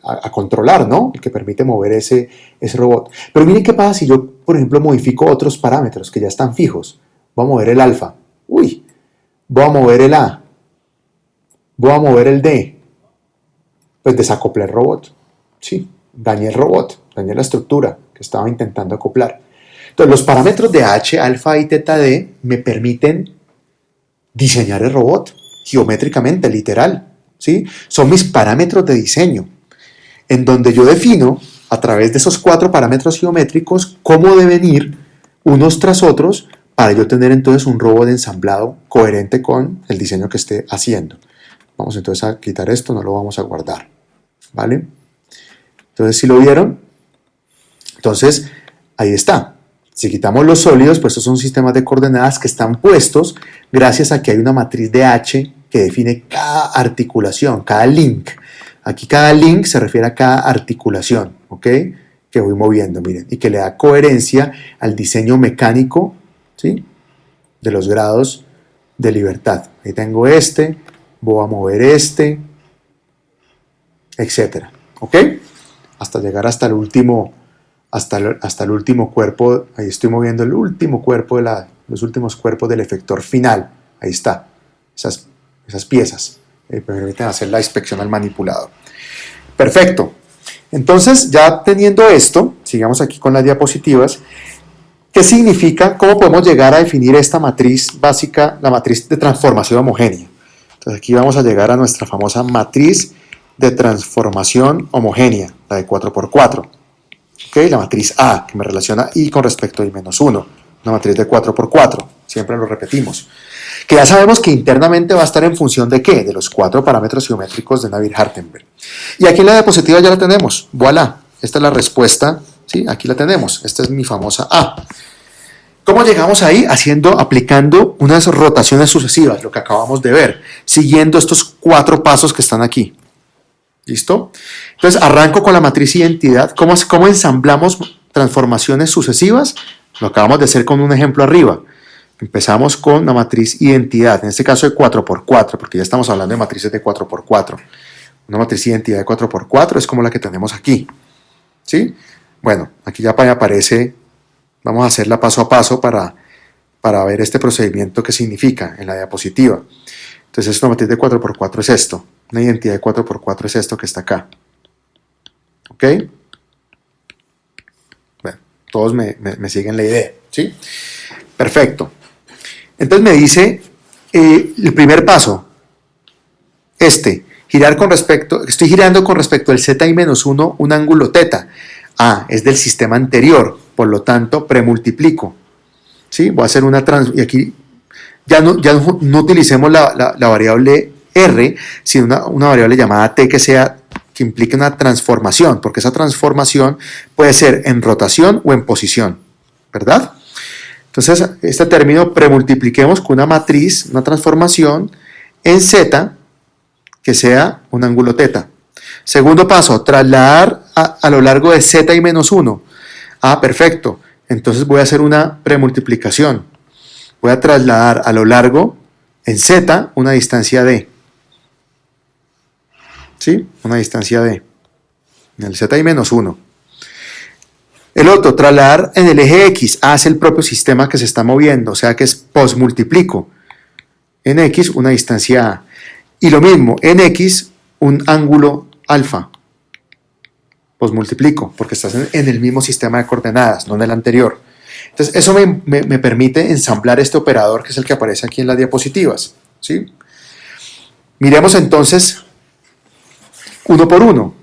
Speaker 1: a controlar, ¿no? El que permite mover ese robot. Pero miren qué pasa si yo, por ejemplo, modifico otros parámetros que ya están fijos. Voy a mover el alfa. Uy, voy a mover el A. Voy a mover el D. Pues desacoplé el robot. Sí, dañé el robot, dañé la estructura que estaba intentando acoplar. Entonces, los parámetros de H, alfa y teta D me permiten diseñar el robot geométricamente, literal. ¿Sí? Son mis parámetros de diseño, en donde yo defino, a través de esos 4 parámetros geométricos, cómo deben ir unos tras otros para yo tener entonces un robot ensamblado coherente con el diseño que esté haciendo. Vamos entonces a quitar esto, no lo vamos a guardar. ¿Vale? Entonces, ¿sí lo vieron? Entonces, ahí está. Si quitamos los sólidos, pues estos son sistemas de coordenadas que están puestos gracias a que hay una matriz de H que define cada articulación, cada link. Aquí cada link se refiere a cada articulación, ¿ok? Que voy moviendo, miren, y que le da coherencia al diseño mecánico, ¿sí? De los grados de libertad. Ahí tengo este, voy a mover este, etcétera, ¿ok? Hasta llegar hasta el último, hasta el último cuerpo. Ahí estoy moviendo el último cuerpo los últimos cuerpos del efector final. Ahí está, esas piezas me permiten hacer la inspección al manipulador. Perfecto. Entonces, ya teniendo esto, sigamos aquí con las diapositivas. ¿Qué significa? ¿Cómo podemos llegar a definir esta matriz básica, la matriz de transformación homogénea? Entonces, aquí vamos a llegar a nuestra famosa matriz de transformación homogénea, la de 4×4. ¿Okay? La matriz A, que me relaciona I con respecto a I-1, una matriz de 4×4, siempre lo repetimos. Que ya sabemos que internamente va a estar en función de ¿qué? De los 4 parámetros geométricos de Navier-Hartenberg. Y aquí en la diapositiva ya la tenemos, voilà, esta es la respuesta, ¿sí? Aquí la tenemos, esta es mi famosa A. ¿Cómo llegamos ahí? Aplicando unas rotaciones sucesivas, lo que acabamos de ver, siguiendo estos 4 pasos que están aquí. ¿Listo? Entonces arranco con la matriz identidad. ¿Cómo ensamblamos transformaciones sucesivas? Lo acabamos de hacer con un ejemplo arriba. Empezamos con la matriz identidad, en este caso de 4×4, porque ya estamos hablando de matrices de 4×4. Una matriz identidad de 4×4 es como la que tenemos aquí. ¿Sí? Bueno, aquí ya aparece, vamos a hacerla paso a paso para ver este procedimiento que significa en la diapositiva. Entonces, una matriz de 4×4 es esto. Una identidad de 4×4 es esto que está acá. ¿Ok? Bueno, todos me siguen la idea. ¿Sí? Perfecto. Entonces me dice el primer paso, estoy girando con respecto al ZI-1 un ángulo θ. Es del sistema anterior, por lo tanto premultiplico. ¿Sí? Voy a hacer y aquí ya no utilicemos la variable R, sino una variable llamada T que implique una transformación, porque esa transformación puede ser en rotación o en posición, ¿verdad? Entonces, este término premultipliquemos con una matriz, una transformación en Z que sea un ángulo θ. Segundo paso, trasladar a lo largo de ZI-1. Perfecto. Entonces voy a hacer una premultiplicación. Voy a trasladar a lo largo en Z una distancia D. ¿Sí? Una distancia D. En el ZI-1. El otro, trasladar en el eje X. Es el propio sistema que se está moviendo, o sea que es posmultiplico. En X una distancia A. Y lo mismo, en X un ángulo alfa. Posmultiplico, porque estás en el mismo sistema de coordenadas, no en el anterior. Entonces, eso me permite ensamblar este operador que es el que aparece aquí en las diapositivas. ¿Sí? Miremos entonces uno por uno.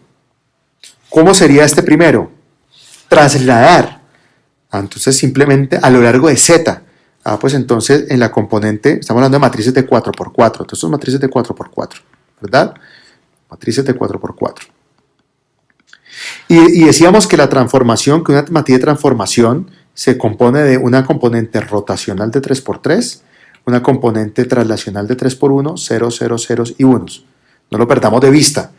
Speaker 1: ¿Cómo sería este primero? Trasladar. Entonces simplemente a lo largo de Z. Pues entonces en la componente, estamos hablando de matrices de 4×4. Entonces son matrices de 4×4, ¿verdad? Matrices de 4×4. Y decíamos que la transformación, que una matriz de transformación se compone de una componente rotacional de 3×3, una componente traslacional de 3×1, 0, 0, 0 y 1. No lo perdamos de vista.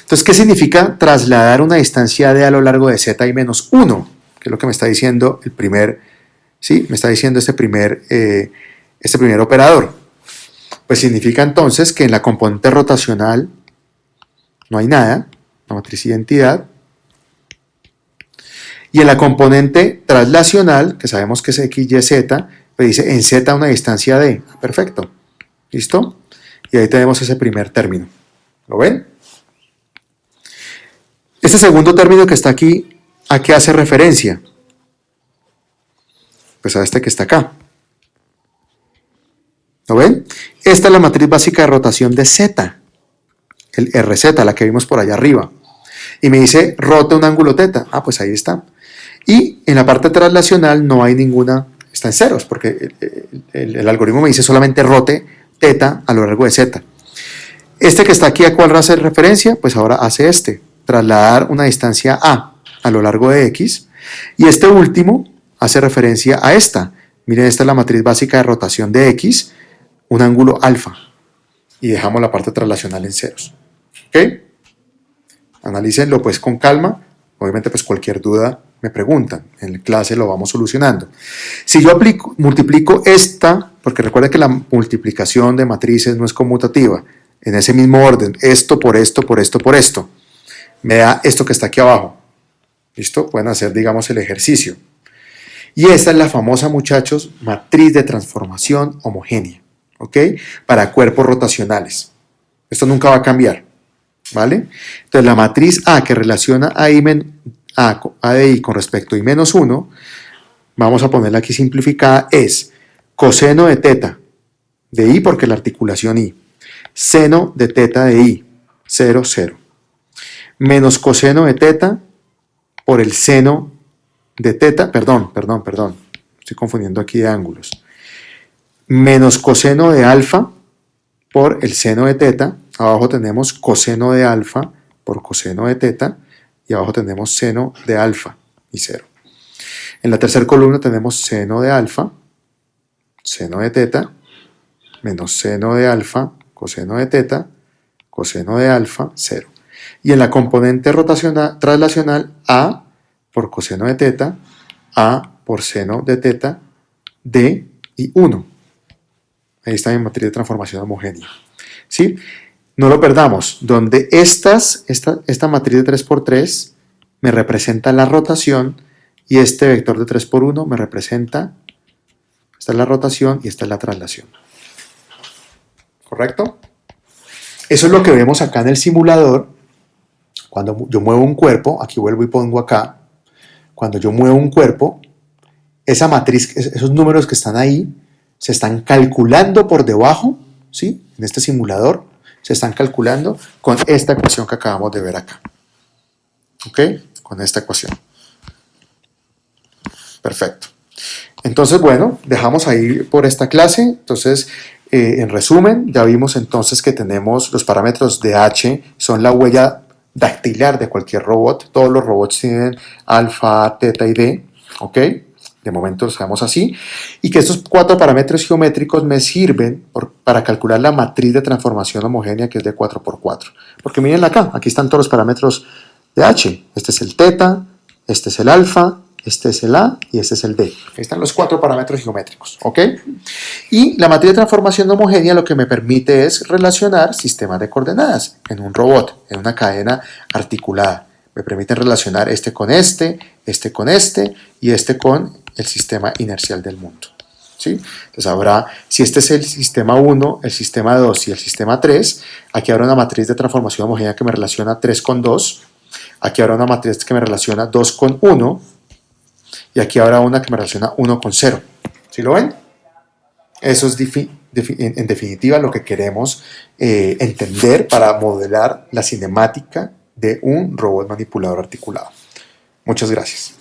Speaker 1: Entonces, ¿qué significa trasladar una distancia D a lo largo de ZI-1? Que es lo que me está diciendo el primer, ¿sí? Me está diciendo este primer operador. Pues significa entonces que en la componente rotacional no hay nada, la matriz identidad. Y en la componente traslacional, que sabemos que es X, Y, Z, pues dice en Z una distancia D. Perfecto. ¿Listo? Y ahí tenemos ese primer término. ¿Lo ven? Este segundo término que está aquí, ¿a qué hace referencia? Pues a este que está acá. ¿Lo ven? Esta es la matriz básica de rotación de Z. El RZ, la que vimos por allá arriba. Y me dice, rote un ángulo θ. Pues ahí está. Y en la parte traslacional no hay ninguna, está en ceros, porque el algoritmo me dice solamente rote θ a lo largo de Z. Este que está aquí, ¿a cuál hace referencia? Pues ahora hace trasladar una distancia a lo largo de X. Y este último hace referencia a esta. Miren, esta es la matriz básica de rotación de X, un ángulo alfa. y dejamos la parte traslacional en ceros. ¿Ok? Analícenlo pues con calma. Obviamente pues cualquier duda me preguntan. En clase lo vamos solucionando. Si yo multiplico esta, porque recuerden que la multiplicación de matrices no es conmutativa, en ese mismo orden, esto por esto, por esto, por esto, me da esto que está aquí abajo. ¿Listo? Pueden hacer, digamos, el ejercicio. Y esta es la famosa, muchachos, matriz de transformación homogénea, ¿ok? Para cuerpos rotacionales. Esto nunca va a cambiar, ¿vale? Entonces, la matriz A que relaciona A de I con respecto a I menos 1, vamos a ponerla aquí simplificada, es coseno de teta de I, porque la articulación I, seno de teta de I, 0, 0, menos coseno de teta por el seno de teta, perdón, estoy confundiendo aquí de ángulos, menos coseno de alfa por el seno de teta, abajo tenemos coseno de alfa por coseno de teta, y abajo tenemos seno de alfa y 0. En la tercera columna tenemos seno de alfa, seno de teta, menos seno de alfa, coseno de teta, coseno de alfa, 0. Y en la componente traslacional, A por coseno de teta, A por seno de teta, D y 1. Ahí está mi matriz de transformación homogénea. ¿Sí? No lo perdamos. Donde esta matriz de 3×3 me representa la rotación y este vector de 3×1 me representa, esta es la rotación y esta es la traslación. ¿Correcto? Eso es lo que vemos acá en el simulador. Cuando yo muevo un cuerpo, aquí vuelvo y pongo acá, cuando yo muevo un cuerpo, esa matriz, esos números que están ahí, se están calculando por debajo, ¿sí? En este simulador, se están calculando con esta ecuación que acabamos de ver acá. ¿Ok? Con esta ecuación. Perfecto. Entonces, bueno, dejamos ahí por esta clase. Entonces, en resumen, ya vimos entonces que tenemos los parámetros de H, son la huella dactilar de cualquier robot. Todos los robots tienen alfa, teta y D. ¿Ok? De momento lo sabemos así, y que estos 4 parámetros geométricos me sirven para calcular la matriz de transformación homogénea, que es de 4×4. Porque miren acá, aquí están todos los parámetros de H. Este es el teta, este es el alfa, este es el A y este es el D. Ahí están los 4 parámetros geométricos, ¿ok? Y la matriz de transformación homogénea lo que me permite es relacionar sistemas de coordenadas en un robot, en una cadena articulada. Me permiten relacionar este con este con este y este con el sistema inercial del mundo. ¿Sí? Entonces ahora, si este es el sistema 1, el sistema 2 y el sistema 3, aquí habrá una matriz de transformación homogénea que me relaciona 3 con 2, aquí habrá una matriz que me relaciona 2 con 1, y aquí habrá una que me relaciona 1 con 0. ¿Sí lo ven? Eso es en definitiva lo que queremos entender para modelar la cinemática de un robot manipulador articulado. Muchas gracias.